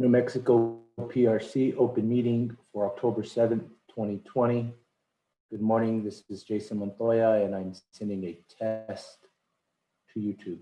New Mexico PRC open meeting for October 7th, 2020. Good morning, this is Jason Montoya and I'm sending a test to YouTube.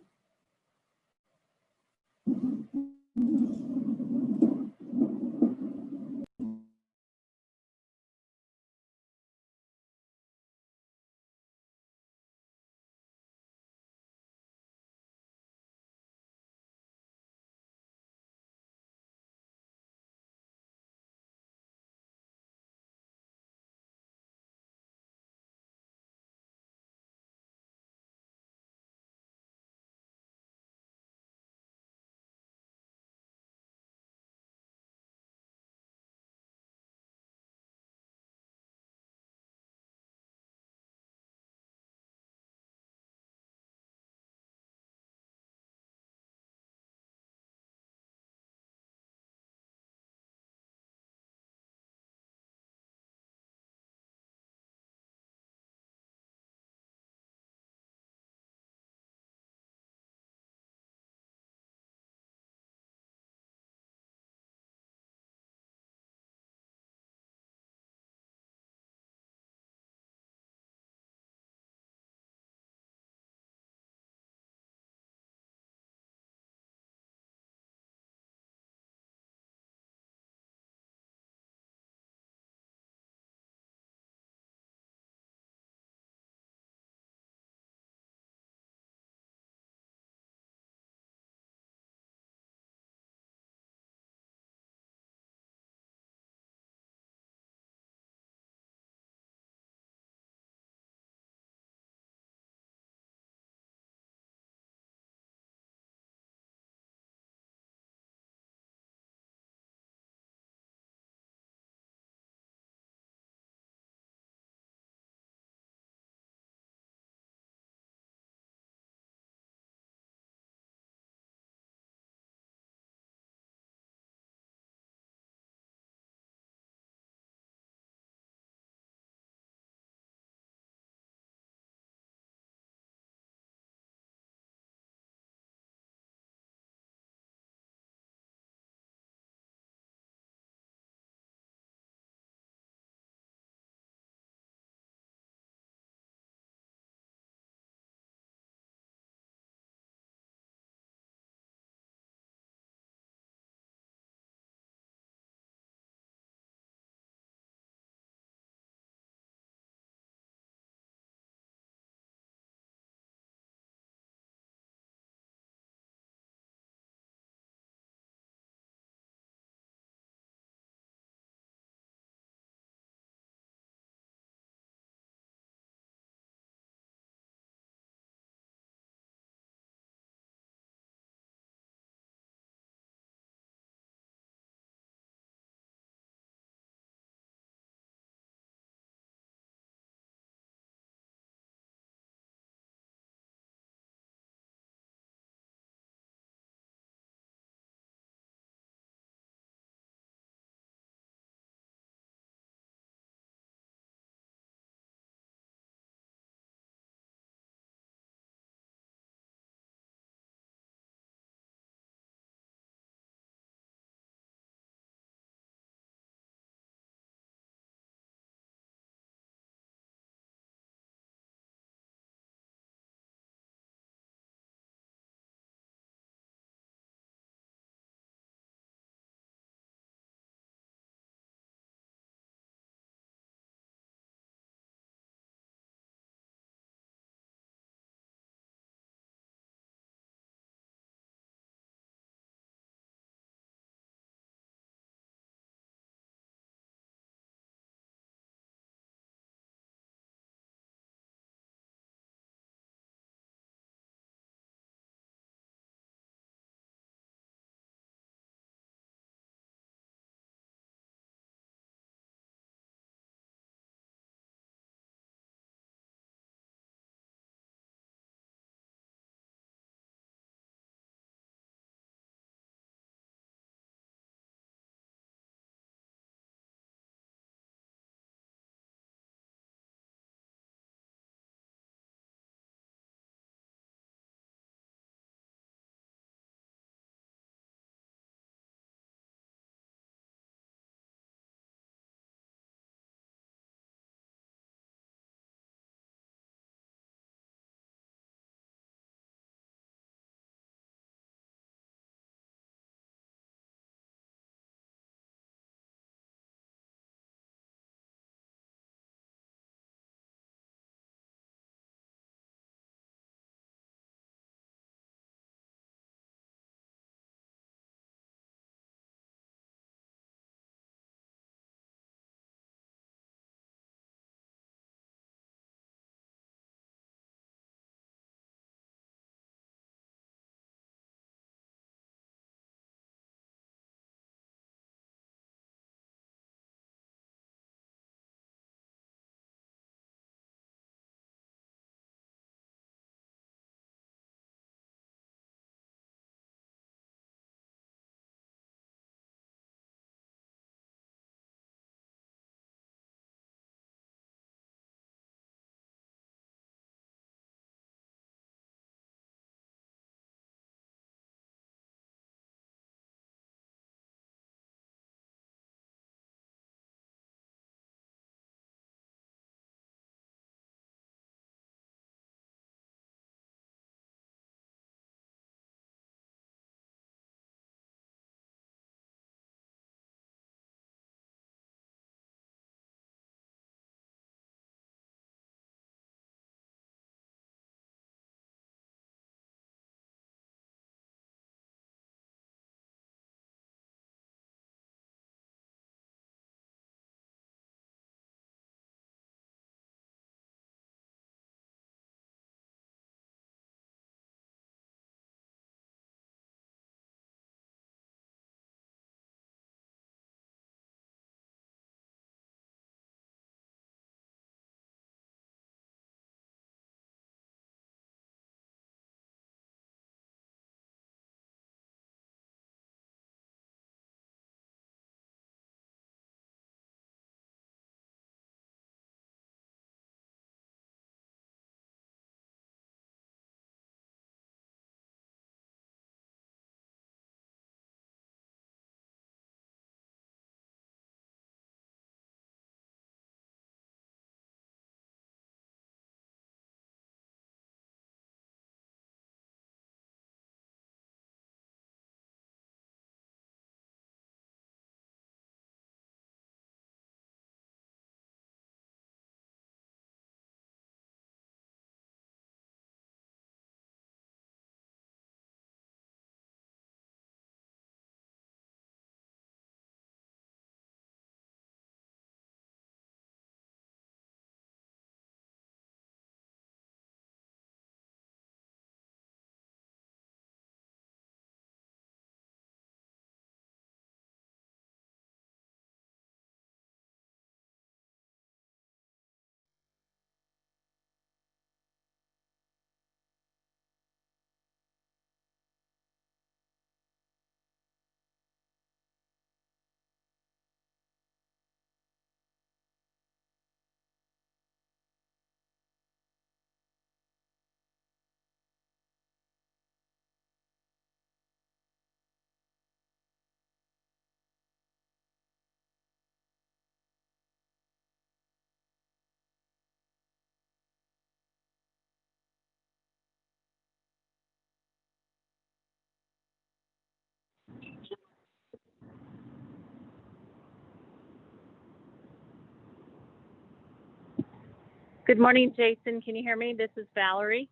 Good morning, Jason. Can you hear me? This is Valerie.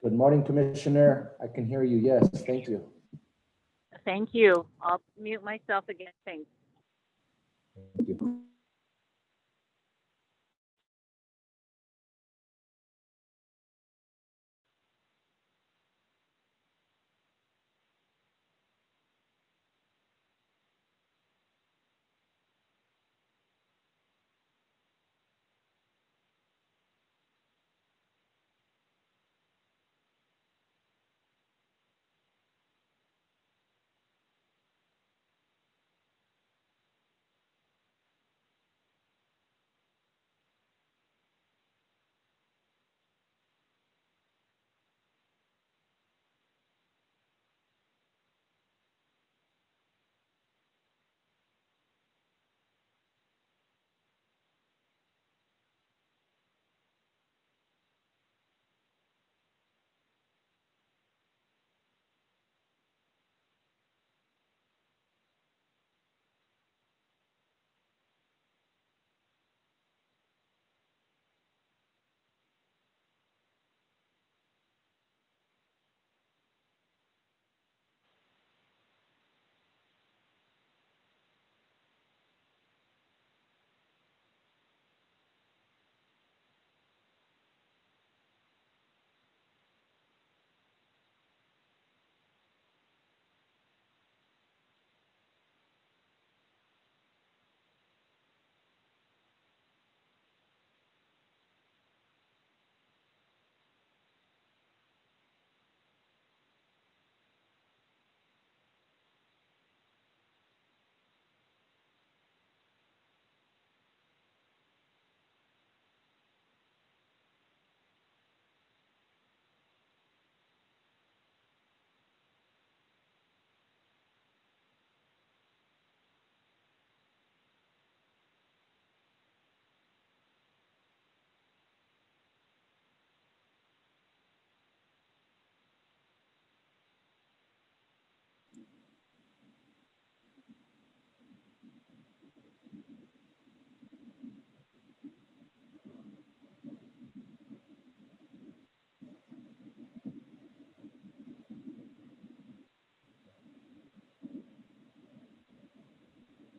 Good morning, Commissioner. I can hear you. Yes, thank you. Thank you. I'll mute myself again. Thanks. Thank you.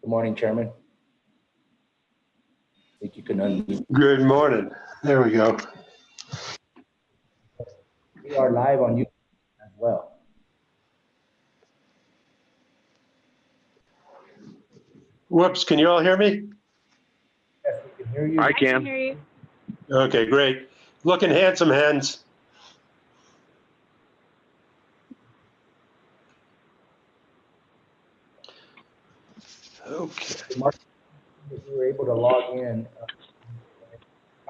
Good morning, Chairman. I think you can unmute. Good morning. There we go. We are live on YouTube as well. Whoops, can you all hear me? Yes, we can hear you. I I can can. hear you. Okay, great. Looking handsome, hens. Okay. Mark, if you were able to log in,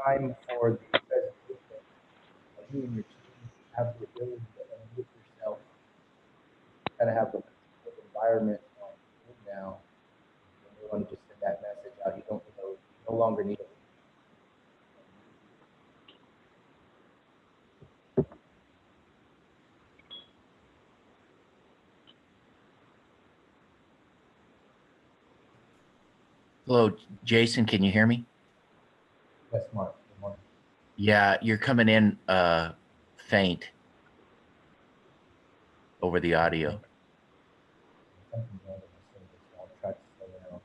time for the presentation, you and your team have the ability to unmute yourself. Kind of have the environment on now. And we want to just send that message out. You don't know, you no longer need it. Hello, Jason, can you hear me? Yes, Mark. Good morning. Yeah, you're coming in faint over the audio. Something wrong with the service. I'll try to slow down.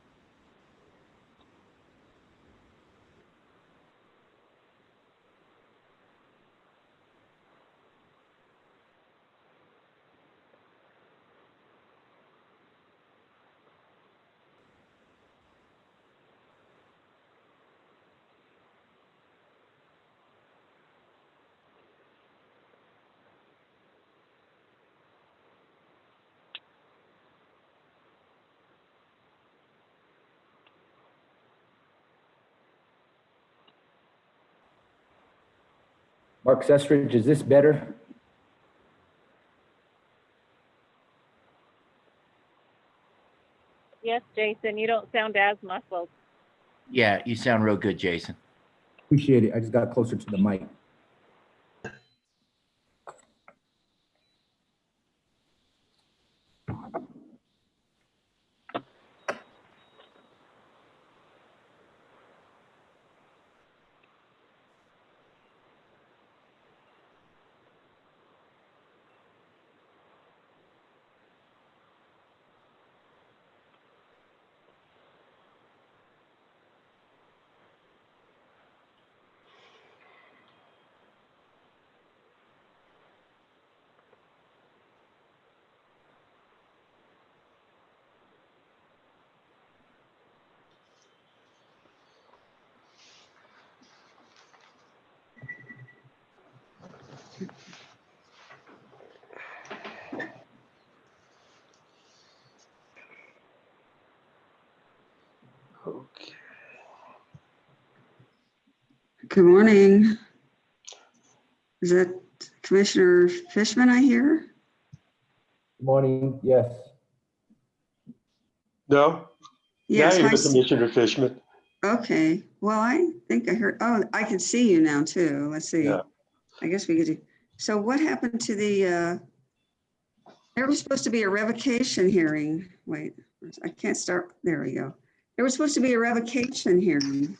Mark Sestridge, is this better? Yes, Jason, you don't sound as muffled. Yeah, you sound real good, Jason. Appreciate it. I just got closer to the mic. Good morning. Is that Commissioner Fishman I hear? Good morning, yes. No? Yes, Now you're hi. Commissioner Fishman. Okay, well, I think I heard, oh, I can see you now too. Let's see. Yeah. I guess we could do, so what happened to the, there was supposed to be a revocation hearing. Wait, I can't start, there we go. There was supposed to be a revocation hearing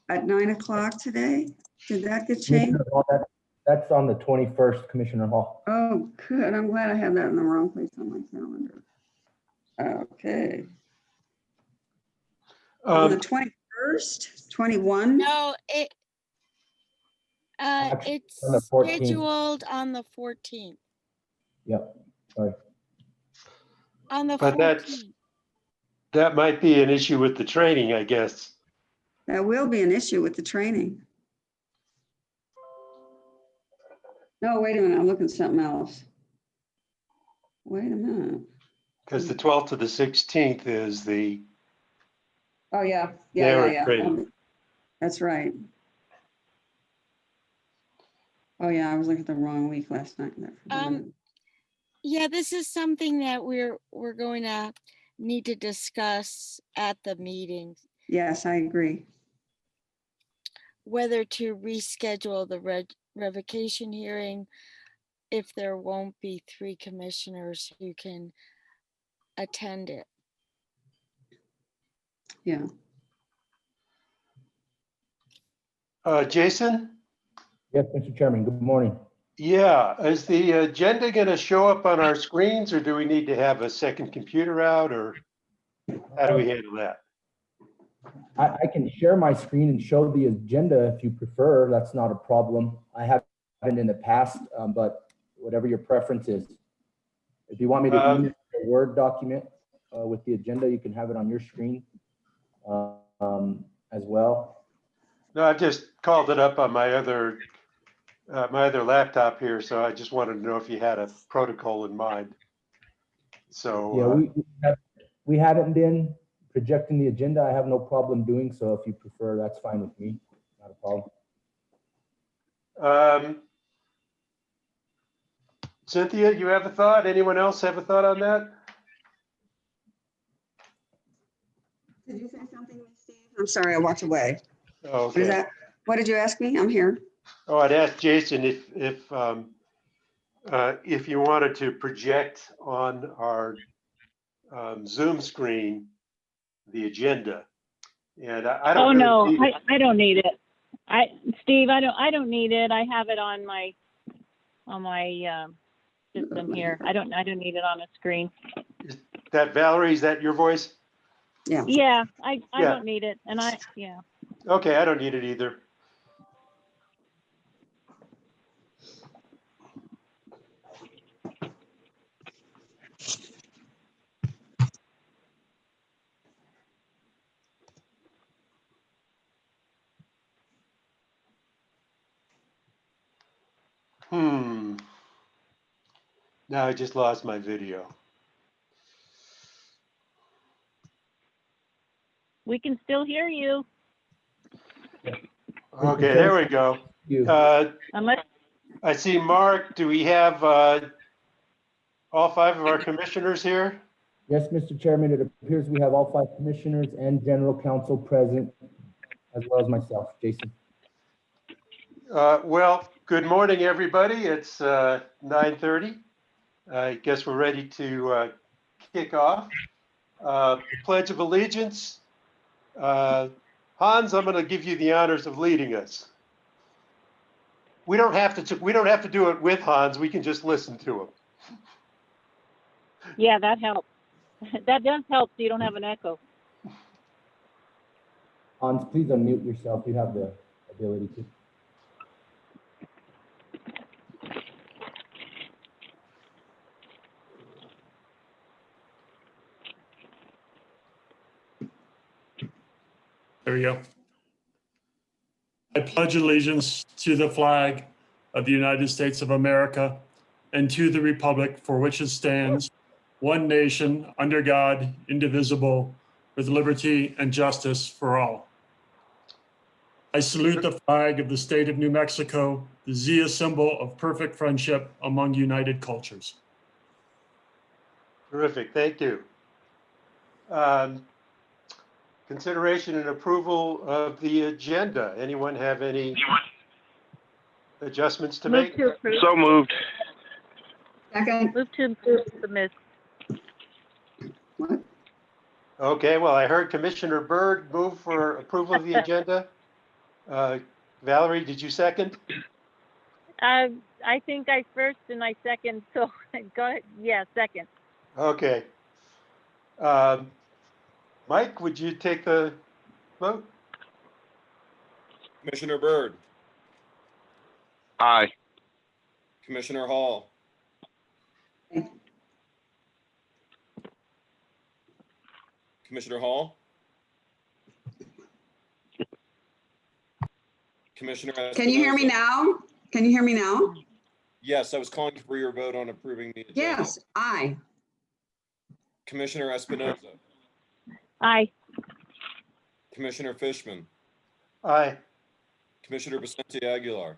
at 9 o'clock today. Did that get changed? Commissioner Hall, that's on the 21st, Commissioner Hall. Oh, good. I'm glad I have that in the wrong place on my calendar. Okay. On the 21st, 21? No, Actually, it's on the 14th. scheduled on the 14th. Yep, sorry. On the But 14th. that might be an issue with the training, I guess. That will be an issue with the training. No, wait a minute, I'm looking at something else. Wait a minute. Because the 12th to the 16th is the Oh, yeah, narrative training. That's right. Oh, yeah, I was looking at the wrong week last night. Yeah, this is something that we're going to need to discuss at the meeting, Yes, I agree. whether to reschedule the revocation hearing if there won't be 3 commissioners who can attend it. Yeah. Jason? Yes, Mr. Chairman, good morning. Yeah, is the agenda going to show up on our screens, or do we need to have a second computer out, or how do we handle that? I can share my screen and show the agenda if you prefer. That's not a problem. I haven't in the past, but whatever your preference is. If you want me to email a Word document with the agenda, you can have it on your screen as well. No, I just called it up on my other laptop here, so I just wanted to know if you had a protocol in mind. So Yeah, we haven't been projecting the agenda. I have no problem doing so. If you prefer, that's fine with me. Not a problem. Cynthia, you have a thought? Anyone else have a thought on that? Did you say something, Steve? I'm sorry, I walked away. Oh, What is okay. that? What did you ask me? I'm here. Oh, I'd asked Jason if you wanted to project on our Zoom screen the agenda, and I don't. Oh, really no, need it. I don't need it. Steve, I don't need it. I have it on my system here. I don't need it on a screen. Is that Valerie? Is that your voice? Yeah. Yeah, I Yeah. don't need it. And yeah. Okay, I don't need it either. Now I just lost my video. We can still hear you. Okay, there we go. Unless, I see Mark. Do we have all 5 of our commissioners here? Yes, Mr. Chairman, it appears we have all 5 commissioners and general counsel present, as well as myself, Jason. Well, good morning, everybody. It's 9:30. I guess we're ready to kick off. Pledge of Allegiance. Hans, I'm going to give you the honors of leading us. We don't have to do it with Hans. We can just listen to him. yeah, that helps. That does help so you don't have an echo. Hans, please unmute yourself. You have the ability to. There we go. I pledge allegiance to the flag of the United States of America and to the republic for which it stands, one nation, under God, indivisible, with liberty and justice for all. I salute the flag of the state of New Mexico, the Zia symbol of perfect friendship among united cultures. Terrific, thank you. Consideration and approval of the agenda. Anyone have any adjustments to Move make? to approve. So moved. Second, Move to approve the minutes. what? Okay, well, I heard Commissioner Byrd move for approval of the agenda. Valerie, did you second? I think I first and I second, so go ahead. Yeah, second. Okay. Mike, would you take the vote? Commissioner Byrd, Aye. Commissioner Hall, Commissioner Hall, Commissioner Espinoza. Can you hear me now? Can you hear me now? Yes, I was calling for your vote on approving the agenda. Yes, aye. Commissioner Espinoza, Aye. Commissioner Fishman, Aye. Commissioner Vicente Aguilar.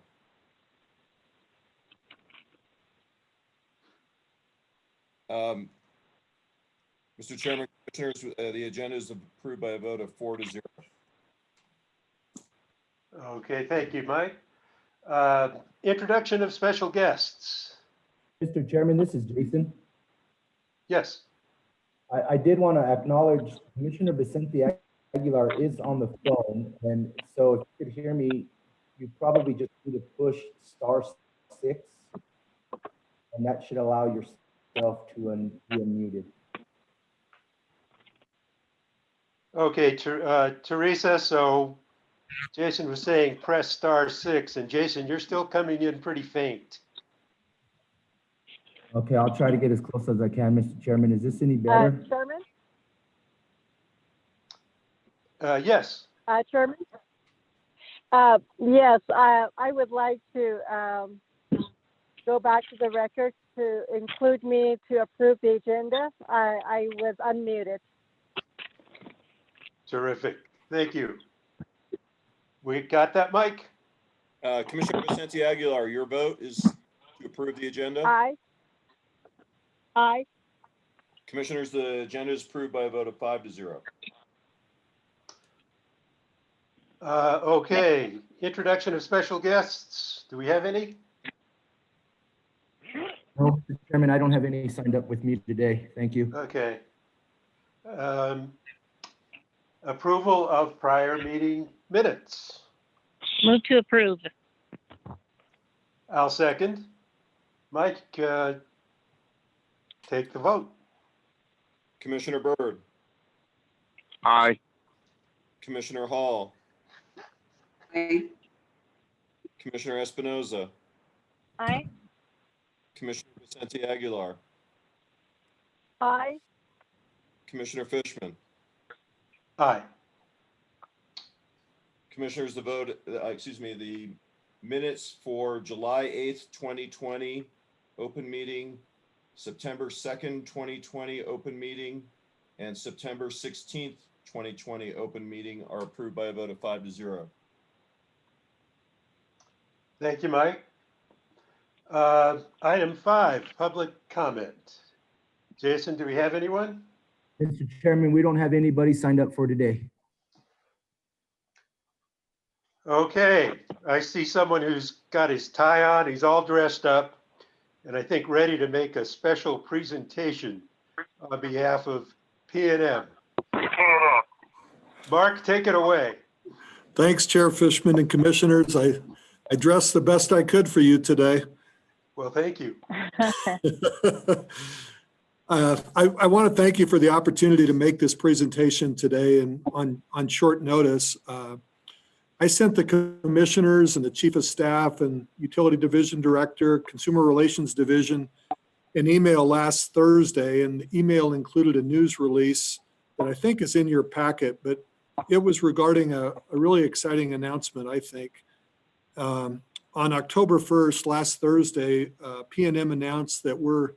Mr. Chairman, Commissioners, the agenda is approved by a vote of 4-0. Okay, thank you, Mike. Introduction of special guests. Mr. Chairman, this is Jason. Yes. I did want to acknowledge Commissioner Vicente Aguilar is on the phone, and so if you could hear me, you probably just need to push *6, and that should allow yourself to be unmuted. Okay, Teresa, so Jason was saying press *6, and Jason, you're still coming in pretty faint. Okay, I'll try to get as close as I can, Mr. Chairman. Is this any better? Chairman? Yes. Chairman? Yes, I would like to go back to the record to include me to approve the agenda. I was unmuted. Terrific. Thank you. We got that, Mike? Commissioner Vicente Aguilar, your vote is to approve the agenda. Aye. Aye. Commissioners, the agenda is approved by a vote of 5-0. Okay, introduction of special guests. Do we have any? No, Mr. Chairman, I don't have any signed up with me today. Thank you. Okay. Approval of prior meeting minutes. Move to approve. I'll second. Mike, take the vote. Commissioner Byrd, Aye. Commissioner Hall, Aye. Commissioner Espinoza, Aye. Commissioner Vicente Aguilar, Aye. Commissioner Fishman. Aye. Commissioners, the minutes for July 8th, 2020, open meeting, September 2nd, 2020, open meeting, and September 16th, 2020, open meeting are approved by a vote of 5-0. Thank you, Mike. Item 5, public comment. Jason, do we have anyone? Mr. Chairman, we don't have anybody signed up for today. Okay, I see someone who's got his tie on, he's all dressed up, and I think ready to make a special presentation on behalf of P&M. Mark, take it away. Thanks, Chair Fishman and Commissioners. I dressed the best I could for you today. Well, thank you. I want to thank you for the opportunity to make this presentation today and on short notice. I sent the commissioners and the chief of staff and utility division director, consumer relations division, an email last Thursday, and the email included a news release that I think is in your packet, but it was regarding a really exciting announcement, I think. On October 1st, last Thursday, P&M announced that we're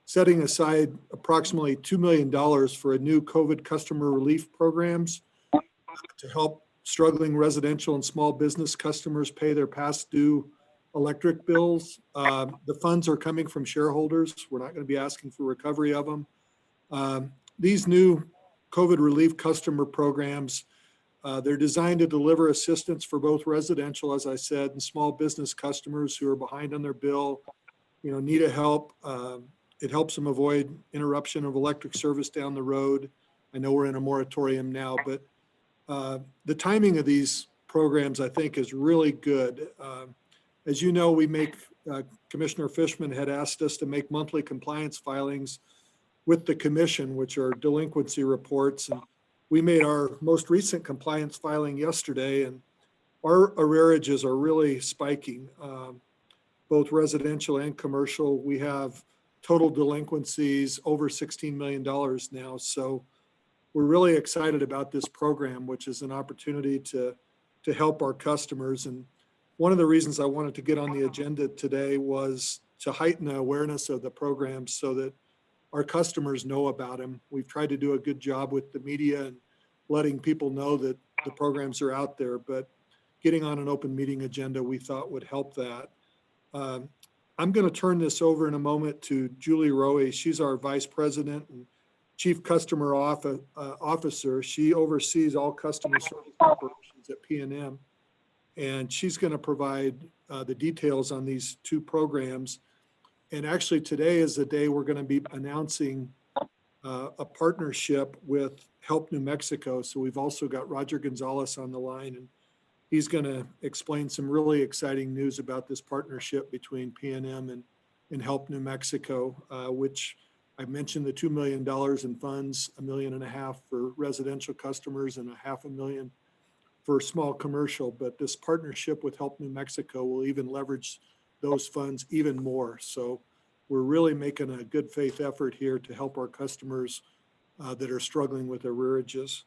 setting aside approximately $2 million for a new COVID customer relief programs to help struggling residential and small business customers pay their past due electric bills. The funds are coming from shareholders. We're not going to be asking for recovery of them. These new COVID relief customer programs, they're designed to deliver assistance for both residential, as I said, and small business customers who are behind on their bill, need a help. It helps them avoid interruption of electric service down the road. I know we're in a moratorium now, but the timing of these programs, I think, is really good. As you know, Commissioner Fishman had asked us to make monthly compliance filings with the commission, which are delinquency reports. And we made our most recent compliance filing yesterday, and our arrearages are really spiking, both residential and commercial. We have total delinquencies over $16 million now. So we're really excited about this program, which is an opportunity to help our customers. And one of the reasons I wanted to get on the agenda today was to heighten the awareness of the program so that our customers know about them. We've tried to do a good job with the media and letting people know that the programs are out there, but getting on an open meeting agenda we thought would help that. I'm going to turn this over in a moment to Julie Rowe. She's our Vice President and Chief Customer Officer. She oversees all customer service operations at PNM, and she's going to provide the details on these two programs. And actually today is the day we're going to be announcing a partnership with Help New Mexico. So we've also got Roger Gonzalez on the line, and he's going to explain some really exciting news about this partnership between PNM and Help New Mexico, which I mentioned the $2 million in funds, $1.5 million for residential customers and $500,000 for small commercial. But this partnership with Help New Mexico will even leverage those funds even more. So we're really making a good faith effort here to help our customers that are struggling with arrearages.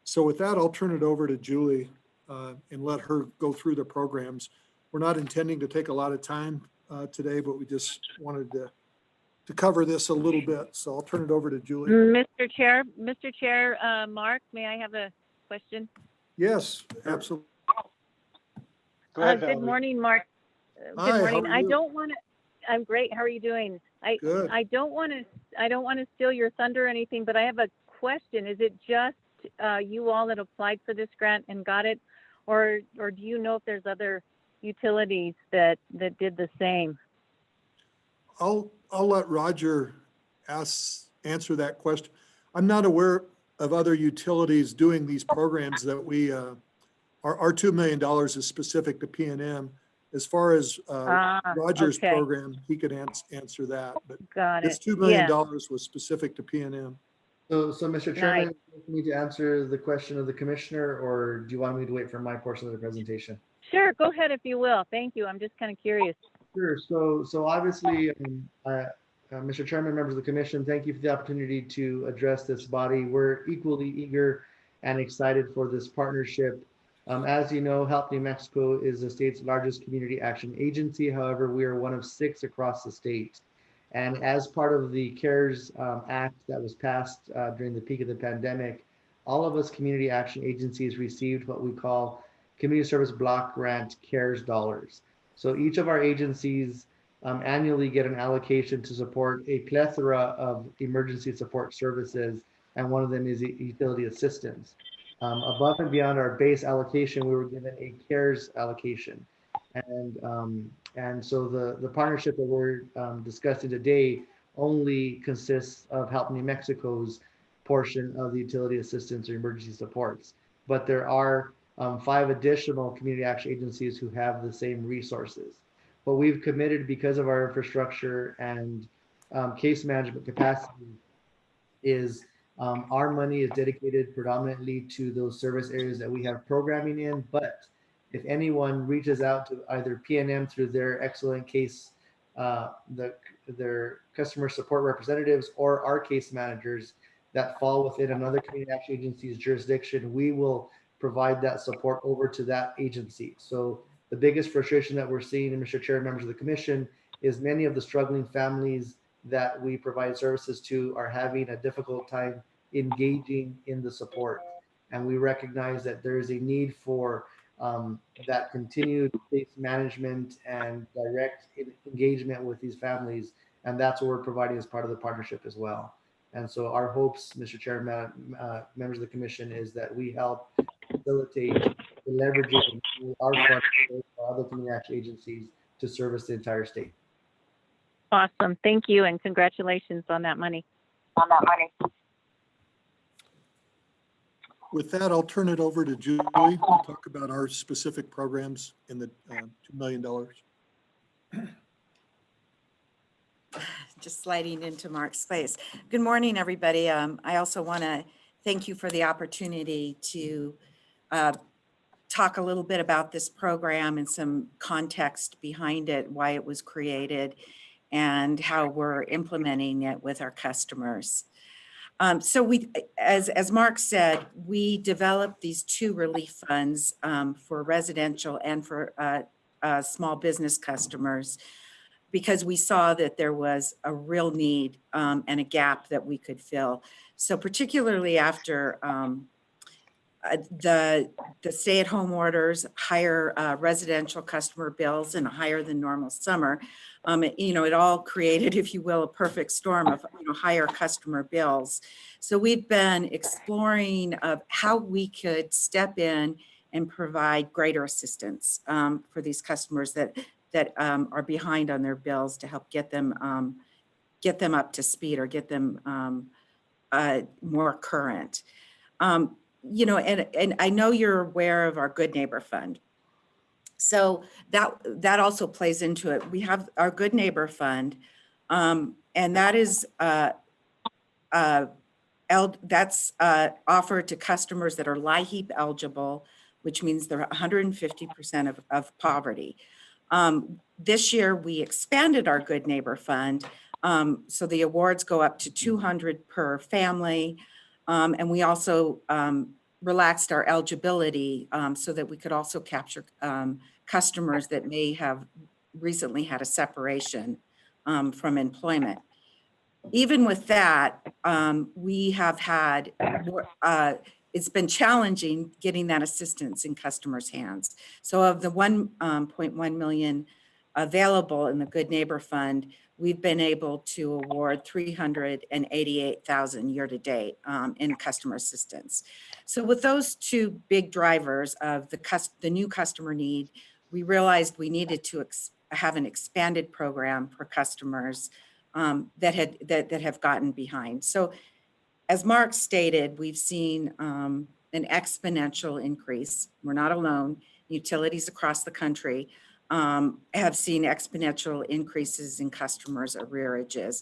So with that, I'll turn it over to Julie and let her go through the programs. We're not intending to take a lot of time today, but we just wanted to cover this a little bit. So I'll turn it over to Julie. Mr. Chair, Mark, may I have a question? Yes, absolutely. Go ahead, Good Valerie. morning, Mark. Hi, Good morning. how are I you? don't want to. I'm great. How are you doing? Good. I don't want to steal your thunder or anything, but I have a question. Is it just you all that applied for this grant and got it, or do you know if there's other utilities that did the same? I'll let Roger answer that question. I'm not aware of other utilities doing these programs that we our $2 million is specific to PNM. As far as Roger's okay. program, he could answer that. But Got this it. $2 million Yeah. was specific to PNM. So Mr. Chairman, Nice. do you need to answer the question of the commissioner, or do you want me to wait for my portion of the presentation? Sure. Go ahead if you will. Thank you. I'm just kind of curious. Sure. So obviously, Mr. Chairman, members of the commission, thank you for the opportunity to address this body. We're equally eager and excited for this partnership. As you know, Help New Mexico is the state's largest community action agency. However, we are one of 6 across the state. And as part of the CARES Act that was passed during the peak of the pandemic, all of us community action agencies received what we call Community Service Block Grant CARES dollars. So each of our agencies annually get an allocation to support a plethora of emergency support services, and one of them is utility assistance. Above and beyond our base allocation, we were given a CARES allocation. And so the partnership that we're discussing today only consists of Help New Mexico's portion of the utility assistance or emergency supports. But there are 5 additional community action agencies who have the same resources. What we've committed because of our infrastructure and case management capacity is our money is dedicated predominantly to those service areas that we have programming in. But if anyone reaches out to either PNM through their excellent case, their customer support representatives, or our case managers that fall within another community action agency's jurisdiction, we will provide that support over to that agency. So the biggest frustration that we're seeing, and Mr. Chair, members of the commission, is many of the struggling families that we provide services to are having a difficult time engaging in the support. And we recognize that there is a need for that continued case management and direct engagement with these families. And that's what we're providing as part of the partnership as well. And so our hopes, Mr. Chairman, members of the commission, is that we help facilitate the leveraging of our funds for other community action agencies to service the entire state. Awesome. Thank you and congratulations on that money. With that, I'll turn it over to Julie to talk about our specific programs in the $2 million. Just sliding into Mark's space. Good morning, everybody. I also want to thank you for the opportunity to talk a little bit about this program and some context behind it, why it was created, and how we're implementing it with our customers. So we, as Mark said, we developed these two relief funds for residential and for small business customers because we saw that there was a real need and a gap that we could fill. So particularly after the stay-at-home orders, higher residential customer bills, and a higher than normal summer, it all created, if you will, a perfect storm of higher customer bills. So we've been exploring how we could step in and provide greater assistance for these customers that are behind on their bills to help get them up to speed or get them more current. And I know you're aware of our Good Neighbor Fund. So that also plays into it. We have our Good Neighbor Fund, and that is that's offered to customers that are LIHEAP eligible, which means they're 150% of poverty. This year we expanded our Good Neighbor Fund, so the awards go up to 200 per family, and we also relaxed our eligibility so that we could also capture customers that may have recently had a separation from employment. Even with that, we have had more, it's been challenging getting that assistance in customers' hands. So of the 1.1 million available in the Good Neighbor Fund, we've been able to award 388,000 year to date in customer assistance. So with those two big drivers of the new customer need, we realized we needed to have an expanded program for customers that have gotten behind. So as Mark stated, we've seen an exponential increase. We're not alone. Utilities across the country have seen exponential increases in customers' arrearages.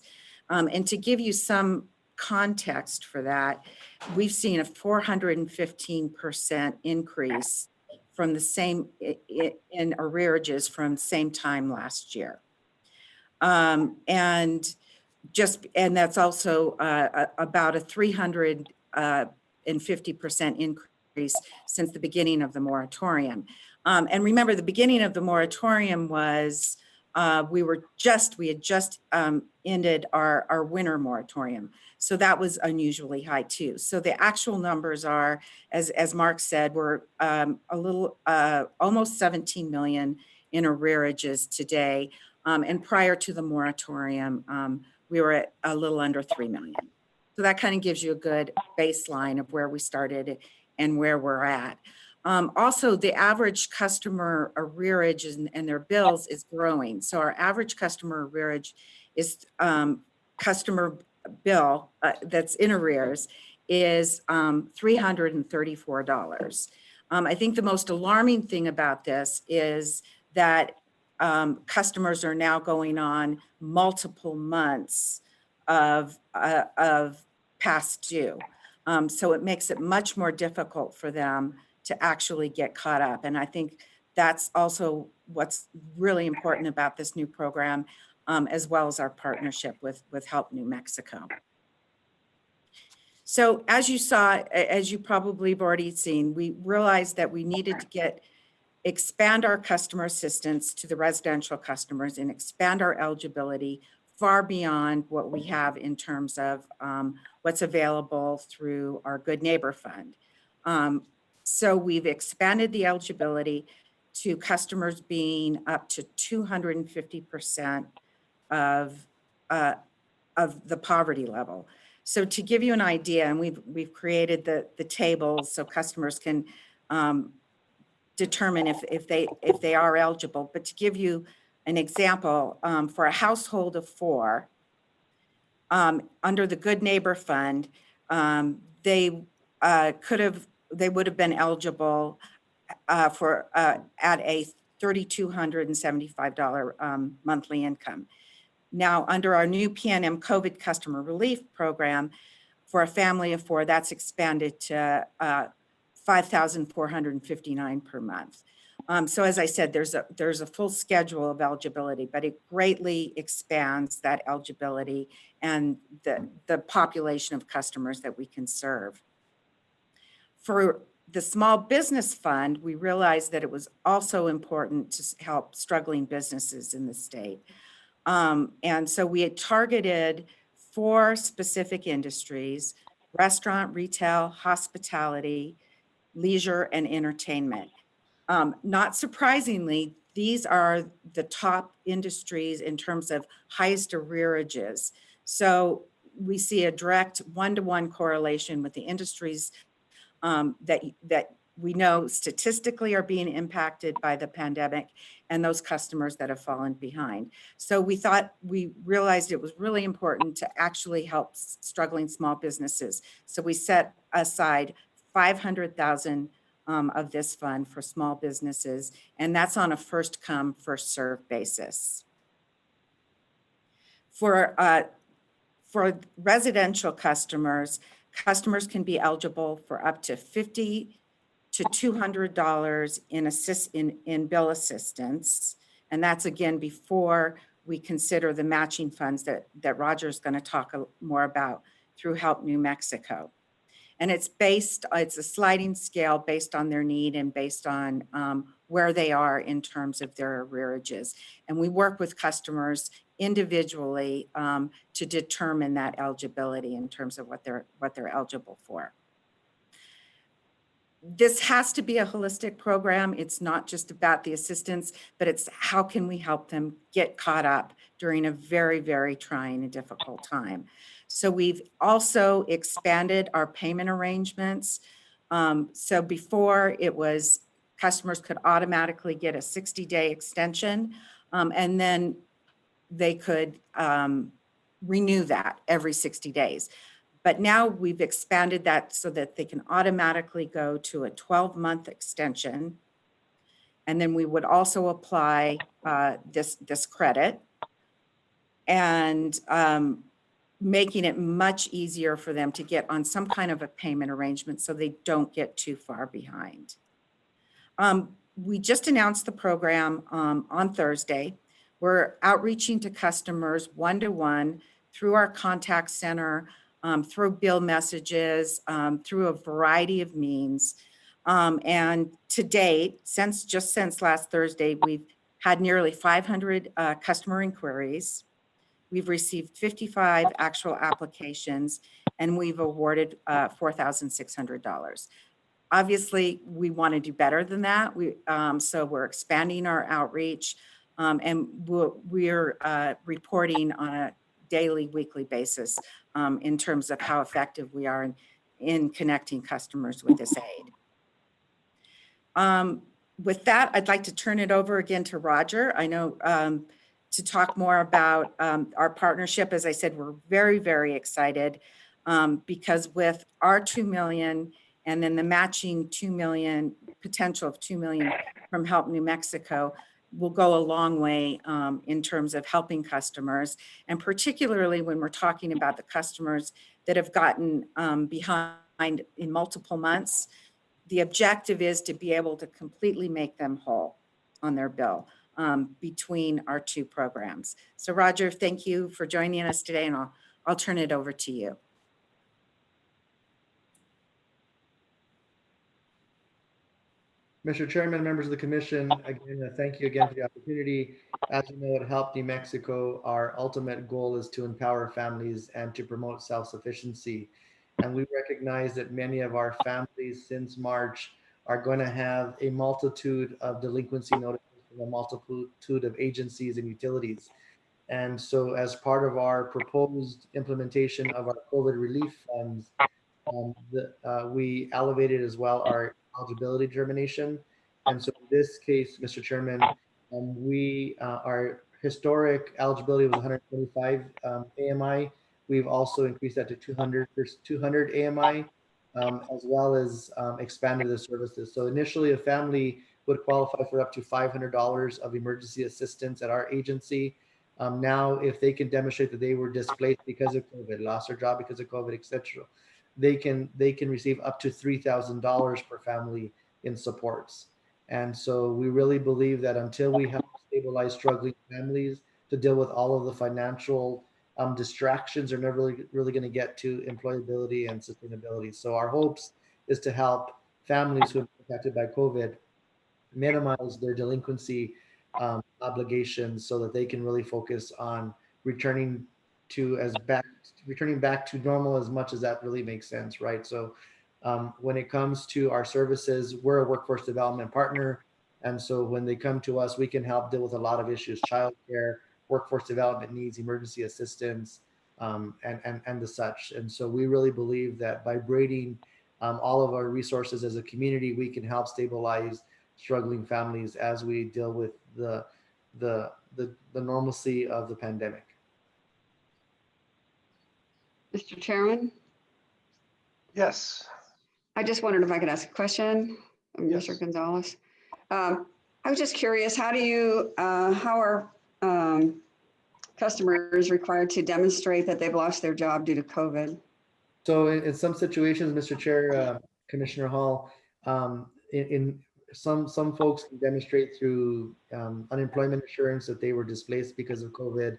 And to give you some context for that, we've seen a 415% increase from the same in arrearages from same time last year. And that's also about a 350% increase since the beginning of the moratorium. And remember, the beginning of the moratorium was we had just ended our winter moratorium. So that was unusually high too. So the actual numbers are, as Mark said, we're a little, almost 17 million in arrearages today. And prior to the moratorium, we were at a little under 3 million. So that kind of gives you a good baseline of where we started and where we're at. Also, the average customer arrearage and their bills is growing. So our average customer arrearage is customer bill that's in arrears is $334. I think the most alarming thing about this is that customers are now going on multiple months of past due. So it makes it much more difficult for them to actually get caught up. And I think that's also what's really important about this new program, as well as our partnership with Help New Mexico. So as you saw, as you probably have already seen, we realized that we needed to expand our customer assistance to the residential customers and expand our eligibility far beyond what we have in terms of what's available through our Good Neighbor Fund. So we've expanded the eligibility to customers being up to 250% of, of the poverty level. So to give you an idea, and we've created the tables so customers can determine if they are eligible. But to give you an example, for a household of 4, under the Good Neighbor Fund, they would have been eligible for at a $3,275 monthly income. Now, under our new PNM COVID Customer Relief Program, for a family of 4, that's expanded to $5,459 per month. So as I said, there's a full schedule of eligibility, but it greatly expands that eligibility and the population of customers that we can serve. For the Small Business Fund, we realized that it was also important to help struggling businesses in the state. And so we had targeted 4 specific industries: restaurant, retail, hospitality, leisure, and entertainment. Not surprisingly, these are the top industries in terms of highest arrearages. So we see a direct one-to-one correlation with the industries that we know statistically are being impacted by the pandemic and those customers that have fallen behind. So we realized it was really important to actually help struggling small businesses. So we set aside $500,000 of this fund for small businesses, and that's on a first come, first serve basis. For residential customers can be eligible for up to $50 to $200 in bill assistance. And that's again before we consider the matching funds that Roger's going to talk more about through Help New Mexico. And it's a sliding scale based on their need and based on where they are in terms of their arrearages. And we work with customers individually to determine that eligibility in terms of what they're eligible for. This has to be a holistic program. It's not just about the assistance, but it's how can we help them get caught up during a very, very trying and difficult time. So we've also expanded our payment arrangements. So before it was customers could automatically get a 60-day extension, and then they could renew that every 60 days. But now we've expanded that so that they can automatically go to a 12-month extension. And then we would also apply this credit and making it much easier for them to get on some kind of a payment arrangement so they don't get too far behind. We just announced the program on Thursday. We're outreaching to customers one-to-one through our contact center, through bill messages, through a variety of means. And to date, since last Thursday, we've had nearly 500 customer inquiries. We've received 55 actual applications, and we've awarded $4,600. Obviously, we want to do better than that. So we're expanding our outreach, and we're reporting on a daily, weekly basis in terms of how effective we are in connecting customers with this aid. With that, I'd like to turn it over again to Roger. I know to talk more about our partnership. As I said, we're very, very excited because with our 2 million and then the matching 2 million, potential of 2 million from Help New Mexico, will go a long way in terms of helping customers, and particularly when we're talking about the customers that have gotten behind in multiple months. The objective is to be able to completely make them whole on their bill between our 2 programs. So Roger, thank you for joining us today, and I'll turn it over to you. Mr. Chairman, members of the commission, again, thank you again for the opportunity. As you know, at Help New Mexico, our ultimate goal is to empower families and to promote self-sufficiency. And we recognize that many of our families since March are going to have a multitude of delinquency notices from a multitude of agencies and utilities. And so as part of our proposed implementation of our COVID relief funds, we elevated as well our eligibility determination. And so in this case, Mr. Chairman, our historic eligibility was 125 AMI. We've also increased that to 200 AMI, as well as expanded the services. So initially, a family would qualify for up to $500 of emergency assistance at our agency. Now, if they can demonstrate that they were displaced because of COVID, lost their job because of COVID, etc., they can receive up to $3,000 per family in supports. And so we really believe that until we help stabilize struggling families to deal with all of the financial distractions, they're never really going to get to employability and sustainability. So our hopes is to help families who have been impacted by COVID minimize their delinquency obligations so that they can really focus on returning back to normal as much as that really makes sense, right? So when it comes to our services, we're a workforce development partner. And so when they come to us, we can help deal with a lot of issues: childcare, workforce development needs, emergency assistance, and the such. And so we really believe that by braiding all of our resources as a community, we can help stabilize struggling families as we deal with the normalcy of the pandemic. Mr. Chairman, Yes. I just wondered if I could ask a question of Yes. Mr. Gonzalez. I was just curious, how are customers required to demonstrate that they've lost their job due to COVID? So in some situations, Mr. Chair, Commissioner Hall, in some folks can demonstrate through unemployment insurance that they were displaced because of COVID.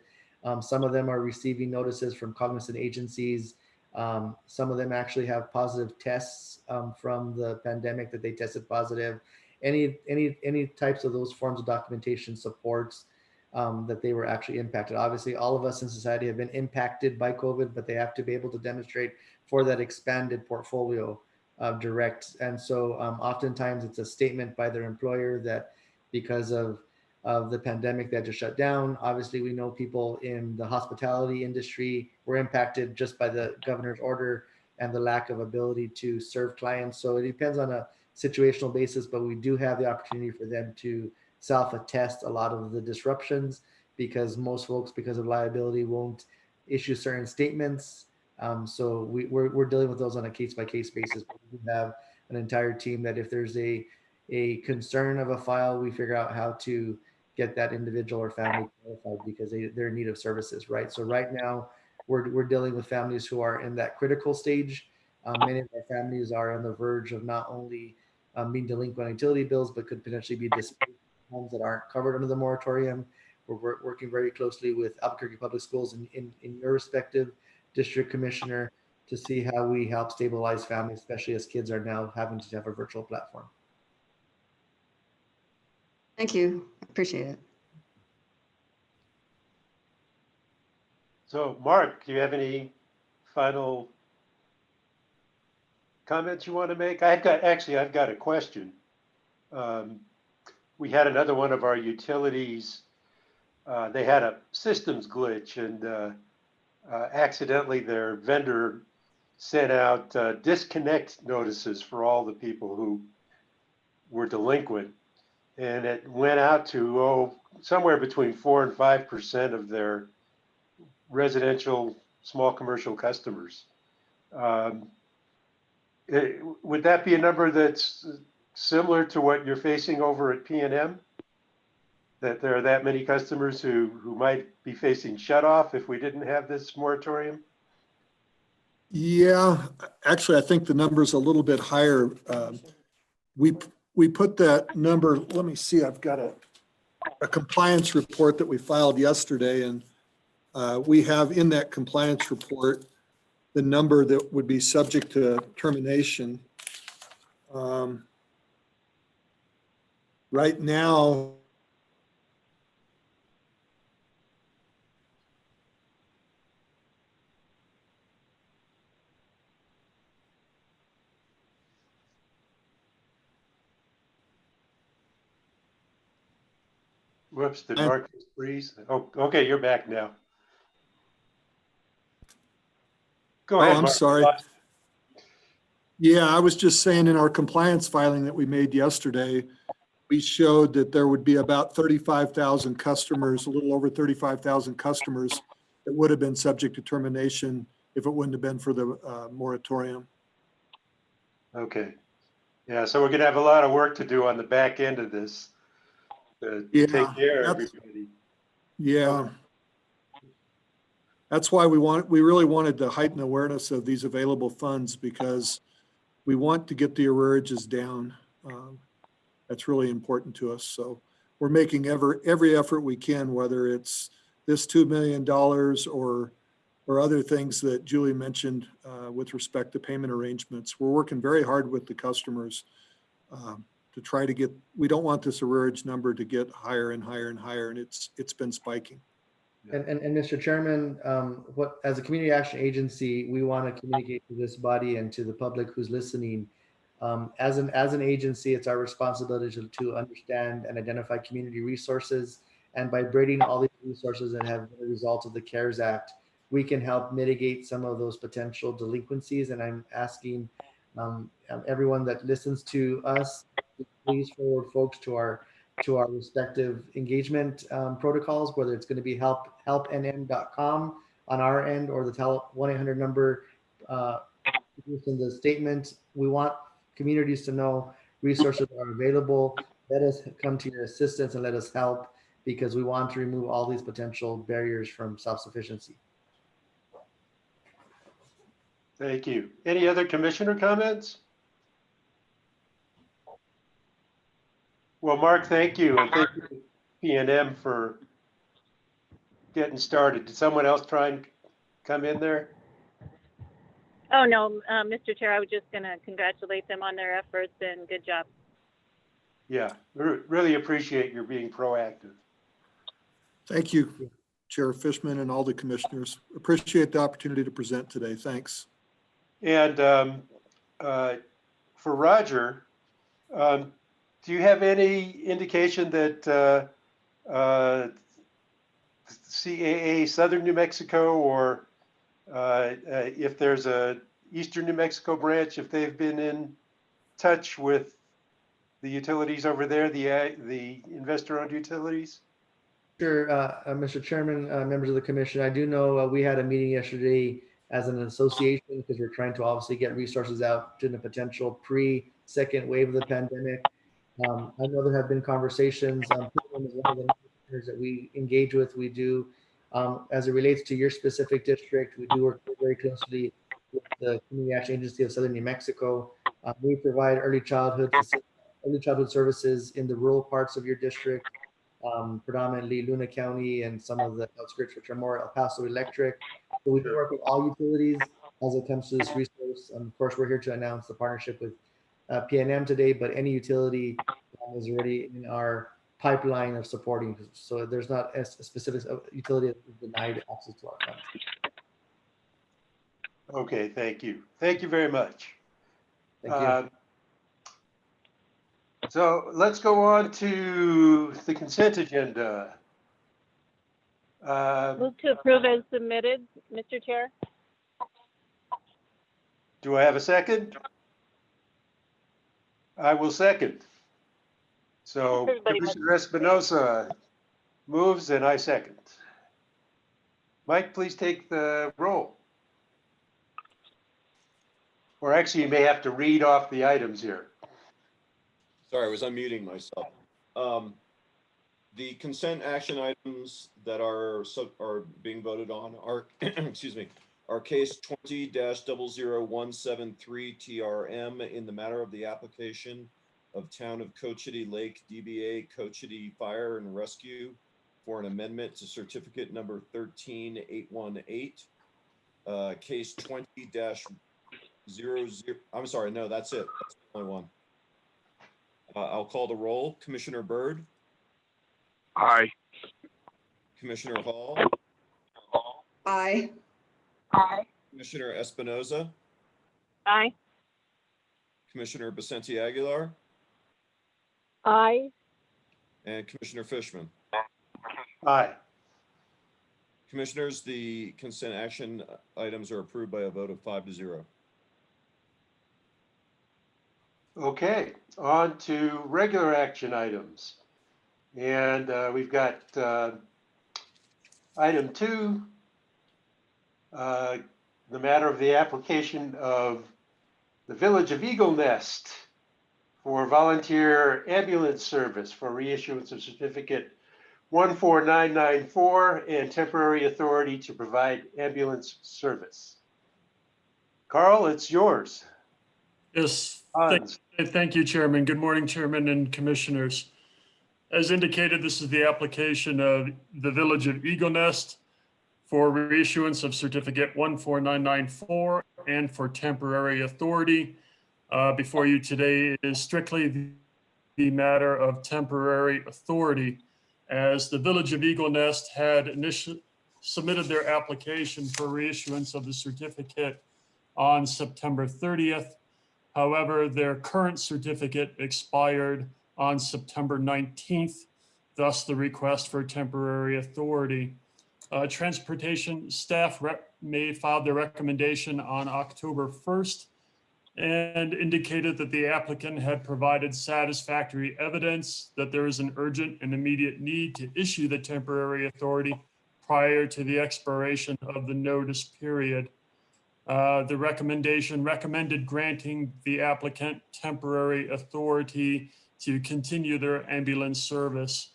Some of them are receiving notices from cognizant agencies. Some of them actually have positive tests from the pandemic that they tested positive. Any types of those forms of documentation supports that they were actually impacted. Obviously, all of us in society have been impacted by COVID, but they have to be able to demonstrate for that expanded portfolio of direct. And so oftentimes it's a statement by their employer that because of the pandemic they had to shut down. Obviously, we know people in the hospitality industry were impacted just by the governor's order and the lack of ability to serve clients. So it depends on a situational basis, but we do have the opportunity for them to self-attest a lot of the disruptions, because most folks, because of liability, won't issue certain statements. So we're dealing with those on a case-by-case basis. We have an entire team that if there's a concern of a file, we figure out how to get that individual or family qualified because they're in need of services, right? So right now, we're dealing with families who are in that critical stage. Many of our families are on the verge of not only being delinquent on utility bills, but could potentially be displaced homes that aren't covered under the moratorium. We're working very closely with Albuquerque Public Schools in your respective district commissioner to see how we help stabilize families, especially as kids are now having to have a virtual platform. Thank you. I appreciate it. So Mark, do you have any final comments you want to make? I've got a question. We had another one of our utilities. They had a systems glitch, and accidentally their vendor sent out disconnect notices for all the people who were delinquent. And it went out to somewhere between 4 and 5% of their residential small commercial customers. Would that be a number that's similar to what you're facing over at PNM? That there are that many customers who might be facing shut off if we didn't have this moratorium? Yeah, actually, I think the number's a little bit higher. We put that number, let me see, I've got a compliance report that we filed yesterday, and we have in that compliance report the number that would be subject to termination. Right now, Whoops, did And- Marcus freeze? Oh, okay, you're back now. Go Oh, ahead, I'm Mark. sorry. Yeah, I was just saying in our compliance filing that we made yesterday, we showed that there would be about 35,000 customers, a little over 35,000 customers that would have been subject to termination if it wouldn't have been for the moratorium. Okay. Yeah, so we're gonna have a lot of work to do on the back end of this to Yeah, take care of that's- everybody. Yeah. That's why we really wanted to heighten awareness of these available funds because we want to get the arrearages down. That's really important to us. So we're making every effort we can, whether it's this $2 million or other things that Julie mentioned with respect to payment arrangements. We're working very hard with the customers to try to get, we don't want this arrearage number to get higher and higher and higher, and it's been spiking. And Mr. Chairman, as a community action agency, we want to communicate to this body and to the public who's listening. As an agency, it's our responsibility to understand and identify community resources. And by bringing all these resources that have been a result of the CARES Act, we can help mitigate some of those potential delinquencies. And I'm asking everyone that listens to us, please forward folks to our respective engagement protocols, whether it's going to be helpnm.com on our end or the 1-800 number in the statement. We want communities to know resources are available. Let us come to your assistance and let us help because we want to remove all these potential barriers from self-sufficiency. Thank you. Any other commissioner comments? Well, Mark, thank you. And thank you to P&M for getting started. Did someone else try and come in there? Oh, no, Mr. Chair, I was just going to congratulate them on their efforts and good job. Yeah, really appreciate your being proactive. Thank you, Chair Fishman and all the commissioners. Appreciate the opportunity to present today. Thanks. And for Roger, do you have any indication that CAA Southern New Mexico or if there's a Eastern New Mexico branch, if they've been in touch with the utilities over there, the investor-owned utilities? Sure, Mr. Chairman, members of the commission, I do know we had a meeting yesterday as an association because we're trying to obviously get resources out to the potential second wave of the pandemic. I know there have been conversations. One of the partners that we engage with, we do, as it relates to your specific district, we do work very closely with the Community Action Agency of Southern New Mexico. We provide early childhood services in the rural parts of your district, predominantly Luna County and some of the outskirts, which are more El Paso Electric. So we do work with all utilities as it comes to this resource. Of course, we're here to announce the partnership with PNM today, but any utility is already in our pipeline of supporting. So there's not a specific utility that is denied access to our funds. Okay, thank you. Thank you very much. Thank you. So let's go on to the consent agenda. Move to approve as submitted, Mr. Chair. Do I have a second? I will second. So Everybody Commissioner Espinosa moves and I second. Mike, please take the roll. Or actually, you may have to read off the items here. Sorry, I was unmuting myself. The consent action items that are being voted on are, excuse me, are case 20-00173 TRM in the matter of the application of Town of Cochiti Lake DBA Cochiti Fire and Rescue for an amendment to certificate number 13818. Case 20-00, I'm sorry, no, that's it. That's the only one. I'll call the roll. Commissioner Byrd? Aye. Commissioner Hall? Aye. Commissioner Espinoza? Aye. Commissioner Vicente Aguilar? Aye. And Commissioner Fishman? Aye. Commissioners, the consent action items are approved by a vote of 5-0. Okay, on to regular action items. And we've got item 2, the matter of the application of the Village of Eagle Nest for volunteer ambulance service for reissuance of certificate 14994 and temporary authority to provide ambulance service. Carl, it's yours. Yes, Hans. thank you, Chairman. Good morning, Chairman and Commissioners. As indicated, this is the application of the Village of Eagle Nest for reissuance of certificate 14994 and for temporary authority. Before you today is strictly the matter of temporary authority, as the Village of Eagle Nest had initially submitted their application for reissuance of the certificate on September 30th. However, their current certificate expired on September 19th, thus the request for temporary authority. Transportation staff filed their recommendation on October 1st and indicated that the applicant had provided satisfactory evidence that there is an urgent and immediate need to issue the temporary authority prior to the expiration of the notice period. The recommendation recommended granting the applicant temporary authority to continue their ambulance service.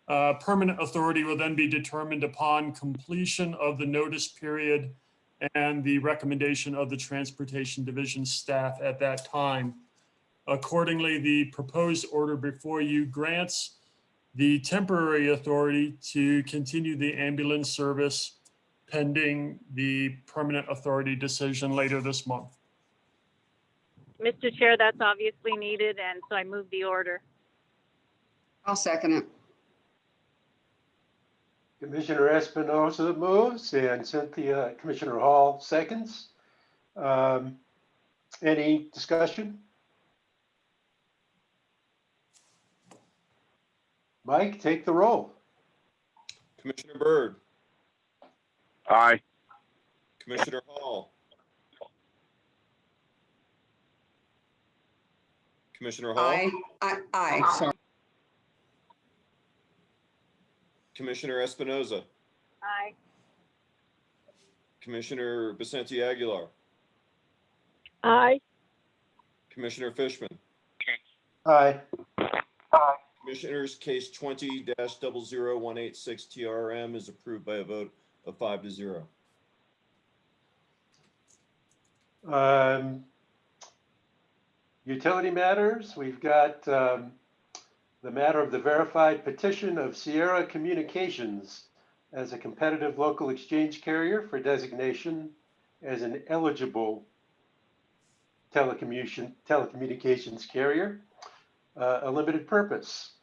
Permanent authority will then be determined upon completion of the notice period and the recommendation of the Transportation Division staff at that time. Accordingly, the proposed order before you grants the temporary authority to continue the ambulance service pending the permanent authority decision later this month. Mr. Chair, that's obviously needed, and so I move the order. I'll second it. Commissioner Espinosa moves and Commissioner Hall seconds. Any discussion? Mike, take the roll. Commissioner Byrd, Aye. Commissioner Hall, Commissioner Hall, Aye, sorry. Commissioner Espinoza, Aye. Commissioner Vicente Aguilar, Aye. Commissioner Fishman. Aye. Commissioners, case 20-00186 TRM is approved by a vote of 5-0. Utility matters, we've got the matter of the verified petition of Sierra Communications as a competitive local exchange carrier for designation as an eligible telecommunications carrier, a limited purpose.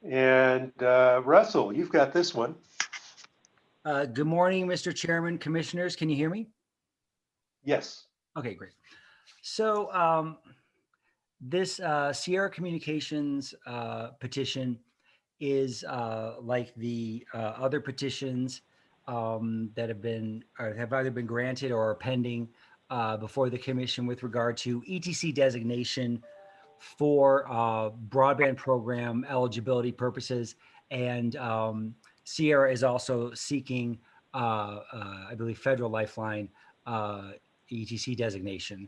And Russell, you've got this one. Good morning, Mr. Chairman, Commissioners. Can you hear me? Yes. Okay, great. So this Sierra Communications petition is like the other petitions that have been or have either been granted or are pending before the commission with regard to ETC designation for broadband program eligibility purposes. And Sierra is also seeking, I believe, federal lifeline ETC designation.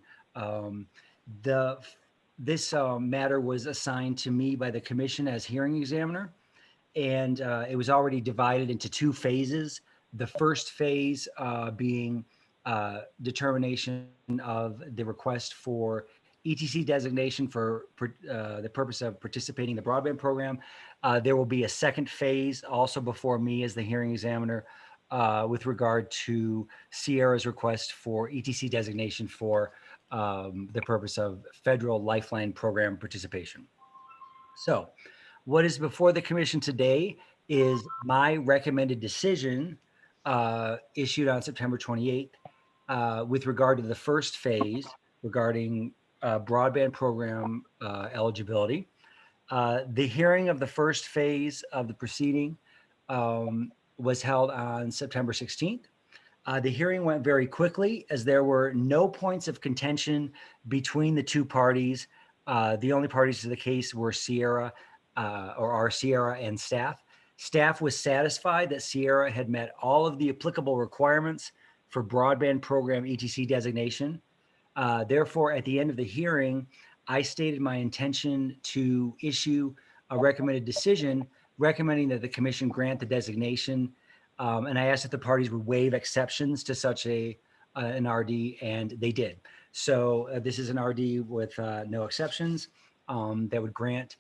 This matter was assigned to me by the commission as hearing examiner, and it was already divided into two phases. The first phase being determination of the request for ETC designation for the purpose of participating in the broadband program. There will be a second phase also before me as the hearing examiner with regard to Sierra's request for ETC designation for the purpose of federal lifeline program participation. So what is before the commission today is my recommended decision issued on September 28th with regard to the first phase regarding broadband program eligibility. The hearing of the first phase of the proceeding was held on September 16th. The hearing went very quickly as there were no points of contention between the two parties. The only parties to the case were Sierra and staff. Staff was satisfied that Sierra had met all of the applicable requirements for broadband program ETC designation. Therefore, at the end of the hearing, I stated my intention to issue a recommended decision recommending that the commission grant the designation. And I asked if the parties would waive exceptions to such an RD, and they did. So this is an RD with no exceptions that would grant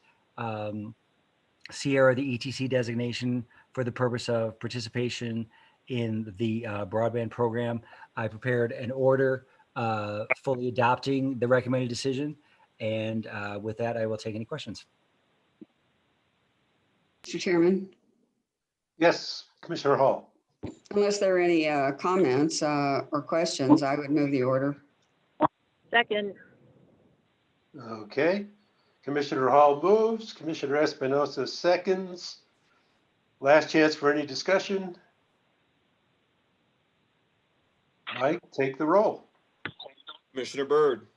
Sierra the ETC designation for the purpose of participation in the broadband program. I prepared an order fully adopting the recommended decision. And with that, I will take any questions. Mr. Chairman, Yes, Commissioner Hall. unless there are any comments or questions, I would move the order. Second. Okay. Commissioner Hall moves, Commissioner Espinosa seconds. Last chance for any discussion. Mike, take the roll. Commissioner Byrd,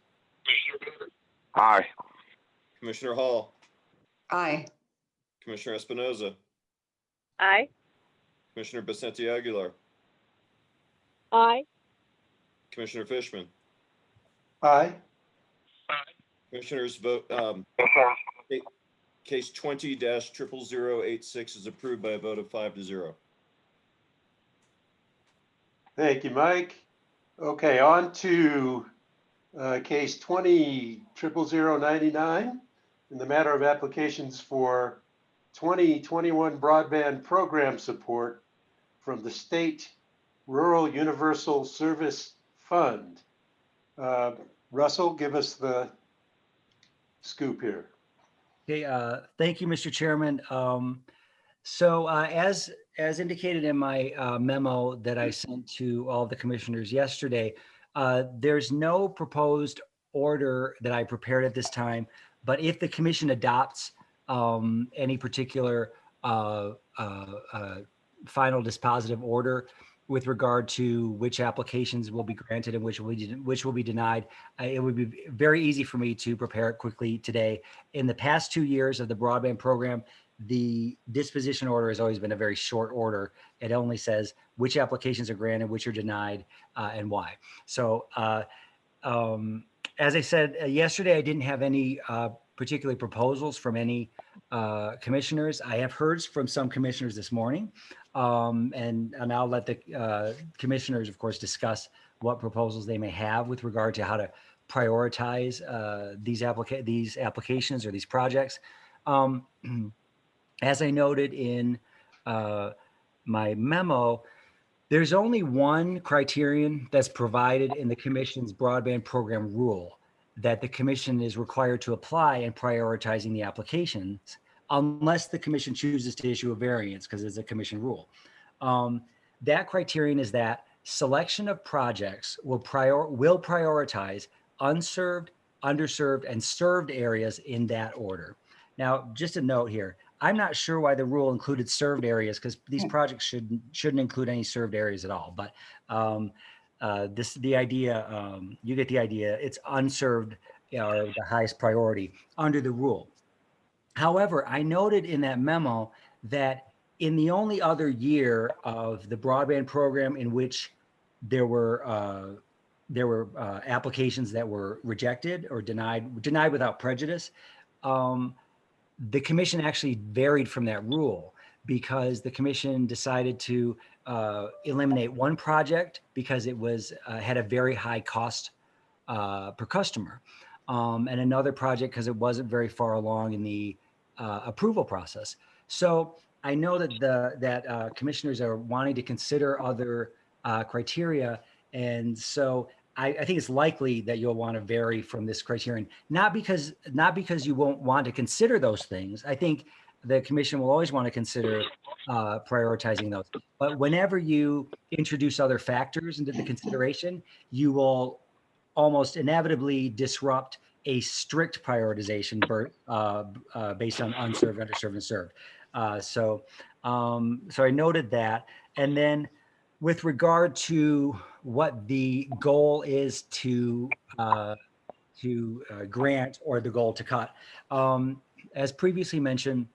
Aye. Commissioner Hall, Aye. Commissioner Espinoza, Aye. Commissioner Vicente Aguilar, Aye. Commissioner Fishman. Aye. Commissioners vote, case 20-00086 is approved by a vote of 5-0. Thank you, Mike. Okay, on to case 20-00099 in the matter of applications for 2021 broadband program support from the State Rural Universal Service Fund. Russell, give us the scoop here. Okay, thank you, Mr. Chairman. So as indicated in my memo that I sent to all the commissioners yesterday, there's no proposed order that I prepared at this time, but if the commission adopts any particular final dispositive order with regard to which applications will be granted and which will be denied, it would be very easy for me to prepare it quickly today. In the past 2 years of the broadband program, the disposition order has always been a very short order. It only says which applications are granted, which are denied, and why. So as I said yesterday, I didn't have any particular proposals from any commissioners. I have heard from some commissioners this morning, and I'll let the commissioners, of course, discuss what proposals they may have with regard to how to prioritize these applications or these projects. As I noted in my memo, there's only one criterion that's provided in the commission's broadband program rule that the commission is required to apply in prioritizing the applications, unless the commission chooses to issue a variance, because it's a commission rule. That criterion is that selection of projects will prioritize unserved, underserved, and served areas in that order. Now, just a note here, I'm not sure why the rule included served areas, because these projects shouldn't include any served areas at all. But the idea, you get the idea. It's unserved are the highest priority under the rule. However, I noted in that memo that in the only other year of the broadband program in which there were applications that were rejected or denied without prejudice, the commission actually varied from that rule because the commission decided to eliminate one project because it was had a very high cost per customer, and another project because it wasn't very far along in the approval process. So I know that commissioners are wanting to consider other criteria, and so I think it's likely that you'll want to vary from this criterion, not because you won't want to consider those things. I think the commission will always want to consider prioritizing those. But whenever you introduce other factors into the consideration, you will almost inevitably disrupt a strict prioritization based on unserved, underserved, and served. So So I noted that. And then with regard to what the goal is to grant or the goal to cut, as previously mentioned,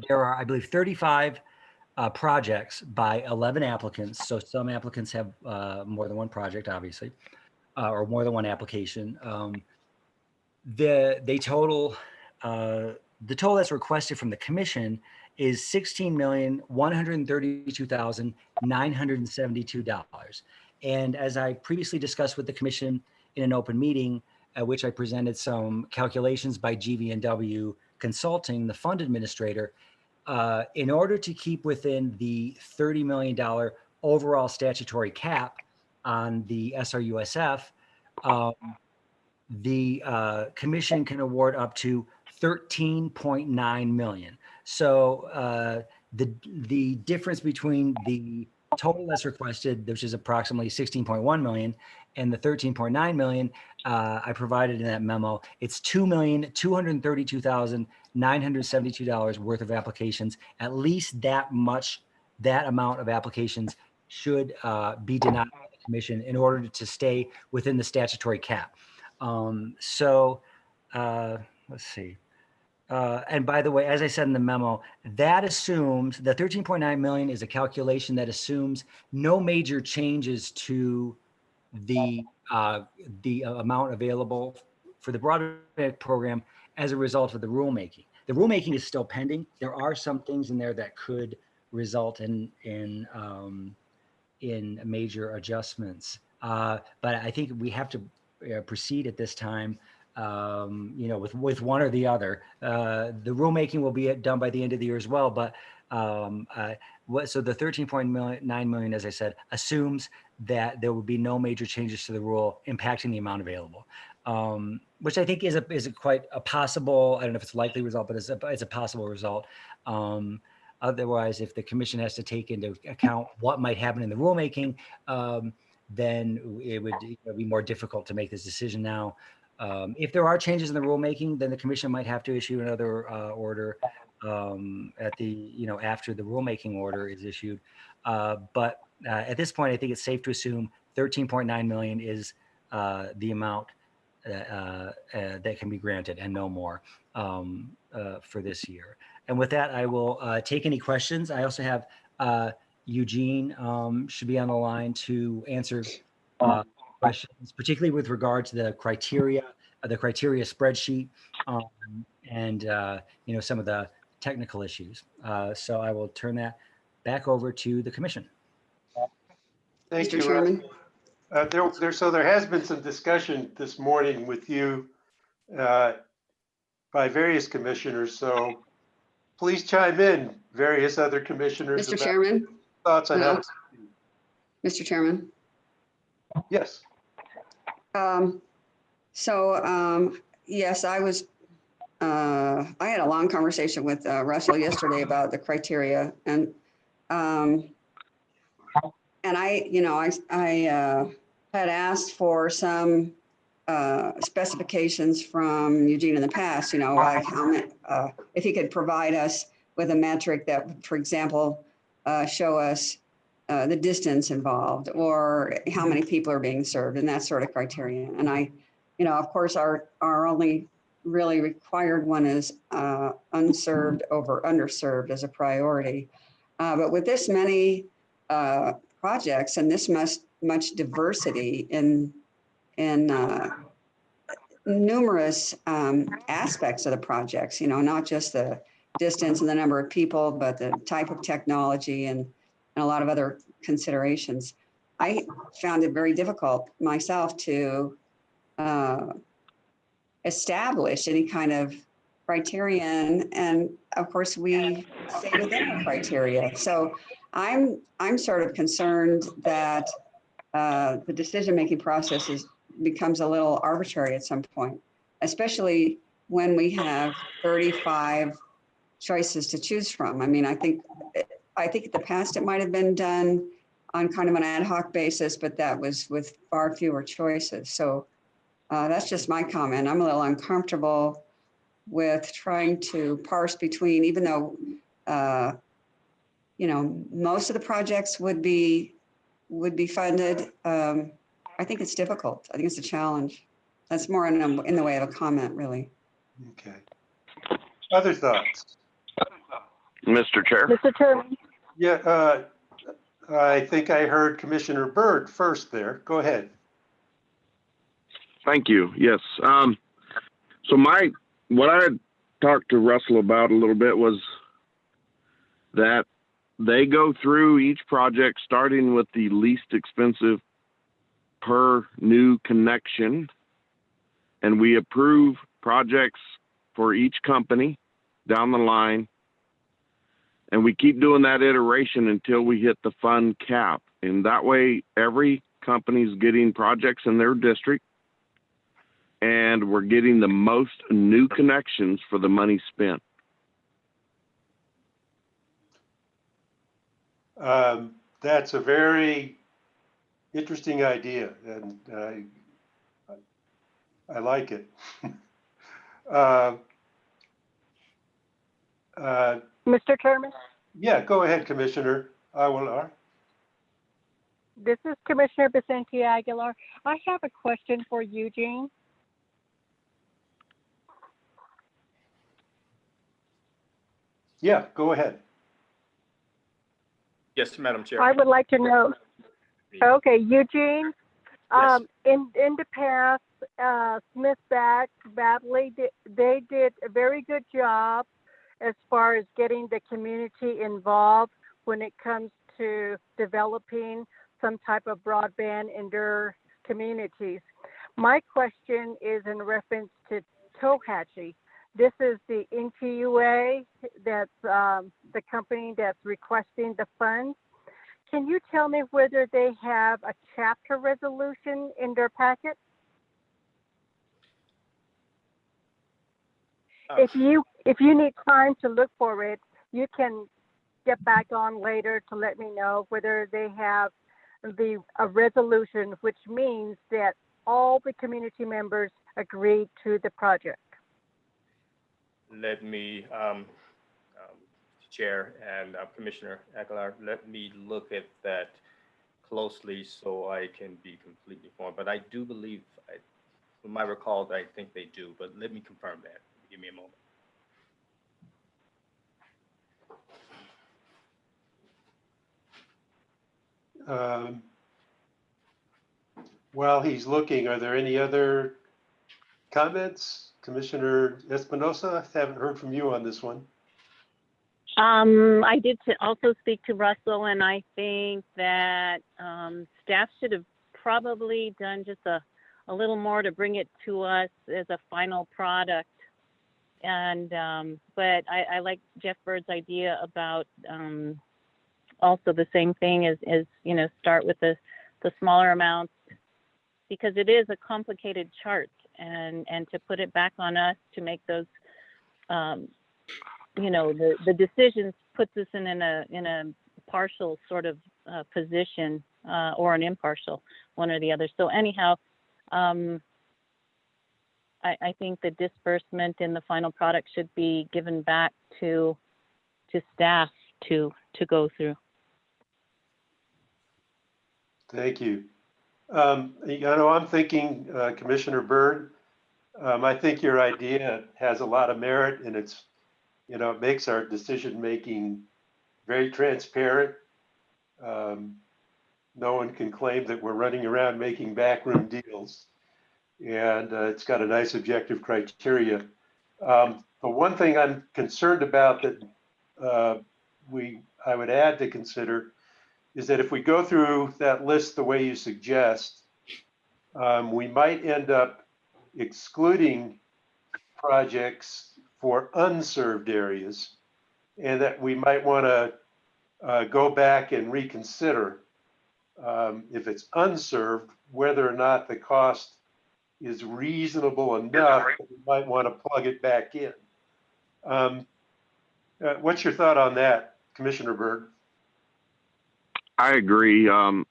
there are, I believe, 35 projects by 11 applicants. So some applicants have more than one project, obviously, or more than one application. The total that's requested from the commission is $16,132,972. And as I previously discussed with the commission in an open meeting, at which I presented some calculations by GV&W Consulting, the fund administrator, in order to keep within the $30 million overall statutory cap on the SRUSF, the commission can award up to 13.9 million. So the difference between the total that's requested, which is approximately 16.1 million, and the 13.9 million I provided in that memo, it's $2,232,972 worth of applications. At least that amount of applications should be denied by the commission in order to stay within the statutory cap. Let's see. And by the way, as I said in the memo, that assumes the 13.9 million is a calculation that assumes no major changes to the amount available for the broadband program as a result of the rulemaking. The rulemaking is still pending. There are some things in there that could result in major adjustments. But I think we have to proceed at this time, with one or the other. The rulemaking will be done by the end of the year as well. But so the 13.9 million, as I said, assumes that there will be no major changes to the rule impacting the amount available, which I think is quite a possible. I don't know if it's a likely result, but it's a possible result. Otherwise, if the commission has to take into account what might happen in the rulemaking, then it would be more difficult to make this decision now. If there are changes in the rulemaking, then the commission might have to issue another order after the rulemaking order is issued. But at this point, I think it's safe to assume 13.9 million is the amount that can be granted and no more for this year. And with that, I will take any questions. I also have Eugene should be on the line to answer questions, particularly with regard to the criteria spreadsheet, and some of the technical issues. So I will turn that back over to the commission. Thank Mr. you. Chairman. There has been some discussion this morning with you by various commissioners. So please chime in, various other commissioners. Mr. Chairman. Thoughts on how. Mr. Chairman. Yes. Yes, I had a long conversation with Russell yesterday about the criteria, and I had asked for some specifications from Eugene in the past, like if he could provide us with a metric that would, for example, show us the distance involved or how many people are being served and that sort of criteria. And of course, our only really required one is unserved over underserved as a priority. But with this many projects and this much diversity in numerous aspects of the projects, not just the distance and the number of people, but the type of technology and a lot of other considerations, I found it very difficult myself to establish any kind of criterion. And of course, we stay within our criteria. So I'm sort of concerned that the decision-making process becomes a little arbitrary at some point, especially when we have 35 choices to choose from. I mean, I think in the past it might have been done on kind of an ad hoc basis, but that was with far fewer choices. So that's just my comment. I'm a little uncomfortable with trying to parse between, even though most of the projects would be funded. I think it's difficult. I think it's a challenge. That's more in the way of a comment, really. Okay. Other thoughts? Mr. Chair. Mr. Chairman, Yeah, I think I heard Commissioner Byrd first there. Go ahead. Thank you. Yes. So what I had talked to Russell about a little bit was that they go through each project starting with the least expensive per new connection, and we approve projects for each company down the line, and we keep doing that iteration until we hit the fund cap. And that way every company's getting projects in their district, and we're getting the most new connections for the money spent. That's a very interesting idea, and I like it. Mr. Chairman, Yeah, go ahead, Commissioner Aguilar. this is Commissioner Vicente Aguilar. I have a question for Eugene. Yeah, go ahead. Yes, Madam Chair. I would like to know. Okay, Eugene. Yes. In the past, Smith Badley, they did a very good job as far as getting the community involved when it comes to developing some type of broadband in their communities. My question is in reference to Tohatchee. This is the NTUA that's the company that's requesting the funds. Can you tell me whether they have a chapter resolution in their packet? If you need time to look for it, you can get back on later to let me know whether they have a resolution, which means that all the community members agreed to the project. Let me, Chair and Commissioner Aguilar, let me look at that closely so I can be completely informed. But I do believe, from my recall, I think they do, but let me confirm that. Give me a moment. While he's looking, are there any other comments? Commissioner Espinosa, I haven't heard from you on this one. I did also speak to Russell, and I think that staff should have probably done just a little more to bring it to us as a final product. And but I like Jeff Bird's idea about also the same thing as start with the smaller amounts, because it is a complicated chart, and to put it back on us to make those the decisions puts us in a partial sort of position or an impartial, one or the other. So anyhow, I think the disbursement in the final product should be given back to staff to go through. Thank you. I'm thinking, Commissioner Byrd, I think your idea has a lot of merit, and it makes our decision-making very transparent. No one can claim that we're running around making backroom deals, and it's got a nice objective criteria. The one thing I'm concerned about that I would add to consider is that if we go through that list the way you suggest, we might end up excluding projects for unserved areas, and that we might want to go back and reconsider if it's unserved, whether or not the cost is reasonable enough that we might want to plug it back in. What's your thought on that, Commissioner Byrd? I agree. And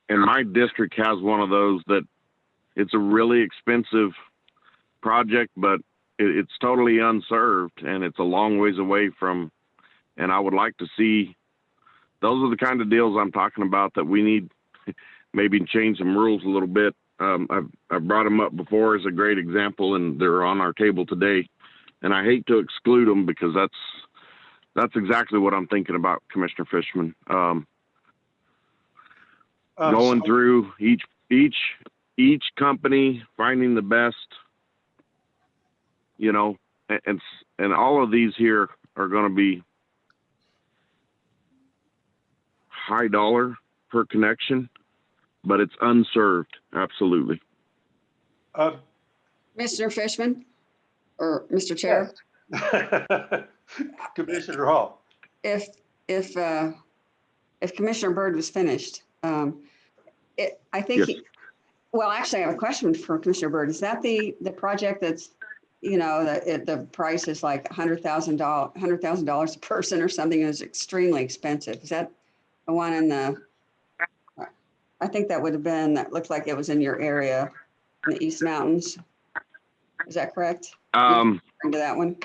my district has one of those that it's a really expensive project, but it's totally unserved, and it's a long ways away from, and I would like to see those are the kind of deals I'm talking about that we need maybe change some rules a little bit. I've brought them up before as a great example, and they're on our table today. And I hate to exclude them because that's exactly what I'm thinking about, Commissioner Fishman. Going through each company, finding the best, you know, and all of these here are going to be high dollar per connection, but it's unserved. Absolutely. Mr. Fishman or Mr. Chair? Yes. Commissioner Hall. If Commissioner Byrd was finished, I think, Yes. Well, actually, I have a question for Commissioner Byrd. Is that the project that's, you know, the price is like $100,000 a person or something, is extremely expensive? Is that the one in the, I think that would have been, that looked like it was in your area in the East Mountains. Is that correct? Referring to that one?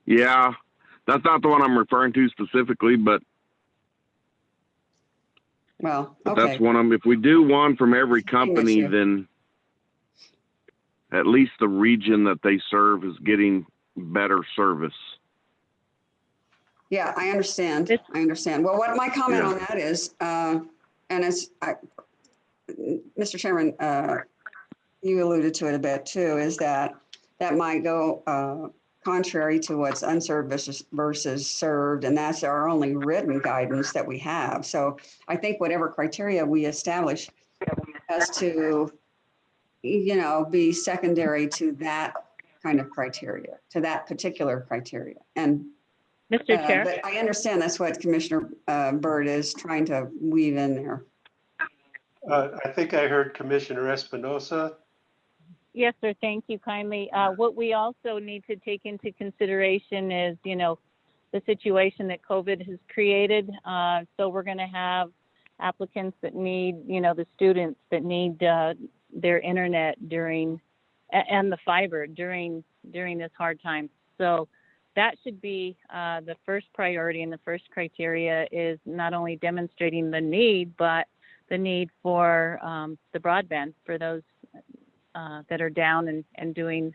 Yeah, that's not the one I'm referring to specifically, but Well, but okay. that's one of them. If we do one from every company, issue. then at least the region that they serve is getting better service. Yeah, I understand. I understand. Well, what my comment Yeah. on that is, and it's, Mr. Chairman, you alluded to it a bit too, is that might go contrary to what's unserved versus served, and that's our only written guidance that we have. So I think whatever criteria we establish has to, you know, be secondary to that kind of criteria, to that particular criteria. And Mr. Chair? but I understand that's what Commissioner Byrd is trying to weave in there. I think I heard Commissioner Espinosa. Yes, sir. Thank you kindly. What we also need to take into consideration is, you know, the situation that COVID has created. So we're going to have applicants that need, you know, the students that need their internet and the fiber during this hard time. So that should be the first priority, and the first criteria is not only demonstrating the need, but the need for the broadband for those that are down and doing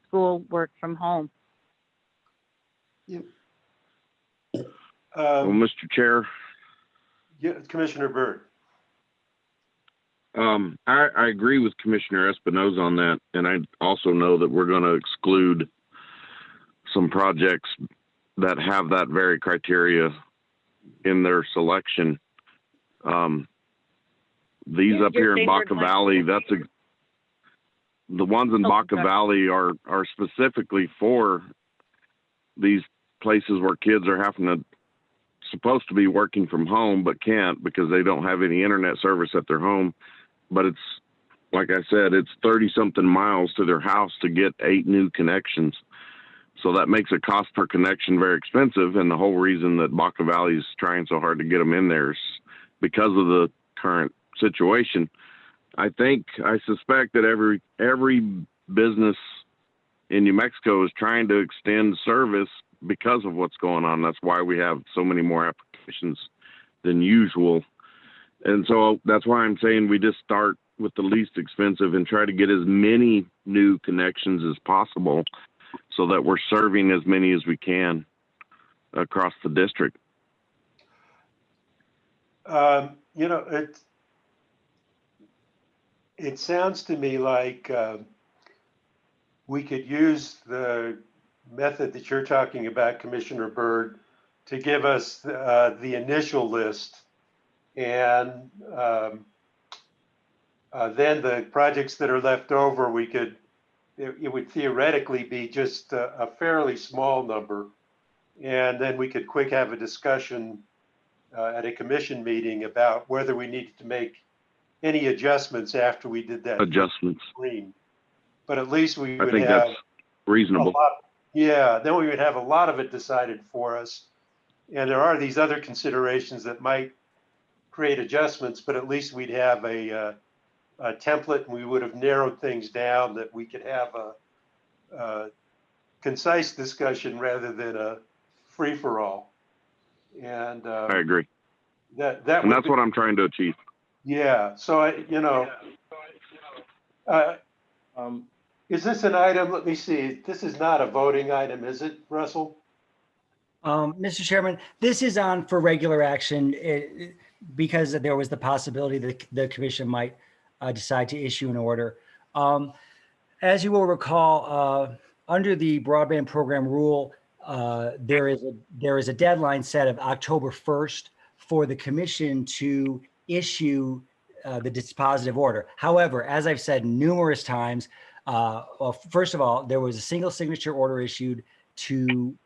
school work from home. Yep. Well, Mr. Chair, Yeah, Commissioner Byrd. I agree with Commissioner Espinosa on that, and I also know that we're going to exclude some projects that have that very criteria in their selection. These up here in Baca Valley, the ones in Baca Valley are specifically for these places where kids are supposed to be working from home, but can't because they don't have any internet service at their home. But it's, like I said, it's 30 something miles to their house to get 8 new connections. So that makes a cost per connection very expensive. And the whole reason that Baca Valley is trying so hard to get them in there is because of the current situation. I suspect that every business in New Mexico is trying to extend service because of what's going on. That's why we have so many more applications than usual. And so that's why I'm saying we just start with the least expensive and try to get as many new connections as possible so that we're serving as many as we can across the district. You know, it sounds to me like we could use the method that you're talking about, Commissioner Byrd, to give us the initial list, and then the projects that are left over, it would theoretically be just a fairly small number, and then we could quick have a discussion at a commission meeting about whether we needed to make any adjustments after we did that adjustments screen. But at least we would I think have that's reasonable. then we would have a lot of it decided for us. And there are these other considerations that might create adjustments, but at least we'd have a template, and we would have narrowed things down that we could have a concise discussion rather than a free-for-all. And I agree. that And would that's be, what I'm trying to achieve. yeah. So is this an item? Let me see. This is not a voting item, is it, Russell? Mr. Chairman, this is on for regular action because there was the possibility that the commission might decide to issue an order. As you will recall, under the broadband program rule, there is a deadline set of October 1st for the commission to issue the dispositive order. However, as I've said numerous times, well, first of all, there was a single signature order issued to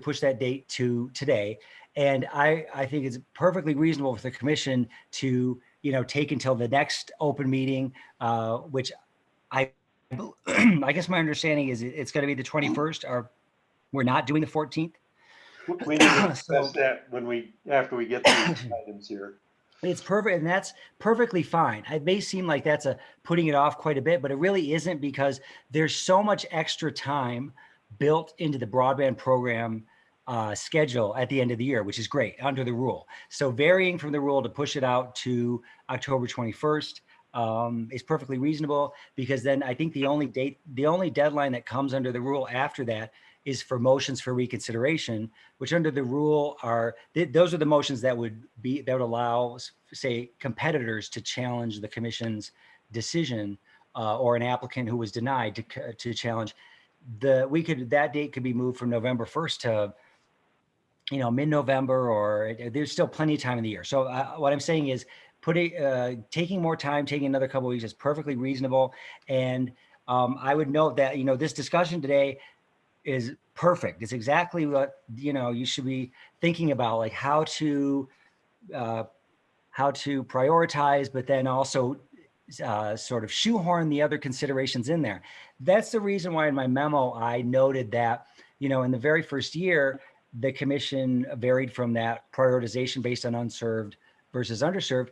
push that date to today. And I think it's perfectly reasonable for the commission to, take until the next open meeting, which I guess my understanding is it's going to be the 21st, or we're not doing the 14th. We need to discuss that after we get these items here. It's perfect, and that's perfectly fine. It may seem like that's putting it off quite a bit, but it really isn't, because there's so much extra time built into the broadband program schedule at the end of the year, which is great under the rule. So varying from the rule to push it out to October 21st is perfectly reasonable, because then I think the only deadline that comes under the rule after that is for motions for reconsideration, which under the rule those are the motions that would allow, say, competitors to challenge the commission's decision, or an applicant who was denied to challenge. That date could be moved from November 1st to mid-November, or there's still plenty of time in the year. So what I'm saying is taking more time, taking another couple of weeks is perfectly reasonable. And I would note that, this discussion today is perfect. It's exactly what, you should be thinking about, like how to prioritize, but then also sort of shoehorn the other considerations in there. That's the reason why in my memo, I noted that, in the very first year, the commission varied from that prioritization based on unserved versus underserved,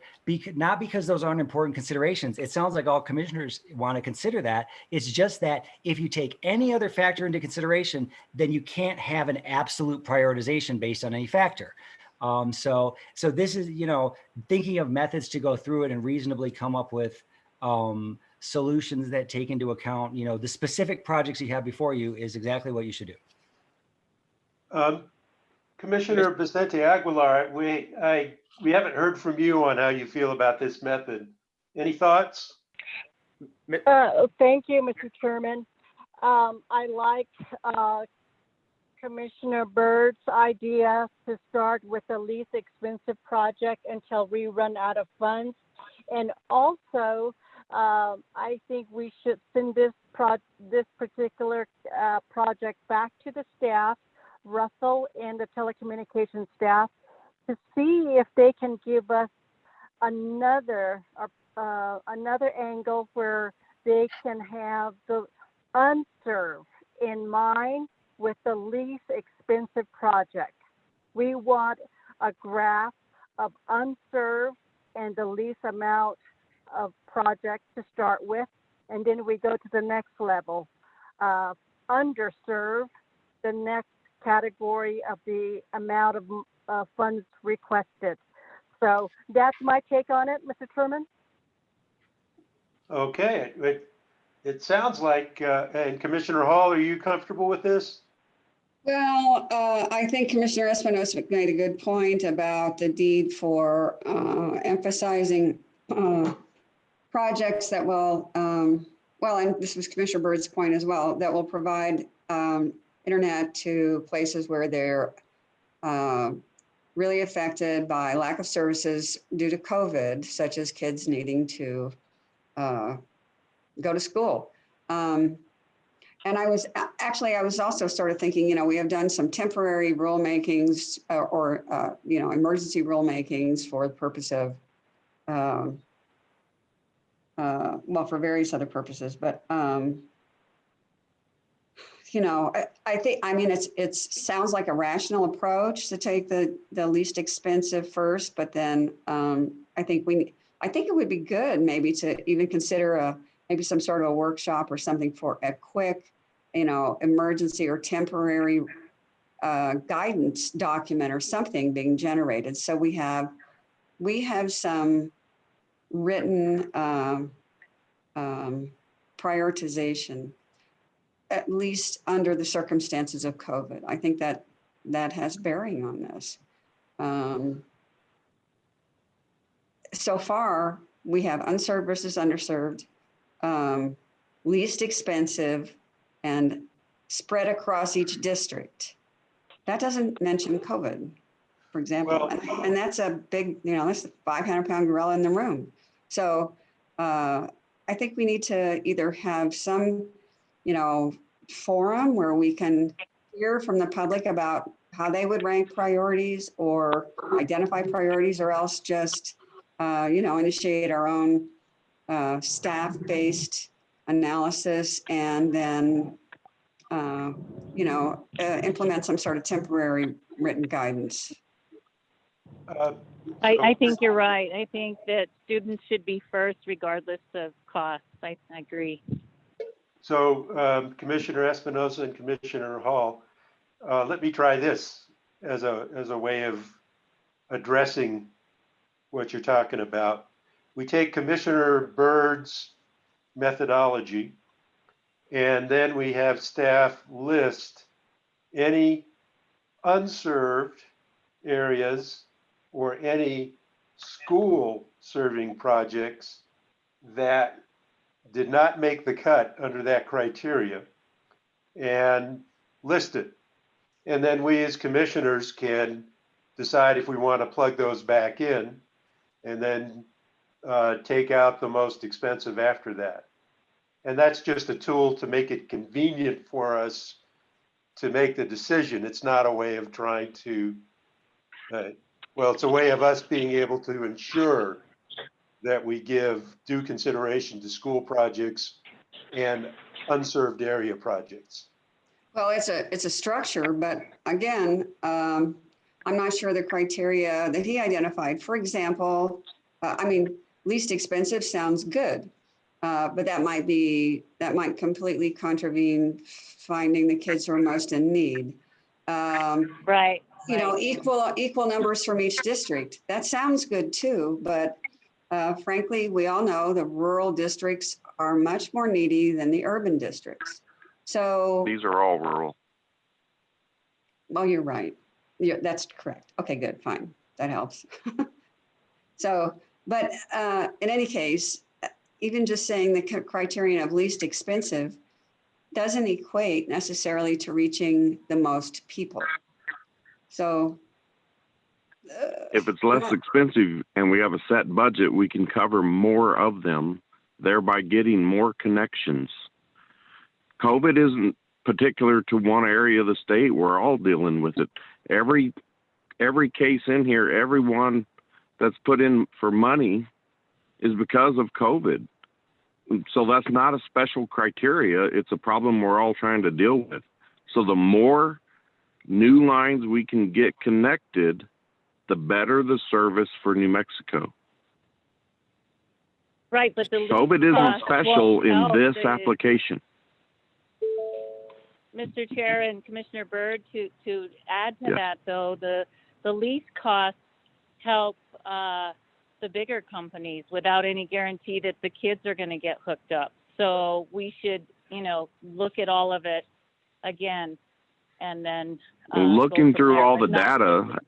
not because those aren't important considerations. It sounds like all commissioners want to consider that. It's just that if you take any other factor into consideration, then you can't have an absolute prioritization based on any factor. So this is, thinking of methods to go through it and reasonably come up with solutions that take into account, the specific projects you have before you is exactly what you should do. Commissioner Vicente Aguilar, we haven't heard from you on how you feel about this method. Any thoughts? Thank you, Mr. Chairman. I like Commissioner Byrd's idea to start with the least expensive project until we run out of funds. And also, I think we should send this particular project back to the staff, Russell and the telecommunications staff, to see if they can give us another angle where they can have the unserved in mind with the least expensive project. We want a graph of unserved and the least amount of projects to start with, and then we go to the next level. Underserved, the next category of the amount of funds requested. So that's my take on it, Mr. Chairman. Okay, it sounds like, and Commissioner Hall, are you comfortable with this? Well, I think Commissioner Espinosa made a good point about the need for emphasizing projects that will, well, and this was Commissioner Byrd's point as well, that will provide internet to places where they're really affected by lack of services due to COVID, such as kids needing to go to school. And I was also sort of thinking, we have done some temporary rulemakings or emergency rulemakings for the purpose of, well, for various other purposes, but I think, it sounds like a rational approach to take the least expensive first, but then I think it would be good maybe to even consider maybe some sort of a workshop or something for a quick, emergency or temporary guidance document or something being generated. So we have some written prioritization, at least under the circumstances of COVID. I think that has bearing on this. So far, we have unserved versus underserved, least expensive, and spread across each district. That doesn't mention COVID, for example. And that's a big, that's a 500-pound gorilla in the room. So I think we need to either have some, forum where we can hear from the public about how they would rank priorities or identify priorities, or else just, initiate our own staff-based analysis and then, implement some sort of temporary written guidance. I think you're right. I think that students should be first regardless of costs. I agree. So Commissioner Espinosa and Commissioner Hall, let me try this as a way of addressing what you're talking about. We take Commissioner Byrd's methodology, and then we have staff list any unserved areas or any school serving projects that did not make the cut under that criteria and list it. And then we as commissioners can decide if we want to plug those back in and then take out the most expensive after that. And that's just a tool to make it convenient for us to make the decision. It's not a way of trying to, it's a way of us being able to ensure that we give due consideration to school projects and unserved area projects. Well, it's a structure, but again, I'm not sure the criteria that he identified. For example, least expensive sounds good, but that might completely contravene finding the kids who are most in need. Right. Equal numbers from each district. That sounds good too, but frankly, we all know the rural districts are much more needy than the urban districts. So these are all rural. Well, you're right. That's correct. Okay, good, fine. That helps. So, but in any case, even just saying the criterion of least expensive doesn't equate necessarily to reaching the most people. So if it's less expensive and we have a set budget, we can cover more of them, thereby getting more connections. COVID isn't particular to one area of the state. We're all dealing with it. Every case in here, everyone that's put in for money is because of COVID. So that's not a special criteria. It's a problem we're all trying to deal with. So the more new lines we can get connected, the better the service for New Mexico. Right, but the COVID isn't special in this application. Mr. Chair and Commissioner Byrd, to add to that though, the lease costs help the bigger companies without any guarantee that the kids are going to get hooked up. So we should, look at all of it again, and then looking through all the data,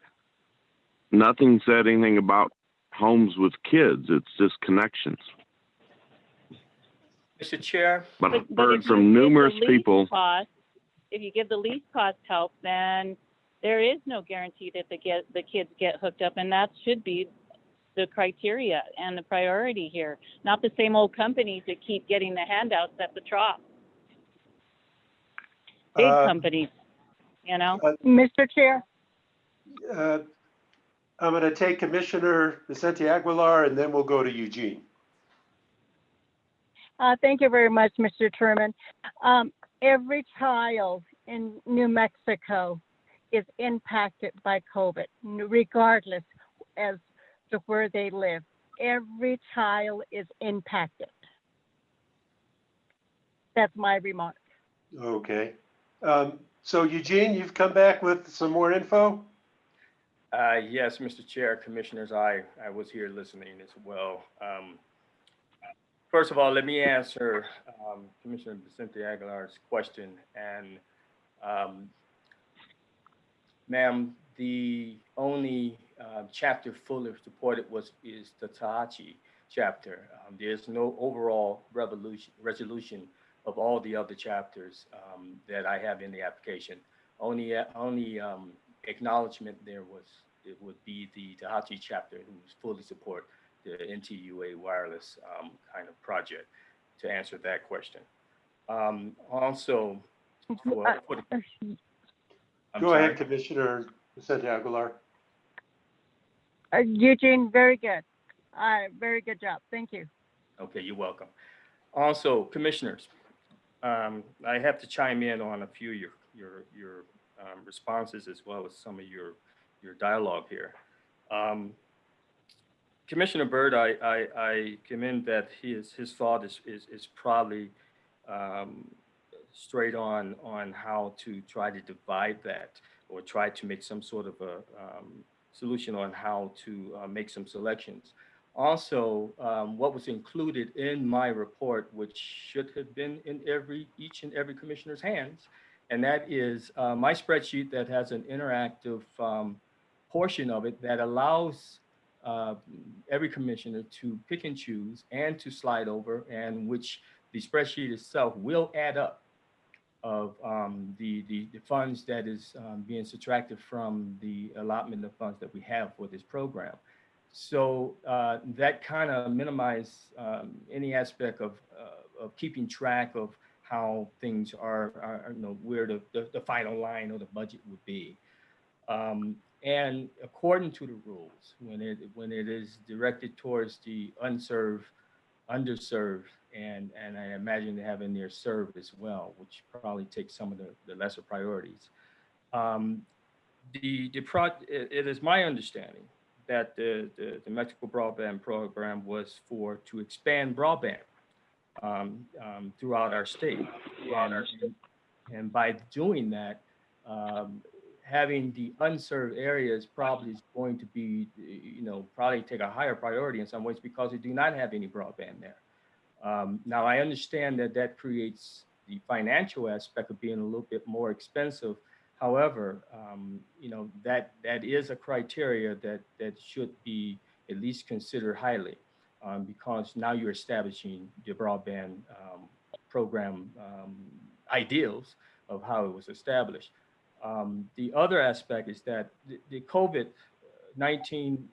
nothing said anything about homes with kids. It's just connections. Mr. Chair. But I've heard from numerous people. If you give the lease cost help, then there is no guarantee that the kids get hooked up, and that should be the criteria and the priority here, not the same old companies that keep getting the handouts at the trough. Big companies, Mr. Chair. I'm going to take Commissioner Vicente Aguilar, and then we'll go to Eugene. Thank you very much, Mr. Chairman. Every child in New Mexico is impacted by COVID, regardless as to where they live. Every child is impacted. That's my remark. Okay. So Eugene, you've come back with some more info? Yes, Mr. Chair, Commissioners, I was here listening as well. First of all, let me answer Commissioner Vicente Aguilar's question. And ma'am, the only chapter fully supported is the Tahachi chapter. There's no overall resolution of all the other chapters that I have in the application. Only acknowledgement there would be the Tahachi chapter, who fully support the NTUA wireless kind of project, to answer that question. Also, for the, Go ahead, Commissioner Vicente Aguilar. Eugene, very good. Very good job. Thank you. Okay, you're welcome. Also, Commissioners, I have to chime in on a few of your responses, as well as some of your dialogue here. Commissioner Byrd, I commend that his thought is probably straight on how to try to divide that, or try to make some sort of a solution on how to make some selections. Also, what was included in my report, which should have been in each and every commissioner's hands, and that is my spreadsheet that has an interactive portion of it that allows every commissioner to pick and choose and to slide over, and which the spreadsheet itself will add up of the funds that is being subtracted from the allotment of funds that we have for this program. So that kind of minimize any aspect of keeping track of how things are, you know, where the final line of the budget would be. And according to the rules, when it is directed towards the unserved, underserved, and I imagine they have in there served as well, which probably takes some of the lesser priorities. It is my understanding that the Mexico Broadband program was to expand broadband throughout our state. And by doing that, having the unserved areas probably is going to be, you know, probably take a higher priority in some ways, because they do not have any broadband there. Now, I understand that creates the financial aspect of being a little bit more expensive. However, you know, that is a criteria that should be at least considered highly, because now you're establishing the broadband program ideals of how it was established. The other aspect is that the COVID-19,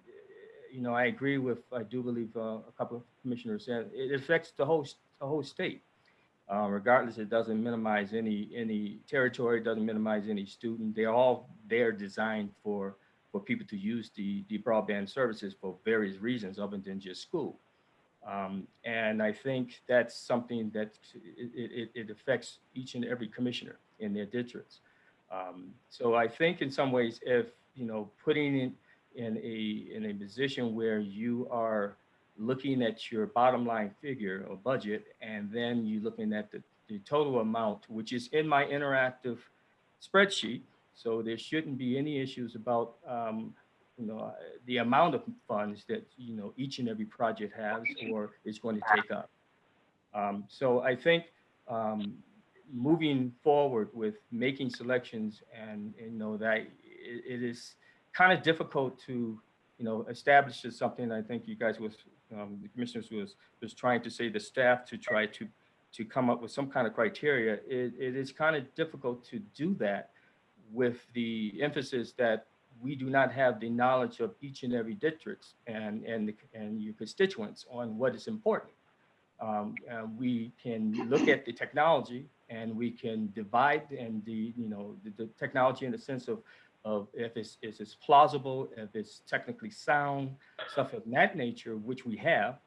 you know, I agree with, I do believe a couple of commissioners said, it affects the whole state. Regardless, it doesn't minimize any territory, it doesn't minimize any student. They're all there designed for people to use the broadband services for various reasons other than just school. And I think that's something that it affects each and every commissioner in their districts. So I think in some ways, if, you know, putting it in a position where you are looking at your bottom line figure or budget, and then you looking at the total amount, which is in my interactive spreadsheet. So there shouldn't be any issues about, you know, the amount of funds that, you know, each and every project has or is going to take up. So I think moving forward with making selections, and you know, that it is kind of difficult to, you know, establish something. I think you guys the commissioners was trying to say the staff to try to come up with some kind of criteria. It is kind of difficult to do that with the emphasis that we do not have the knowledge of each and every district and your constituents on what is important. We can look at the technology, and we can divide the technology in the sense of if it's plausible, if it's technically sound, stuff of that nature, which we have.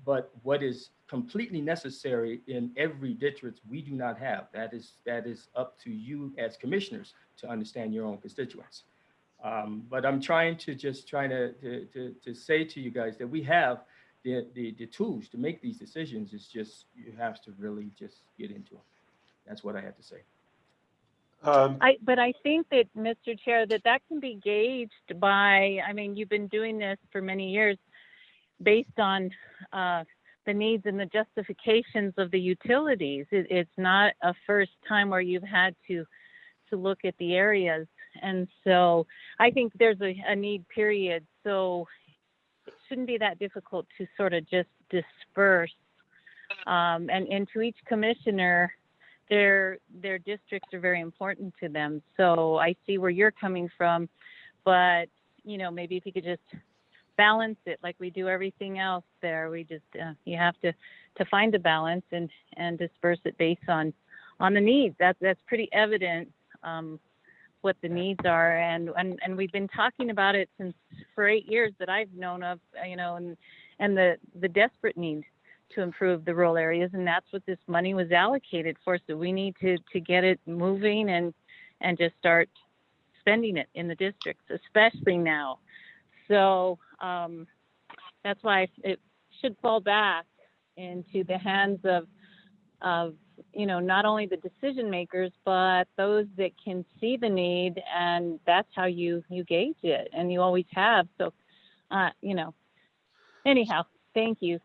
But what is completely necessary in every district, we do not have. That is up to you as commissioners to understand your own constituents. But I'm trying to say to you guys that we have the tools to make these decisions. It's just, you have to really just get into them. That's what I have to say. But I think that, Mr. Chair, that can be gauged by, I mean, you've been doing this for many years based on the needs and the justifications of the utilities. It's not a first time where you've had to look at the areas. And so I think there's a need period. So it shouldn't be that difficult to sort of just disperse. And to each commissioner, their districts are very important to them. So I see where you're coming from, but you know, maybe if you could just balance it like we do everything else there. We just you have to find the balance and disperse it based on the needs. That's pretty evident what the needs are, and we've been talking about it for 8 years that I've known of, you know, and the desperate need to improve the rural areas, and that's what this money was allocated for. So we need to get it moving and just start spending it in the districts, especially now. So that's why it should fall back into the hands of you know, not only the decision makers, but those that can see the need, and that's how you gauge it, and you always have. So, you know, anyhow, thank you.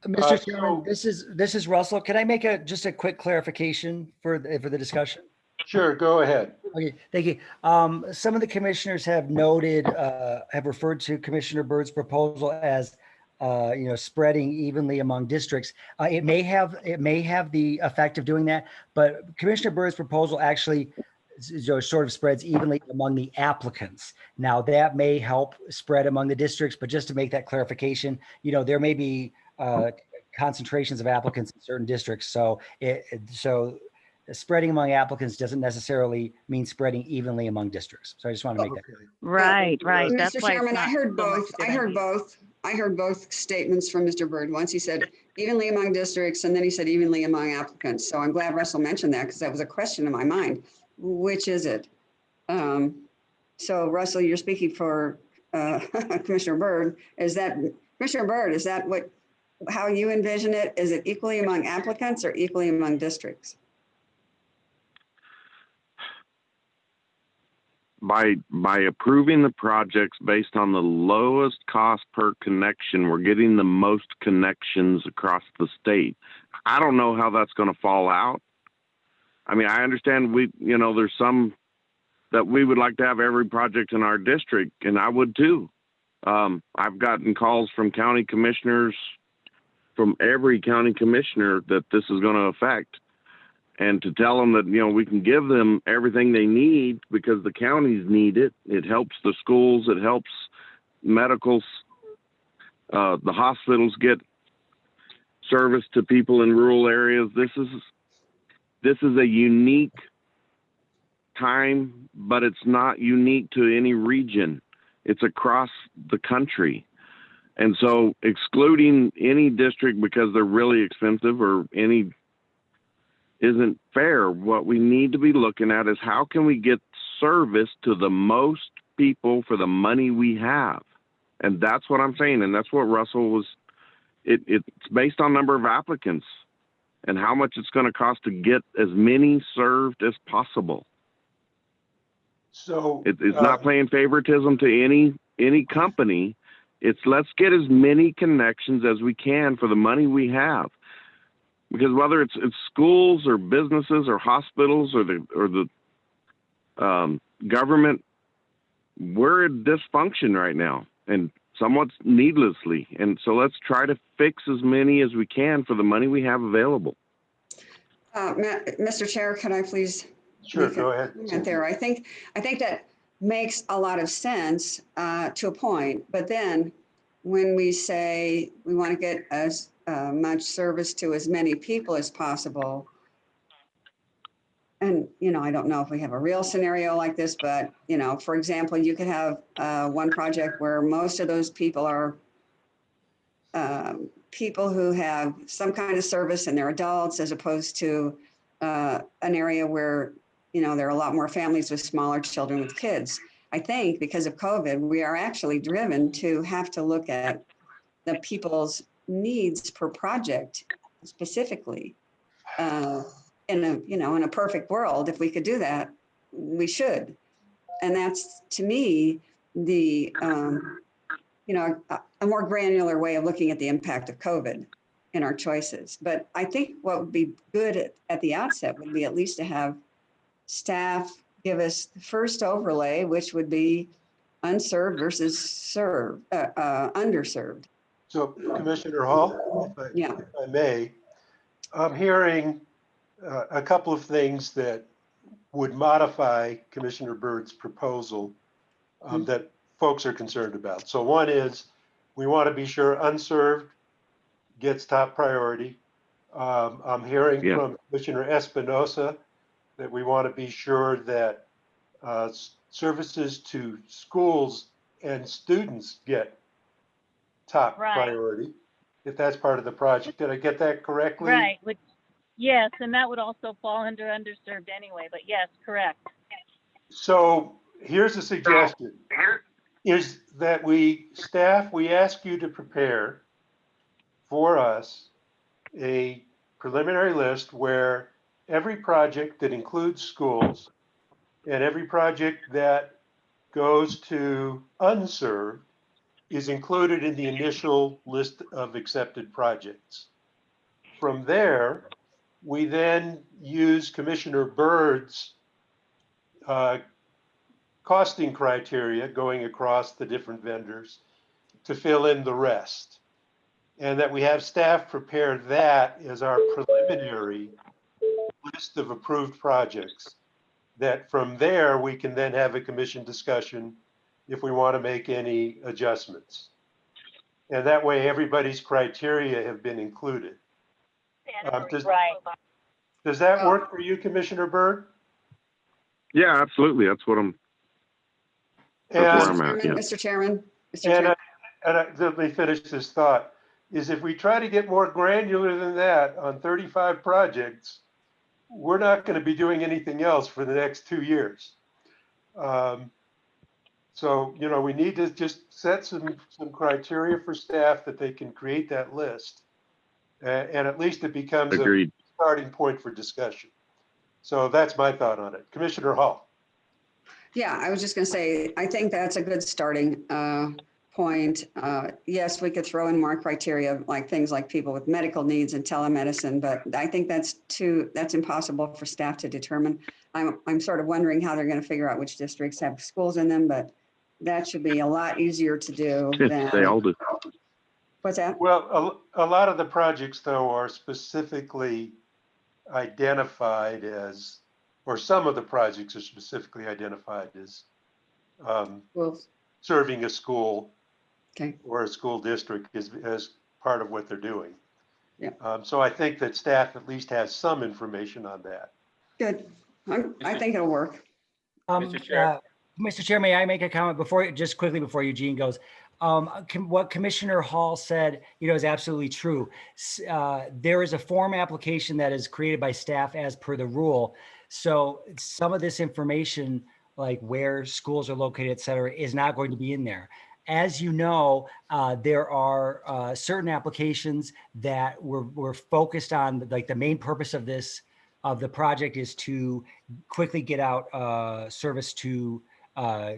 Mr. Chairman, this is Russell. Can I make just a quick clarification for the discussion? Sure, go ahead. Okay, thank you. Some of the commissioners have noted, have referred to Commissioner Byrd's proposal as, you know, spreading evenly among districts. It may have the effect of doing that, but Commissioner Byrd's proposal actually, you know, sort of spreads evenly among the applicants. Now that may help spread among the districts, but just to make that clarification, you know, there may be concentrations of applicants in certain districts. So spreading among applicants doesn't necessarily mean spreading evenly among districts. So I just want to make that clear. Right. That's Mr. why Chairman, I heard both. I heard both statements from Mr. Byrd. Once he said evenly among districts, and then he said evenly among applicants. So I'm glad Russell mentioned that, because that was a question in my mind. Which is it? So Russell, you're speaking for Commissioner Byrd. Commissioner Byrd, is that how you envision it? Is it equally among applicants or equally among districts? By approving the projects based on the lowest cost per connection, we're getting the most connections across the state. I don't know how that's going to fall out. I mean, I understand there's some that we would like to have every project in our district, and I would too. I've gotten calls from county commissioners, from every county commissioner, that this is going to affect. And to tell them that, we can give them everything they need because the counties need it. It helps the schools. It helps medicals. The hospitals get service to people in rural areas. This is a unique time, but it's not unique to any region. It's across the country. And so excluding any district because they're really expensive or any isn't fair. What we need to be looking at is how can we get service to the most people for the money we have? And that's what I'm saying. And that's what Russell was, it's based on number of applicants and how much it's going to cost to get as many served as possible. So it's not playing favoritism to any company. It's let's get as many connections as we can for the money we have. Because whether it's schools or businesses or hospitals or the government, we're in dysfunction right now, and somewhat needlessly. And so let's try to fix as many as we can for the money we have available. Mr. Chair, can I please? Sure, go ahead. There, I think that makes a lot of sense to a point. But then, when we say we want to get as much service to as many people as possible. And, I don't know if we have a real scenario like this, but, for example, you could have one project where most of those people are people who have some kind of service and they're adults, as opposed to an area where, there are a lot more families with smaller children with kids. I think because of COVID, we are actually driven to have to look at the people's needs per project specifically. in a perfect world, if we could do that, we should. And that's, to me, the, a more granular way of looking at the impact of COVID in our choices. But I think what would be good at the outset would be at least to have staff give us the first overlay, which would be unserved versus underserved. So Commissioner Hall, Yeah. if I may, I'm hearing a couple of things that would modify Commissioner Byrd's proposal that folks are concerned about. So one is we want to be sure unserved gets top priority. I'm hearing from Commissioner Espinosa that we want to be sure that services to schools and students get top priority, if that's part of the project. Did I get that correctly? Right. Yes, and that would also fall under underserved anyway, but yes, correct. So here's a suggestion, is that we ask you to prepare for us a preliminary list where every project that includes schools and every project that goes to unserved is included in the initial list of accepted projects. From there, we then use Commissioner Byrd's costing criteria going across the different vendors to fill in the rest. And that we have staff prepare that as our preliminary list of approved projects. That from there, we can then have a commission discussion if we want to make any adjustments. And that way, everybody's criteria have been included. Does that work for you, Commissioner Byrd? Yeah, absolutely. That's what where I'm at. Yeah. Mr. Chairman. Let me finish this thought, is if we try to get more granular than that on 35 projects, we're not going to be doing anything else for the next 2 years. So, we need to just set some criteria for staff that they can create that list. And at least it becomes Agreed. A starting point for discussion. So that's my thought on it. Commissioner Hall. Yeah, I was just going to say, I think that's a good starting point. Yes, we could throw in more criteria, like things like people with medical needs and telemedicine, but I think that's impossible for staff to determine. I'm sort of wondering how they're going to figure out which districts have schools in them, but that should be a lot easier to do than. They all do. What's that? Well, a lot of the projects, though, are specifically identified as, or some of the projects are specifically identified as serving a school or a school district as part of what they're doing. Yeah. So I think that staff at least has some information on that. Good. I think it'll work. Mr. Chair, may I make a comment just quickly before Eugene goes? What Commissioner Hall said, is absolutely true. There is a form application that is created by staff as per the rule. So some of this information, like where schools are located, et cetera, is not going to be in there. As you know, there are certain applications that we're focused on, like the main purpose of the project is to quickly get out service to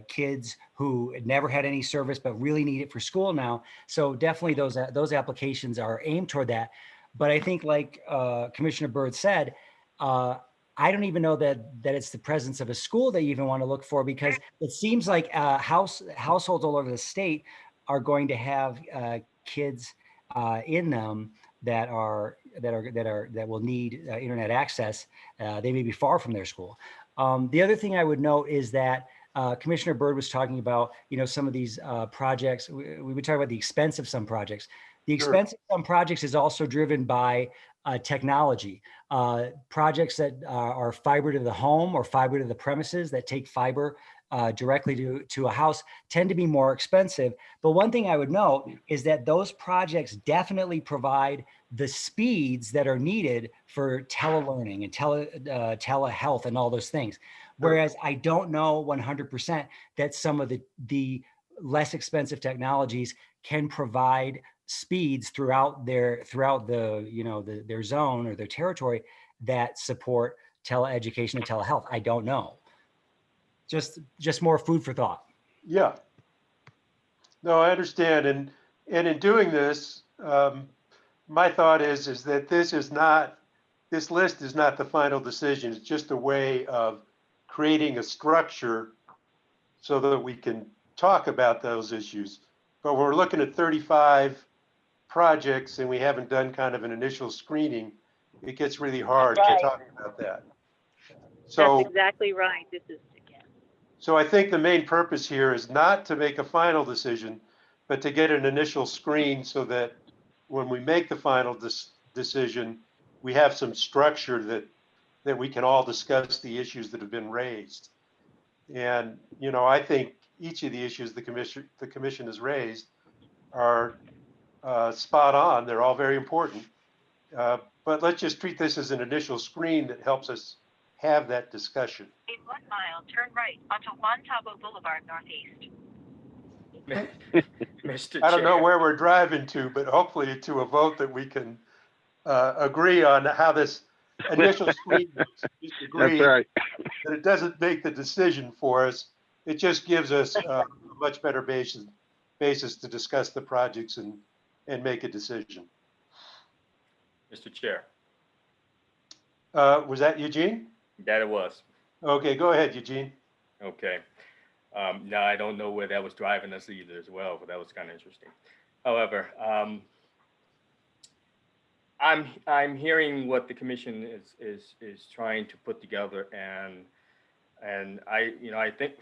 kids who never had any service but really need it for school now. So definitely those applications are aimed toward that. But I think, like Commissioner Byrd said, I don't even know that it's the presence of a school that you even want to look for, because it seems like households all over the state are going to have kids in them that will need internet access. They may be far from their school. The other thing I would note is that Commissioner Byrd was talking about, some of these projects. We would talk about the expense of some projects. The expense of some projects is also driven by technology. Projects that are fiber to the home or fiber to the premises that take fiber directly to a house tend to be more expensive. But one thing I would note is that those projects definitely provide the speeds that are needed for telelearning and telehealth and all those things. Whereas I don't know 100% that some of the less expensive technologies can provide speeds throughout their zone or their territory that support teleeducation and telehealth. I don't know. Just more food for thought. Yeah. No, I understand. And in doing this, my thought is that this list is not the final decision. It's just a way of creating a structure so that we can talk about those issues. But we're looking at 35 projects and we haven't done kind of an initial screening. It gets really hard to Right. talk about that. That's So, exactly right. This is, again. so I think the main purpose here is not to make a final decision, but to get an initial screen so that when we make the final decision, we have some structure that we can all discuss the issues that have been raised. And, you know, I think each of the issues the commission has raised are spot on. They're all very important. But let's just treat this as an initial screen that helps us have that discussion. In 1 mile, turn right onto Juan Tabo Boulevard Northeast. Mr. I don't know Chair. where we're driving to, but hopefully to a vote that we can agree on how this initial screen looks. Just agree That's right. that it doesn't make the decision for us. It just gives us a much better basis to discuss the projects and make a decision. Mr. Chair, Was that Eugene? that it was. Okay, go ahead, Eugene. Okay. Now I don't know where that was driving us either as well, but that was kind of interesting. However, I'm hearing what the commission is trying to put together, and I think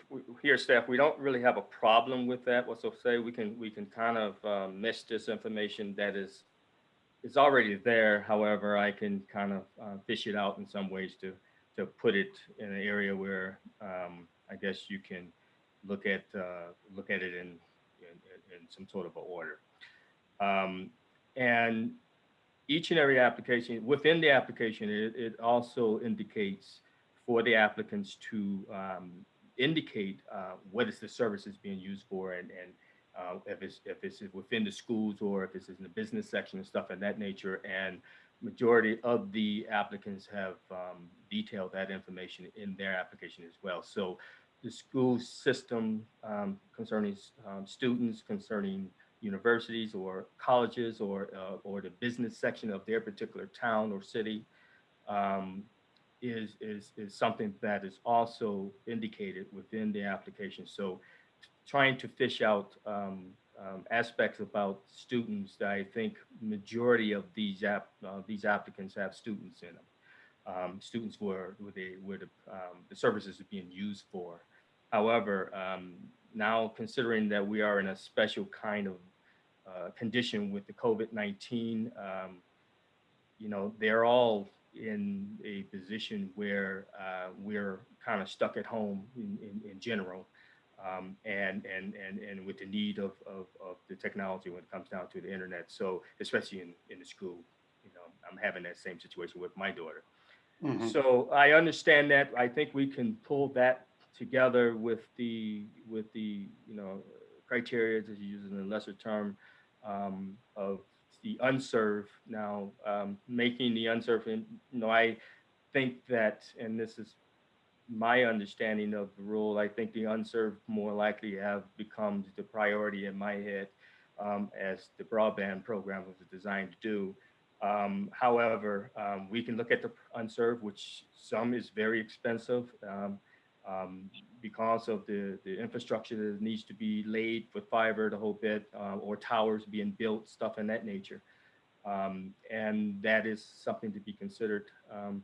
here, staff, we don't really have a problem with that. What's to say we can kind of mesh this information that is already there. However, I can kind of fish it out in some ways to put it in an area where I guess you can look at it in some sort of a order. And each and every application, within the application, it also indicates for the applicants to indicate what is the services being used for, and if it's within the schools or if it's in the business section and stuff of that nature. And majority of the applicants have detailed that information in their application as well. So the school system concerning students, concerning universities or colleges, or the business section of their particular town or city, is something that is also indicated within the application. So trying to fish out aspects about students that I think majority of these applicants have students in them. Students where the services are being used for. However, now considering that we are in a special kind of condition with the COVID-19, they're all in a position where we're kind of stuck at home in general, and with the need of the technology when it comes down to the internet. So especially in the school, I'm having that same situation with my daughter. Mm-hmm. So I understand that. I think we can pull that together with the criteria, as you use in a lesser term, of the unserved. Now, making the unserved, I think that, and this is my understanding of the rule, I think the unserved more likely have become the priority in my head, as the broadband program was designed to do. However, we can look at the unserved, which some is very expensive because of the infrastructure that needs to be laid with fiber, the whole bit, or towers being built, stuff in that nature. And that is something to be considered,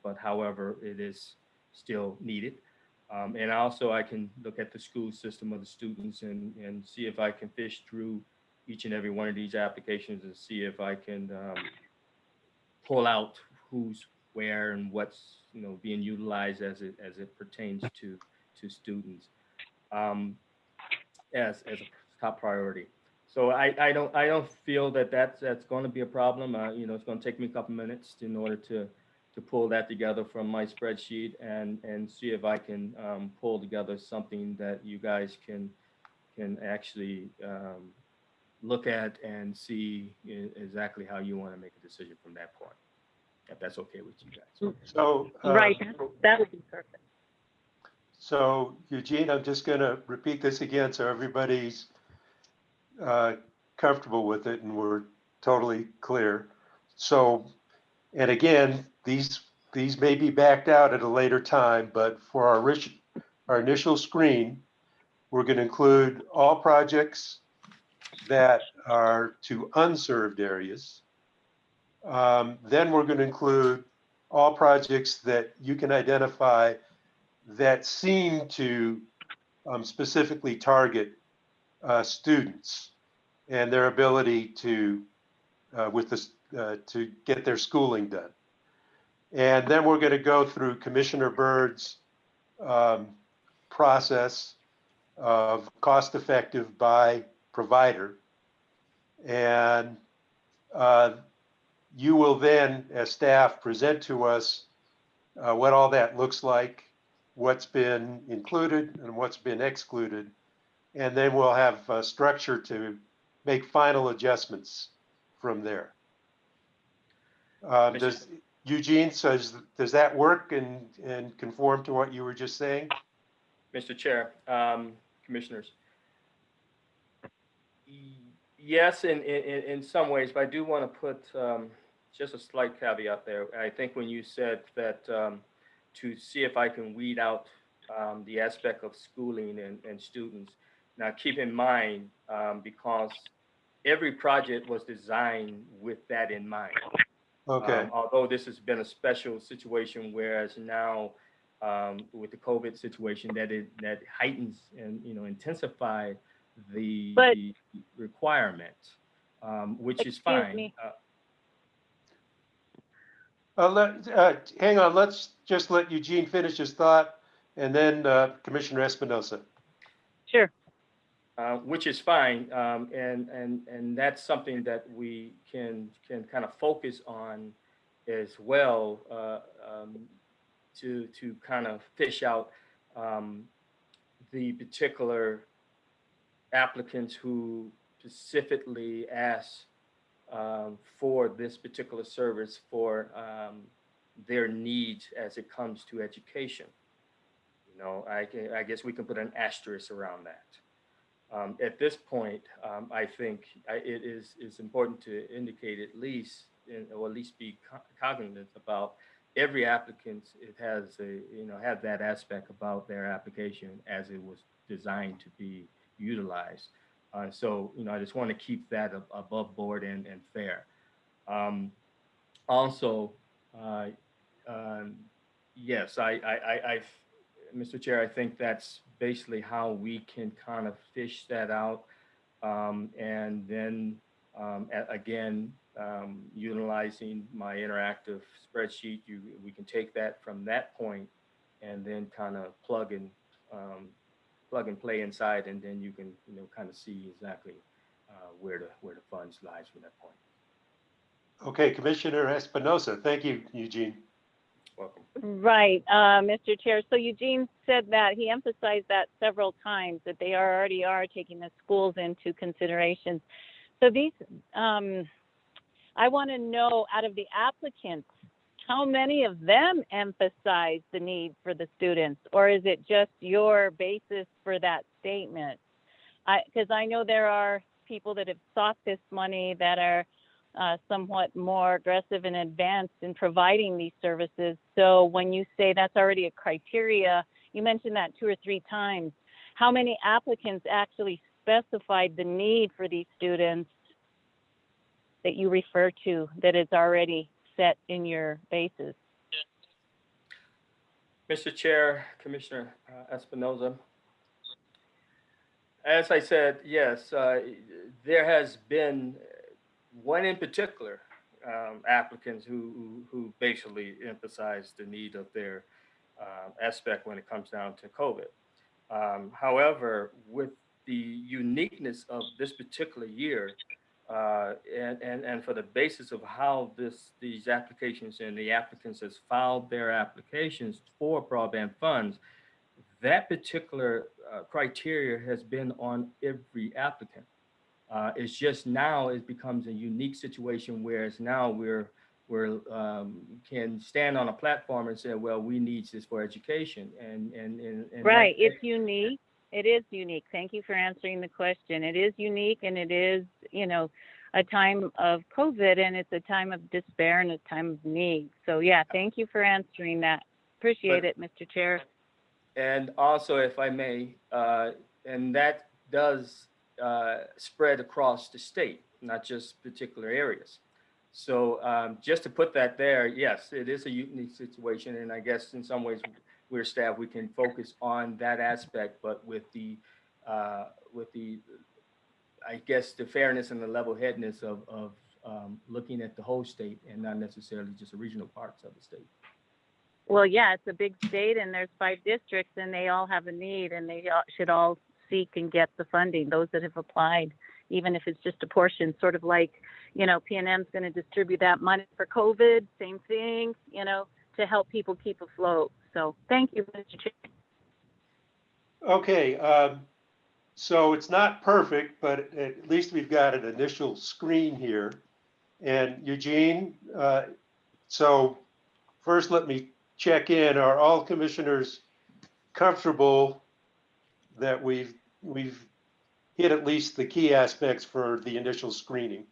but however, it is still needed. And also I can look at the school system of the students and see if I can fish through each and every one of these applications and see if I can pull out who's where and what's being utilized as it pertains to students as a top priority. So I don't feel that's going to be a problem. It's going to take me a couple minutes in order to pull that together from my spreadsheet and see if I can pull together something that you guys can actually look at and see exactly how you want to make a decision from that point. if that's okay with you guys. So, Right, that would be perfect. so Eugene, I'm just going to repeat this again so everybody's comfortable with it and we're totally clear. So, and again, these may be backed out at a later time, but for our initial screen, we're going to include all projects that are to unserved areas. Then we're going to include all projects that you can identify that seem to specifically target students and their ability to to get their schooling done. And then we're going to go through Commissioner Byrd's process of cost-effective by provider. And you will then, as staff, present to us what all that looks like, what's been included and what's been excluded. And then we'll have a structure to make final adjustments from there. Does Eugene, does that work and conform to what you were just saying? Mr. Chair, commissioners. Yes, in some ways, but I do want to put just a slight caveat there. I think when you said that to see if I can weed out the aspect of schooling and students. Now, keep in mind, because every project was designed with that in mind. Okay. Although this has been a special situation, whereas now with the COVID situation, that heightens and intensify the requirement, which is fine. Hang on, let's just let Eugene finish his thought, and then Commissioner Espinosa. Sure. Which is fine, and that's something that we can kind of focus on as well, to kind of fish out the particular applicants who specifically ask for this particular service for their needs as it comes to education. I guess we can put an asterisk around that. At this point, I think it is important to indicate at least, or at least be cognizant about every applicant. It has have that aspect about their application as it was designed to be utilized. So I just want to keep that above board and fair. Also, yes, Mr. Chair, I think that's basically how we can kind of fish that out. And then again, utilizing my interactive spreadsheet, we can take that from that point and then kind of plug and play inside, and then you can kind of see exactly where the funds lies from that point. Okay, Commissioner Espinosa. Thank you, Eugene. Welcome. Right, Mr. Chair. So Eugene said that he emphasized that several times, that they already are taking the schools into consideration. So these, I want to know, out of the applicants, how many of them emphasize the need for the students, or is it just your basis for that statement? Because I know there are people that have sought this money that are somewhat more aggressive and advanced in providing these services. So when you say that's already a criteria, you mentioned that 2 or 3 times. How many applicants actually specified the need for these students that you refer to that is already set in your basis? Mr. Chair, Commissioner Espinosa, as I said, yes, there has been one in particular applicants who basically emphasized the need of their aspect when it comes down to COVID. However, with the uniqueness of this particular year, and for the basis of how these applications and the applicants has filed their applications for broadband funds, that particular criteria has been on every applicant. It's just now it becomes a unique situation, whereas now we're can stand on a platform and say, well, we need this for education, and Right, it's unique. It is unique. Thank you for answering the question. It is unique, and it is, a time of COVID, and it's a time of despair and a time of need. So yeah, thank you for answering that. Appreciate it, Mr. Chair. And also, if I may, and that does spread across the state, not just particular areas. So just to put that there, yes, it is a unique situation, and I guess in some ways we're staff, we can focus on that aspect, but with the I guess the fairness and the level-headedness of looking at the whole state and not necessarily just the regional parts of the state. Well, yeah, it's a big state, and there's 5 districts, and they all have a need, and they should all seek and get the funding, those that have applied, even if it's just a portion, sort of like, PNM's going to distribute that money for COVID, same thing, to help people keep afloat. So thank you, Mr. Chair. Okay, so it's not perfect, but at least we've got an initial screen here. And Eugene, so first let me check in. Are all commissioners comfortable that we've hit at least the key aspects for the initial screening?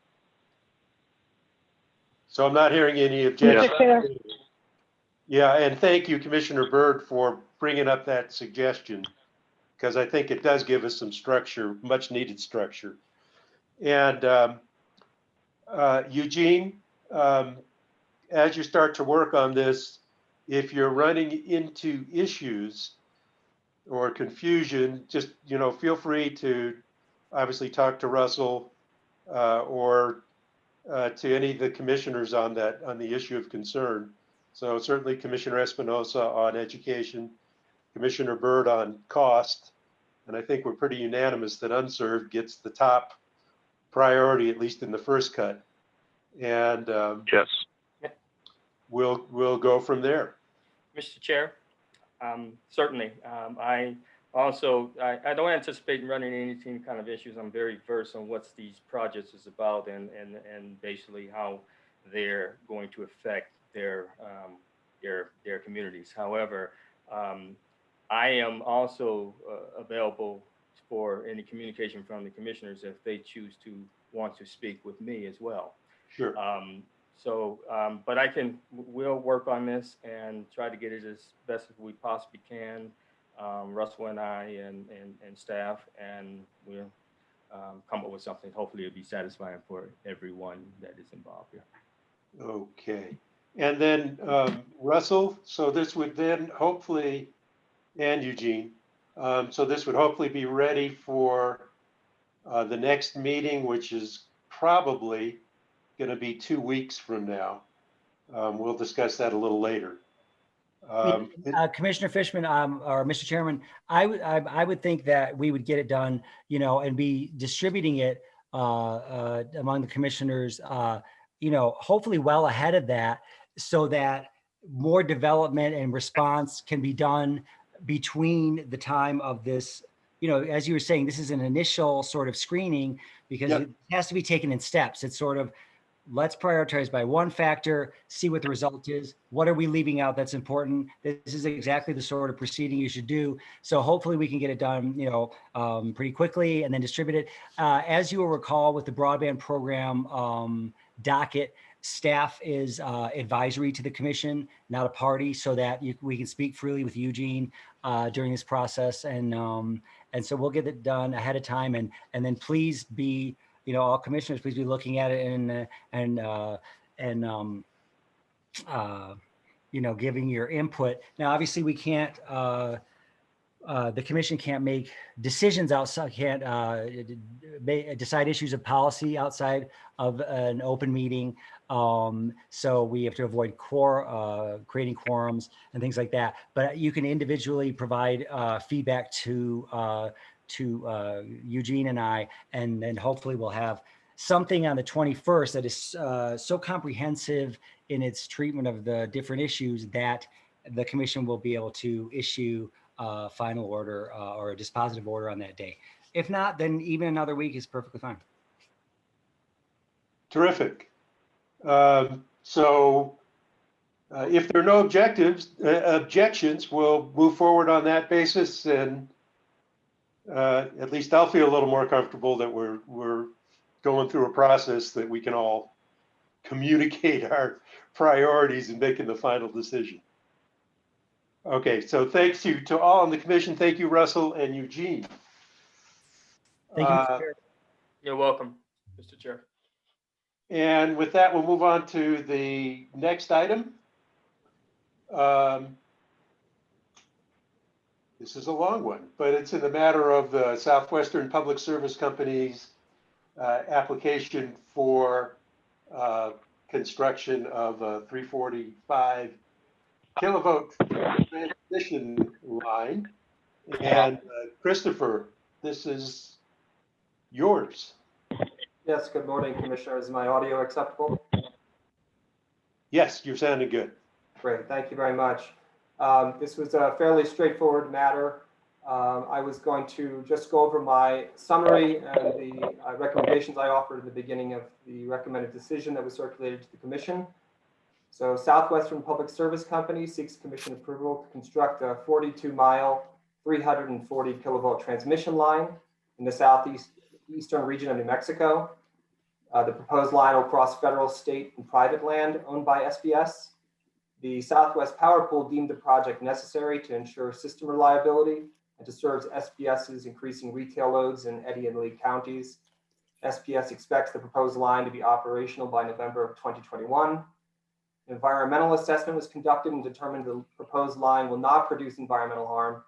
So I'm not hearing any objections. Yeah, and thank you, Commissioner Byrd, for bringing up that suggestion, because I think it does give us some structure, much needed structure. And Eugene, as you start to work on this, if you're running into issues or confusion, just, feel free to obviously talk to Russell or to any of the commissioners on the issue of concern. So certainly Commissioner Espinosa on education, Commissioner Byrd on cost, and I think we're pretty unanimous that unserved gets the top priority, at least in the first cut. And yes, we'll go from there. Mr. Chair, certainly. I don't anticipate running into any kind of issues. I'm very versed on what these projects is about and basically how they're going to affect their communities. However, I am also available for any communication from the commissioners if they choose to want to speak with me as well. Sure. But we'll work on this and try to get it as best as we possibly can. Russell and I and staff, and we'll come up with something. Hopefully it'll be satisfying for everyone that is involved here. Okay. And then Russell, so this would then hopefully, and Eugene, so this would hopefully be ready for the next meeting, which is probably going to be 2 weeks from now. We'll discuss that a little later. Commissioner Fishman, or Mr. Chairman, I would think that we would get it done, and be distributing it among the commissioners, hopefully well ahead of that, so that more development and response can be done between the time of this. As you were saying, this is an initial sort of screening because it has to be taken in steps. It's sort of, let's prioritize by one factor, see what the result is. What are we leaving out that's important? This is exactly the sort of proceeding you should do. So hopefully we can get it done, pretty quickly and then distribute it. As you will recall with the broadband program docket, staff is advisory to the commission, not a party, so that we can speak freely with Eugene during this process. And so we'll get it done ahead of time. And then please be, all commissioners, please be looking at it and giving your input. Now, obviously we can't, the commission can't make decisions outside, can't decide issues of policy outside of an open meeting. So we have to avoid creating quorums and things like that. But you can individually provide feedback to Eugene and I, and then hopefully we'll have something on the 21st that is so comprehensive in its treatment of the different issues that the commission will be able to issue a final order or a dispositive order on that day. If not, then even another week is perfectly fine. Terrific. So if there are no objections, we'll move forward on that basis, and at least I'll feel a little more comfortable that we're going through a process that we can all communicate our priorities in making the final decision. Okay, so thanks to all on the commission. Thank you, Russell and Eugene. Thank you, Mr. Chair. You're welcome, Mr. Chair. And with that, we'll move on to the next item. This is a long one, but it's in the matter of the Southwestern Public Service Company's application for construction of a 345 kilovolt transmission line. And Christopher, this is yours. Yes, good morning, Commissioner. Is my audio acceptable? Yes, you're sounding good. Great, thank you very much. This was a fairly straightforward matter. I was going to just go over my summary and the recommendations I offered at the beginning of the recommended decision that was circulated to the Commission. So Southwestern Public Service Company seeks Commission approval to construct a 42-mile, 340 kilovolt transmission line in the southeastern region of New Mexico. The proposed line will cross federal, state, and private land owned by SBS. The Southwest Power Pool deemed the project necessary to ensure system reliability and to serve SPS's increasing retail loads in Eddy and Lee counties. SPS expects the proposed line to be operational by November of 2021. An environmental assessment was conducted and determined the proposed line will not produce environmental harm.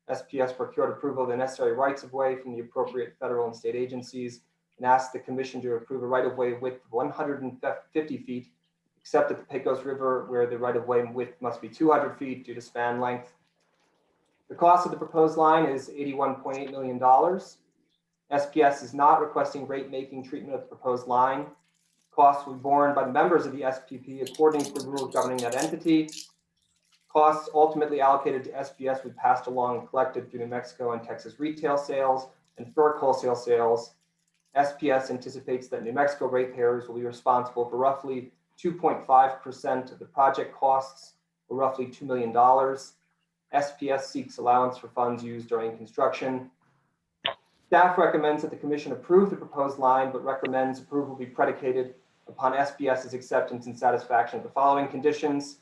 SPS procured approval of the necessary rights-of-way from the appropriate federal and state agencies and asked the Commission to approve a right-of-way width of 150 feet, except at the Pecos River, where the right-of-way width must be 200 feet due to span length. The cost of the proposed line is $81.8 million. SPS is not requesting rate-making treatment of the proposed line. Costs will be borne by the members of the SPP according to the rules governing that entity. Costs ultimately allocated to SPS will be passed along and collected through New Mexico and Texas retail sales and FERC wholesale sales. SPS anticipates that New Mexico ratepayers will be responsible for roughly 2.5% of the project costs, or roughly $2 million. SPS seeks allowance for funds used during construction. Staff recommends that the Commission approve the proposed line, but recommends approval be predicated upon SPS's acceptance and satisfaction of the following conditions.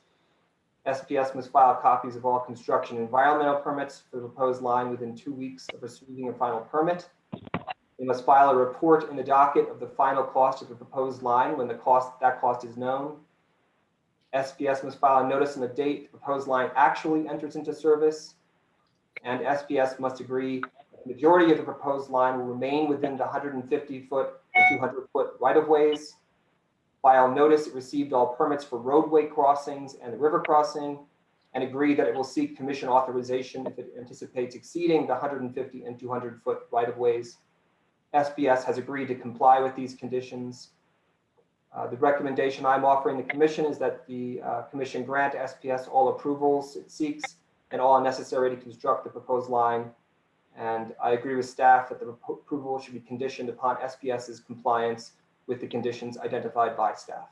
SPS must file copies of all construction environmental permits for the proposed line within 2 weeks of receiving a final permit. They must file a report in the docket of the final cost of the proposed line when that cost is known. SPS must file a notice on the date the proposed line actually enters into service. And SPS must agree that the majority of the proposed line will remain within the 150-foot and 200-foot right-of-ways. File notice it received all permits for roadway crossings and the river crossing, and agree that it will seek Commission authorization if it anticipates exceeding the 150 and 200-foot right-of-ways. SPS has agreed to comply with these conditions. The recommendation I'm offering the Commission is that the Commission grant SPS all approvals it seeks and all necessary to construct the proposed line. And I agree with staff that the approval should be conditioned upon SPS's compliance with the conditions identified by staff.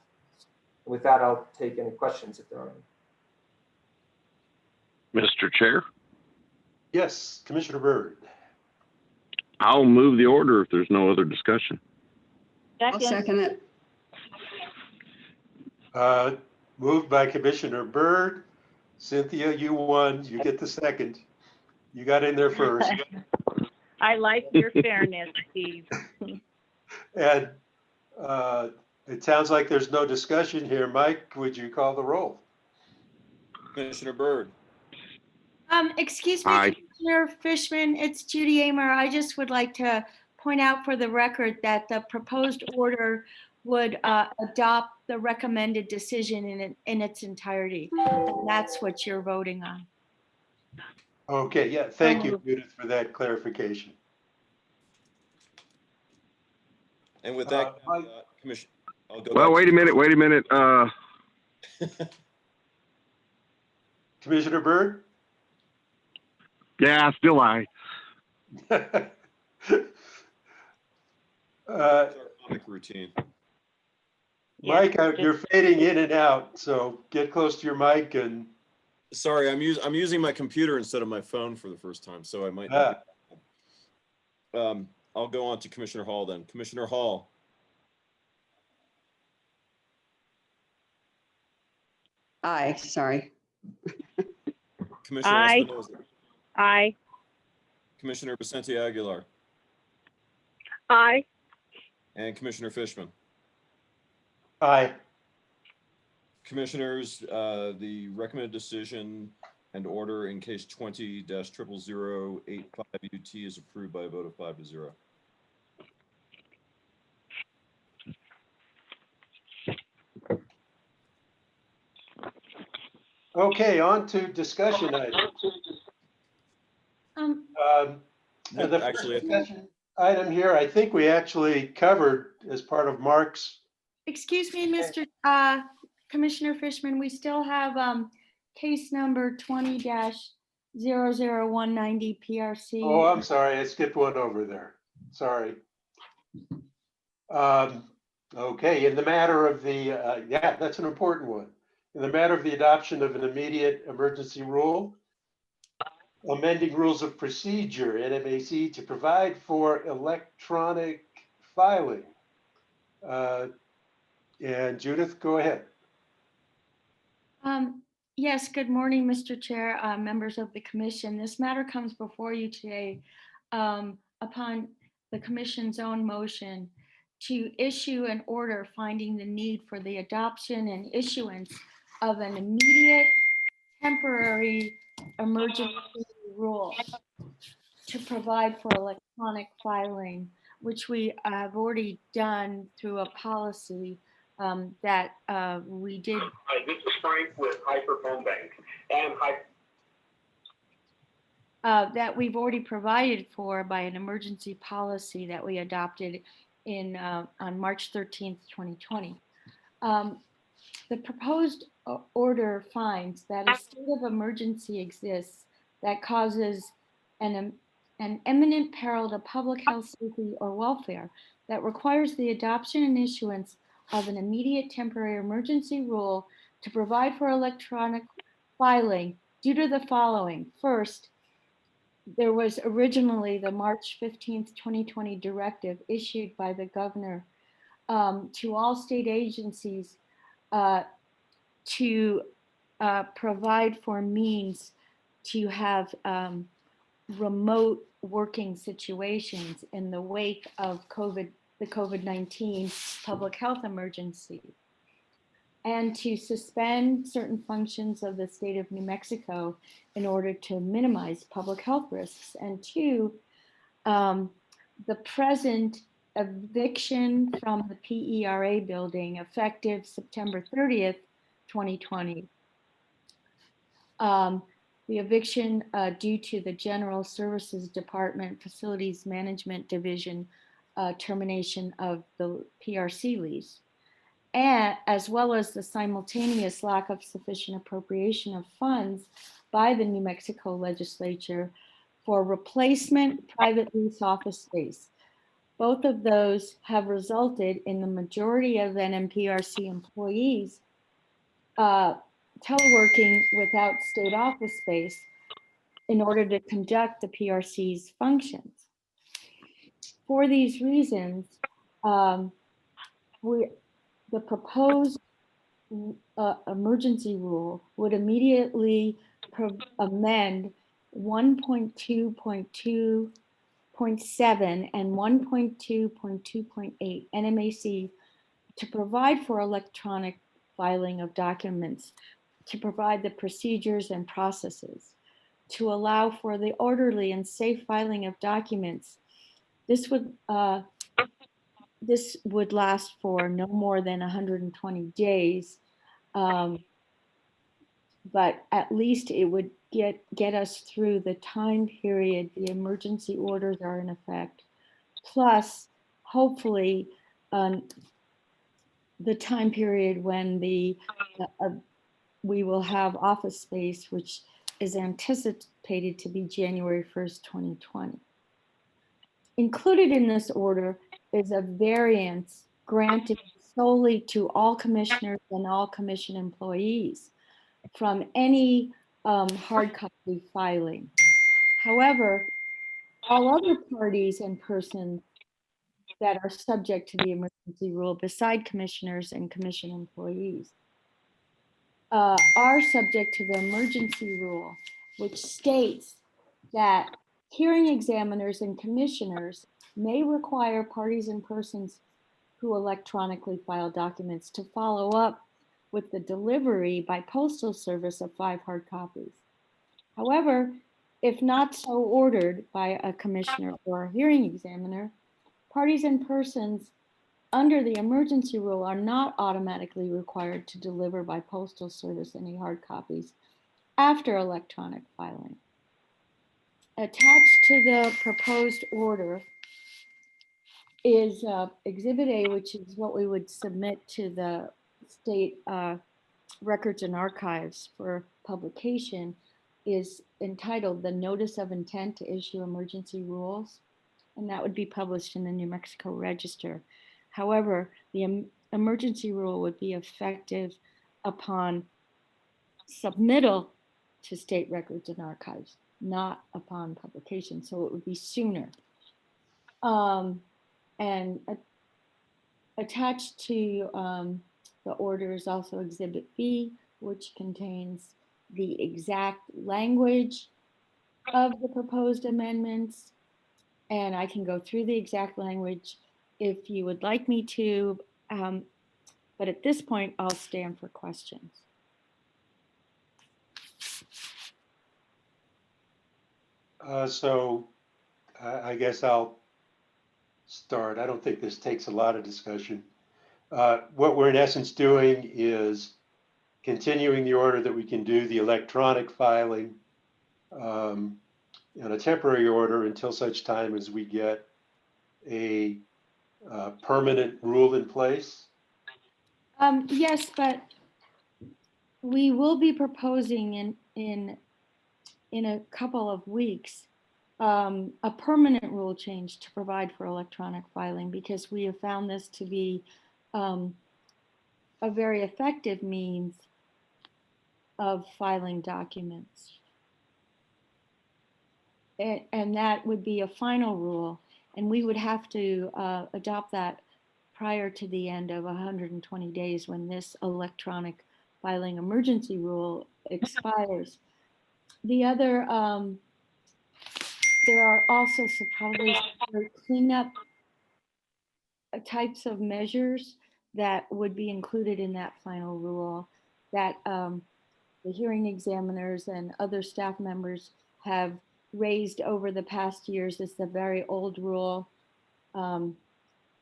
And with that, I'll take any questions if there are any. Mr. Chair, Yes, Commissioner Byrd. I'll move the order if there's no other discussion. I'll second it. Moved by Commissioner Byrd. Cynthia, you won. You get the second. You got in there first. I like your fairness, Steve. And it sounds like there's no discussion here. Mike, would you call the roll? Commissioner Byrd. Excuse me, Aye. Commissioner Fishman, it's Judy Amer. I just would like to point out for the record that the proposed order would adopt the recommended decision in its entirety. And that's what you're voting on. Okay, yeah, thank you, Judith, for that clarification. And with that, Commissioner, I'll go Well, back wait a minute. Commissioner Byrd? Yeah, still aye. our comic routine. Mike, you're fading in and out, so get close to your mic and. Sorry, I'm using my computer instead of my phone for the first time, so I might. I'll go on to Commissioner Hall then. Commissioner Hall. Aye, sorry. Commissioner Aye. Espinoza. Aye. Commissioner Vicente Aguilar. Aye. And Commissioner Fishman. Aye. Commissioners, the recommended decision and order in case 20-00085 UT is approved by a vote of 5-0. Okay, on to discussion items. The first discussion item here, I think we actually covered as part of Mark's. Excuse me, Mr. Commissioner Fishman, we still have case number 20-00190 PRC. Oh, I'm sorry, I skipped one over there. Sorry. Okay, in the matter of the, yeah, that's an important one. In the matter of the adoption of an immediate emergency rule, amending rules of procedure, NMAC, to provide for electronic filing. And Judith, go ahead. Yes, good morning, Mr. Chair, members of the commission. This matter comes before you today upon the commission's own motion to issue an order finding the need for the adoption and issuance of an immediate temporary emergency rule to provide for electronic filing, which we have already done through a policy that we did. Hi, this is Frank with Hyper Phone Bank and that we've already provided for by an emergency policy that we adopted in on March 13th, 2020. The proposed order finds that a state of emergency exists that causes an imminent peril to public health, safety, or welfare that requires the adoption and issuance of an immediate temporary emergency rule to provide for electronic filing due to the following. First, there was originally the March 15th, 2020 directive issued by the governor to all state agencies to provide for means to have remote working situations in the wake of the COVID-19 public health emergency, and to suspend certain functions of the state of New Mexico in order to minimize public health risks. And two, the present eviction from the PERA building effective September 30th, 2020. The eviction due to the General Services Department Facilities Management Division termination of the PRC lease, and as well as the simultaneous lack of sufficient appropriation of funds by the New Mexico legislature for replacement private lease office space. Both of those have resulted in the majority of NMPRC employees teleworking without state office space in order to conduct the PRC's functions. For these reasons, the proposed emergency rule would immediately amend 1.2.2.7 and 1.2.2.8 NMAC to provide for electronic filing of documents, to provide the procedures and processes, to allow for the orderly and safe filing of documents. This would last for no more than 120 days, but at least it would get us through the time period the emergency orders are in effect, plus hopefully the time period when we will have office space, which is anticipated to be January 1st, 2020. Included in this order is a variance granted solely to all commissioners and all commission employees from any hard copy filing. However, all other parties and persons that are subject to the emergency rule beside commissioners and commission employees are subject to the emergency rule, which states that hearing examiners and commissioners may require parties and persons who electronically file documents to follow up with the delivery by postal service of 5 hard copies. However, if not so ordered by a commissioner or a hearing examiner, parties and persons under the emergency rule are not automatically required to deliver by postal service any hard copies after electronic filing. Attached to the proposed order is Exhibit A, which is what we would submit to the state records and archives for publication, is entitled the Notice of Intent to Issue Emergency Rules, and that would be published in the New Mexico Register. However, the emergency rule would be effective upon submittal to state records and archives, not upon publication, so it would be sooner. And attached to the order is also Exhibit B, which contains the exact language of the proposed amendments. And I can go through the exact language if you would like me to, but at this point, I'll stand for questions. So I guess I'll start. I don't think this takes a lot of discussion. What we're in essence doing is continuing the order that we can do the electronic filing in a temporary order until such time as we get a permanent rule in place. Yes, but we will be proposing in a couple of weeks a permanent rule change to provide for electronic filing, because we have found this to be a very effective means of filing documents. And that would be a final rule, and we would have to adopt that prior to the end of 120 days when this electronic filing emergency rule expires. The other, there are also probably cleanup types of measures that would be included in that final rule that the hearing examiners and other staff members have raised over the past years. It's a very old rule. An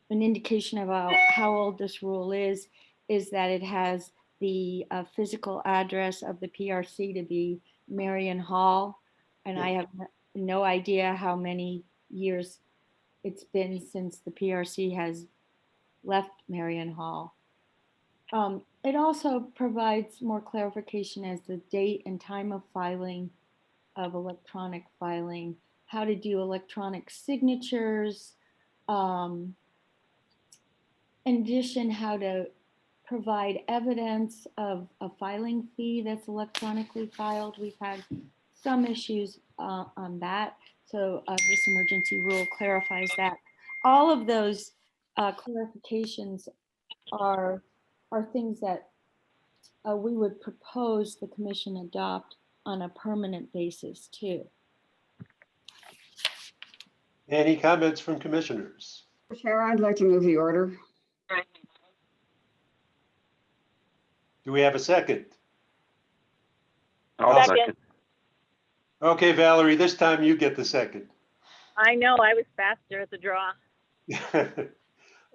indication about how old this rule is that it has the physical address of the PRC to be Marion Hall. And I have no idea how many years it's been since the PRC has left Marion Hall. It also provides more clarification as the date and time of filing, of electronic filing, how to do electronic signatures, in addition, how to provide evidence of a filing fee that's electronically filed. We've had some issues on that. So this emergency rule clarifies that. All of those clarifications are things that we would propose the commission adopt on a permanent basis too. Any comments from commissioners? Chair, I'd like to move the order. Do we have a second? I'll second. Okay, Valerie, this time you get the second. I know, I was faster at the draw.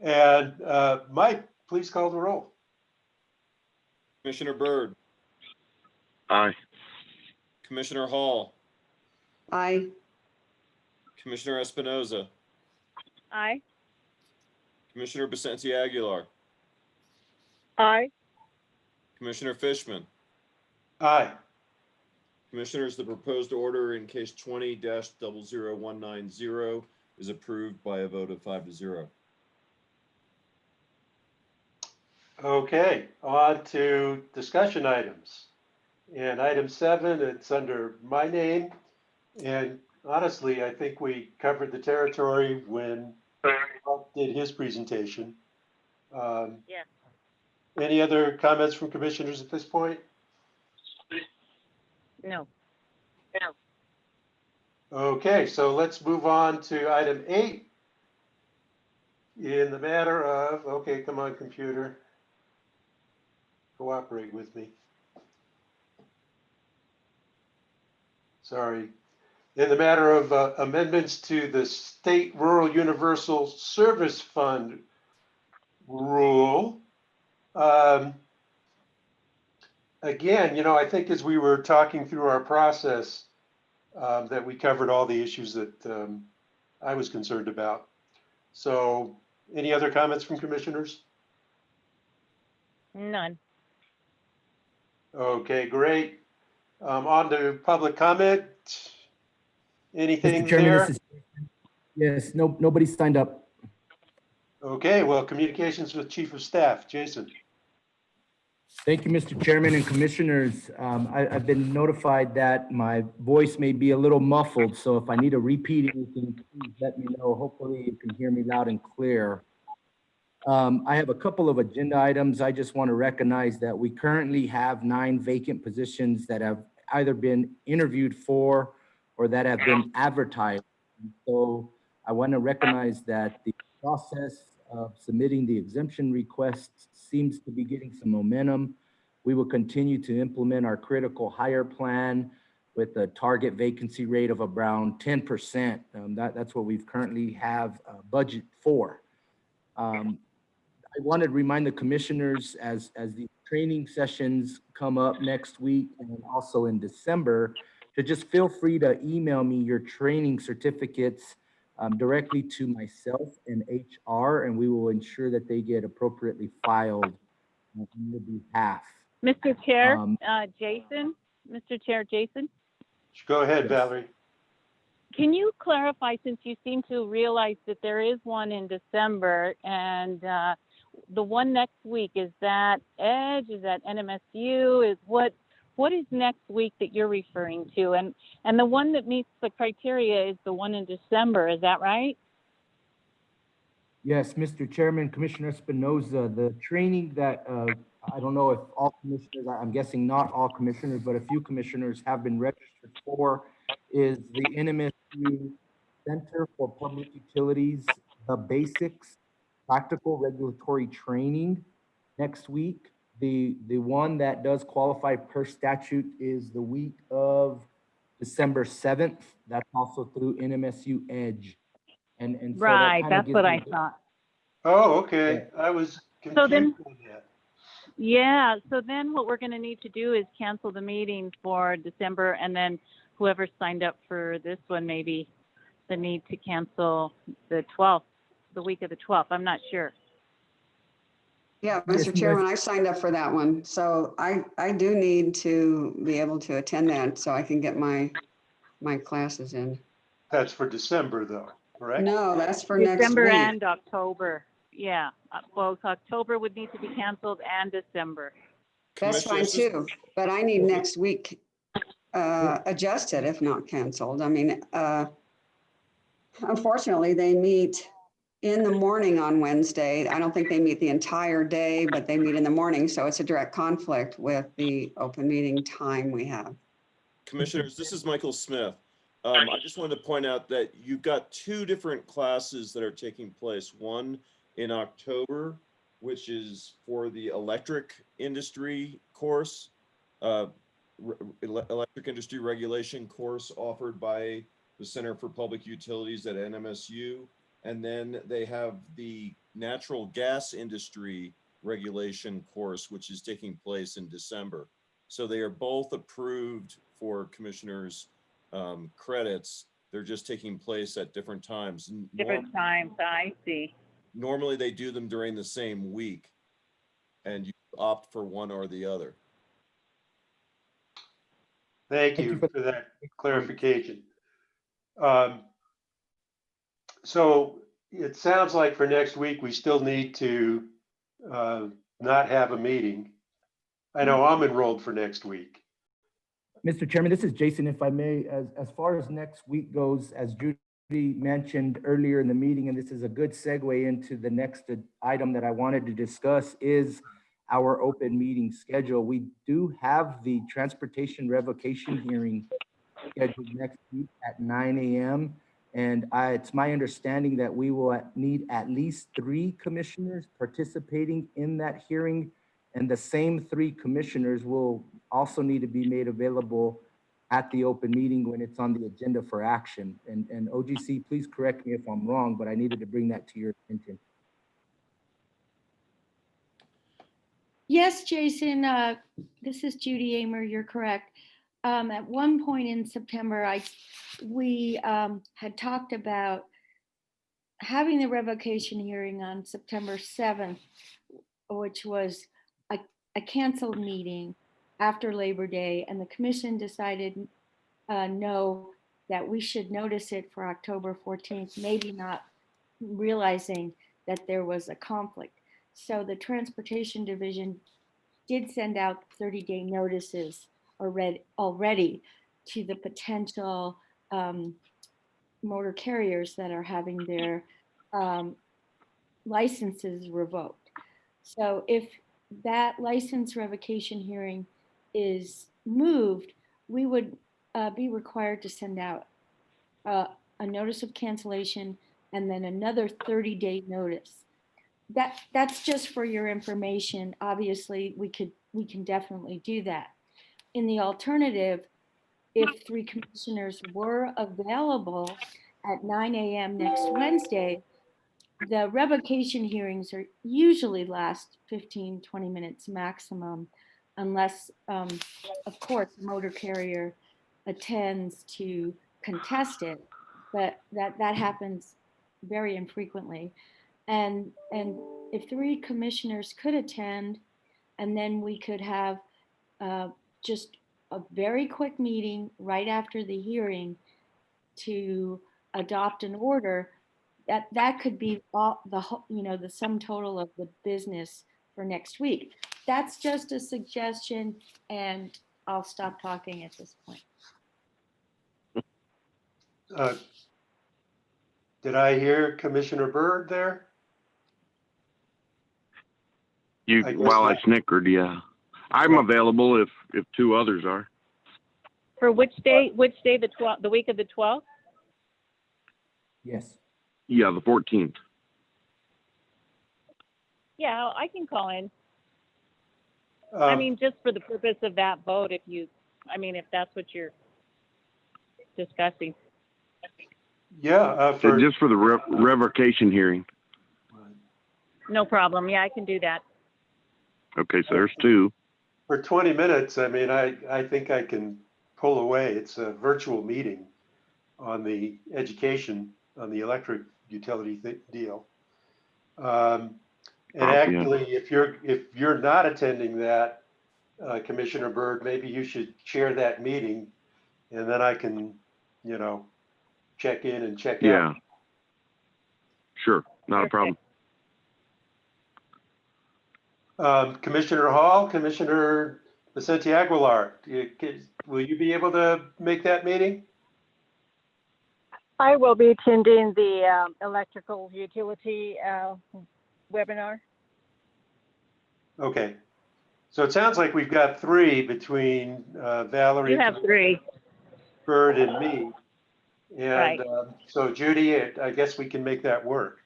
And Mike, please call the roll. Commissioner Byrd, Aye. Commissioner Hall, Aye. Commissioner Espinoza, Aye. Commissioner Vicente Aguilar, Aye. Commissioner Fishman. Aye. Commissioners, the proposed order in case 20-00190 is approved by a vote of 5-0. Okay, on to discussion items. And item 7, it's under my name. And honestly, I think we covered the territory when Bob did his presentation. Yeah. Any other comments from commissioners at this point? No. Okay, so let's move on to item 8. In the matter of, okay, come on, computer. Cooperate with me. Sorry. In the matter of amendments to the State Rural Universal Service Fund rule. Again, you know, I think as we were talking through our process, that we covered all the issues that I was concerned about. So any other comments from commissioners? None. Okay, great. On to public comment. Anything Mr. Chairman, there? Yes, nobody signed up. Okay, well, communications with Chief of Staff, Jason. Thank you, Mr. Chairman and Commissioners. I've been notified that my voice may be a little muffled, so if I need to repeat anything, please let me know. Hopefully you can hear me loud and clear. I have a couple of agenda items. I just want to recognize that we currently have 9 vacant positions that have either been interviewed for or that have been advertised. So I want to recognize that the process of submitting the exemption requests seems to be getting some momentum. We will continue to implement our critical hire plan with a target vacancy rate of around 10%. That's what we've currently have a budget for. I wanted to remind the commissioners as the training sessions come up next week and also in December, to just feel free to email me your training certificates directly to myself and HR, and we will ensure that they get appropriately filed on your behalf. Mr. Chair, Jason, Mr. Chair, Jason, Go ahead, Yes. Valerie. can you clarify, since you seem to realize that there is one in December and the one next week, is that Edge, is that NMSU, is what is next week that you're referring to? And the one that meets the criteria is the one in December, is that right? Yes, Mr. Chairman, Commissioner Espinoza, the training that I don't know if all commissioners, I'm guessing not all commissioners, but a few commissioners have been registered for, is the NMSU Center for Public Utilities, the Basics Practical Regulatory Training next week. The one that does qualify per statute is the week of December 7th. That's also through NMSU Edge. And so that Right, kind of that's gives what me I thought. Oh, okay. I was confused So then, on that. yeah, so then what we're going to need to do is cancel the meeting for December, and then whoever signed up for this one, maybe the need to cancel the 12th, the week of the 12th. I'm not sure. Yeah, Yes, Mr. Chairman, I signed up for that one. So I do need to be able to attend that so I can get my classes in. That's for December though, correct? No, that's for next December week. and October. Yeah, both October would need to be canceled and December. That's fine Commissioners, this- too, but I need next week adjusted if not canceled. I mean, unfortunately, they meet in the morning on Wednesday. I don't think they meet the entire day, but they meet in the morning. So it's a direct conflict with the open meeting time we have. Commissioners, this is Michael Smith. I just wanted to point out that you've got 2 different classes that are taking place. One in October, which is for the electric industry course, electric industry regulation course offered by the Center for Public Utilities at NMSU. And then they have the natural gas industry regulation course, which is taking place in December. So they are both approved for commissioners' credits. They're just taking place at different times. Different times, I see. Normally they do them during the same week and you opt for one or the other. Thank you for that clarification. So it sounds like for next week, we still need to not have a meeting. I know I'm enrolled for next week. Mr. Chairman, this is Jason, if I may, as far as next week goes, as Judy mentioned earlier in the meeting, and this is a good segue into the next item that I wanted to discuss, is our open meeting schedule. We do have the transportation revocation hearing scheduled next week at 9 a.m. And it's my understanding that we will need at least 3 commissioners participating in that hearing. And the same 3 commissioners will also need to be made available at the open meeting when it's on the agenda for action. And OGC, please correct me if I'm wrong, but I needed to bring that to your attention. Yes, Jason, this is Judy Amer, you're correct. At one point in September, we had talked about having the revocation hearing on September 7th, which was a canceled meeting after Labor Day, and the commission decided no, that we should notice it for October 14th, maybe not realizing that there was a conflict. So the Transportation Division did send out 30-day notices already to the potential motor carriers that are having their licenses revoked. So if that license revocation hearing is moved, we would be required to send out a notice of cancellation and then another 30-day notice. That's just for your information. Obviously, we can definitely do that. In the alternative, if 3 commissioners were available at 9 a.m. next Wednesday, the revocation hearings are usually last 15, 20 minutes maximum, unless, of course, the motor carrier attends to contest it, but that happens very infrequently. And if 3 commissioners could attend, and then we could have just a very quick meeting right after the hearing to adopt an order, that could be all the sum total of the business for next week. That's just a suggestion, and I'll stop talking at this point. Did I hear Commissioner Byrd there? I snickered, yeah. I'm available if 2 others are. For which day, the 12th, the week of the 12th? Yes. Yeah, the 14th. Yeah, I can call in. I mean, just for the purpose of that vote, if that's what you're discussing. Yeah. Just for the revocation hearing. No problem. Yeah, I can do that. Okay, so there's 2. For 20 minutes, I mean, I think I can pull away. It's a virtual meeting on the education, on the electric utility deal. And actually, if you're not attending that, Commissioner Byrd, maybe you should chair that meeting, and then I can, check in and check out. Yeah. Sure, not a problem. Commissioner Hall, Commissioner Vicente Aguilar, will you be able to make that meeting? I will be attending the electrical utility webinar. Okay. So it sounds like we've got 3 between Valerie. You have 3. Byrd and me. And right. So Judy, I guess we can make that work.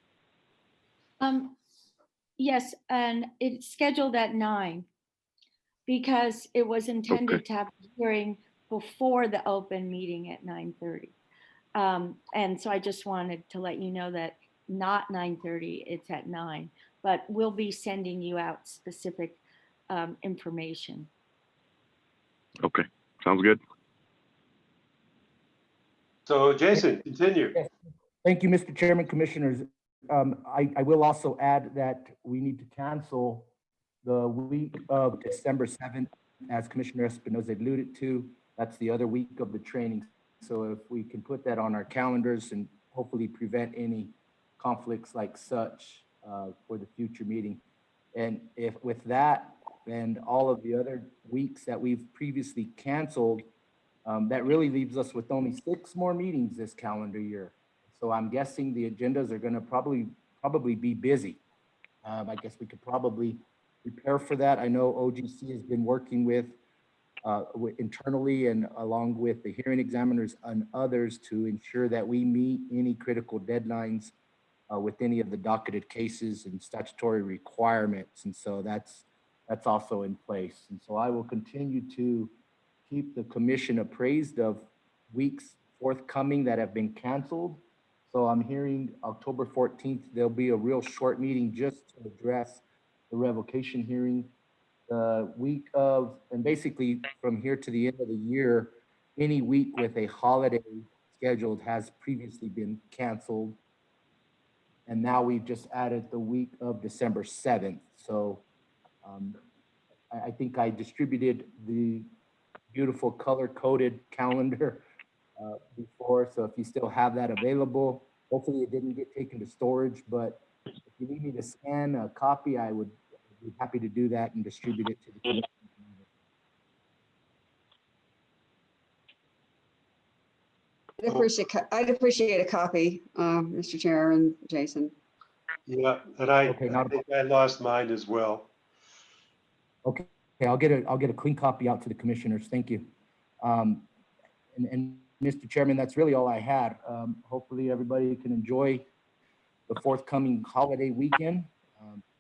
Yes, and it's scheduled at 9 because it was intended to have a hearing before the open meeting at 9:30. And so I just wanted to let you know that not 9:30, it's at 9, but we'll be sending you out specific information. Okay, sounds good. So Jason, continue. Yes. Thank you, Mr. Chairman, Commissioners. I will also add that we need to cancel the week of December 7th, as Commissioner Espinoza alluded to. That's the other week of the training. So if we can put that on our calendars and hopefully prevent any conflicts like such for the future meeting. And if with that and all of the other weeks that we've previously canceled, that really leaves us with only 6 more meetings this calendar year. So I'm guessing the agendas are going to probably be busy. I guess we could probably prepare for that. I know OGC has been working with internally and along with the hearing examiners and others to ensure that we meet any critical deadlines with any of the docketed cases and statutory requirements. And so that's also in place. And so I will continue to keep the commission appraised of weeks forthcoming that have been canceled. So I'm hearing October 14th, there'll be a real short meeting just to address the revocation hearing. The week of, and basically from here to the end of the year, any week with a holiday scheduled has previously been canceled. And now we've just added the week of December 7th. So I think I distributed the beautiful color-coded calendar before. So if you still have that available, hopefully it didn't get taken to storage, but if you need me to scan a copy, I would be happy to do that and distribute it to the commission. I'd appreciate a copy, Mr. Chair and Jason. Yeah, and I think I lost mine as well. Okay, I'll get a clean copy out to the commissioners. Thank you. And Mr. Chairman, that's really all I had. Hopefully everybody can enjoy the forthcoming holiday weekend.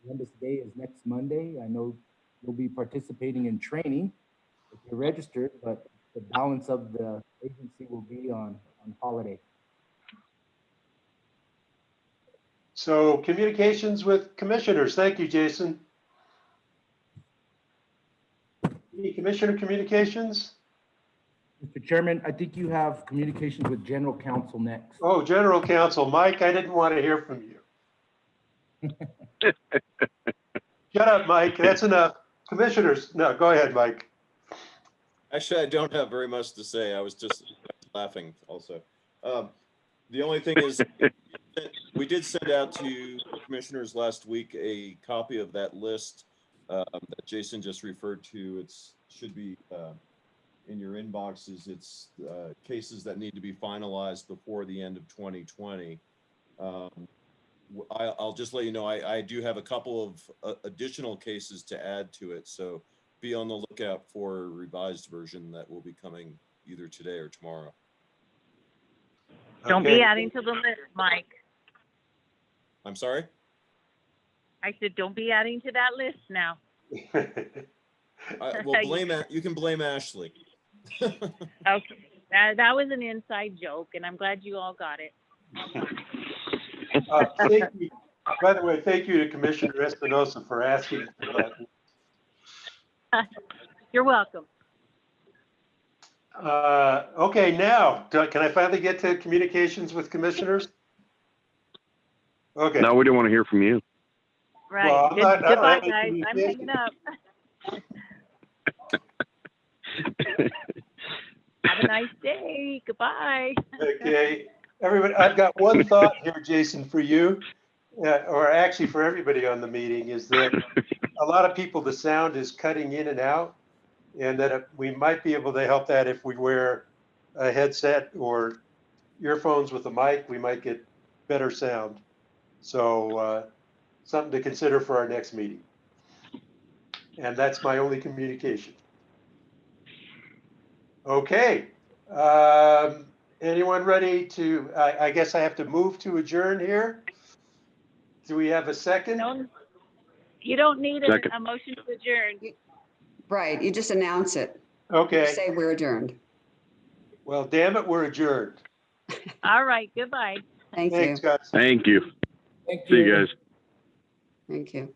Columbus Day is next Monday. I know you'll be participating in training if you're registered, but the balance of the agency will be on holiday. So communications with commissioners. Thank you, Jason. Any commissioner communications? Mr. Chairman, I think you have communications with General Counsel next. Oh, General Counsel. Mike, I didn't want to hear from you. Shut up, Mike. That's enough. Commissioners. No, go ahead, Mike. Actually, I don't have very much to say. I was just laughing also. The only thing is we did send out to commissioners last week a copy of that list that Jason just referred to. It should be in your inboxes. It's cases that need to be finalized before the end of 2020. I'll just let you know, I do have a couple of additional cases to add to it. So be on the lookout for a revised version that will be coming either today or tomorrow. Don't be adding to the list, Mike. I'm sorry? I said, don't be adding to that list now. You can blame Ashley. Okay, that was an inside joke, and I'm glad you all got it. Thank you. By the way, thank you to Commissioner Espinosa for asking for that. You're welcome. Okay, now, can I finally get to communications with commissioners? Okay. No, we don't want to hear from you. Right. Well, Goodbye, guys. I'm hanging up. Have a nice day. Goodbye. Okay, everybody, I've got one thought here, Jason, for you, or actually for everybody on the meeting, is that a lot of people, the sound is cutting in and out, and that we might be able to help that if we wear a headset or earphones with a mic, we might get better sound. So something to consider for our next meeting. And that's my only communication. Okay. Anyone ready to, I guess I have to move to adjourn here. Do we have a second? No, you don't need a motion to adjourn. Right, you just announce it. Okay. Say we're adjourned. Well, damn it, we're adjourned. All right, goodbye. Thank Thanks, you. guys. Thank you. Thank See you guys. Thank you.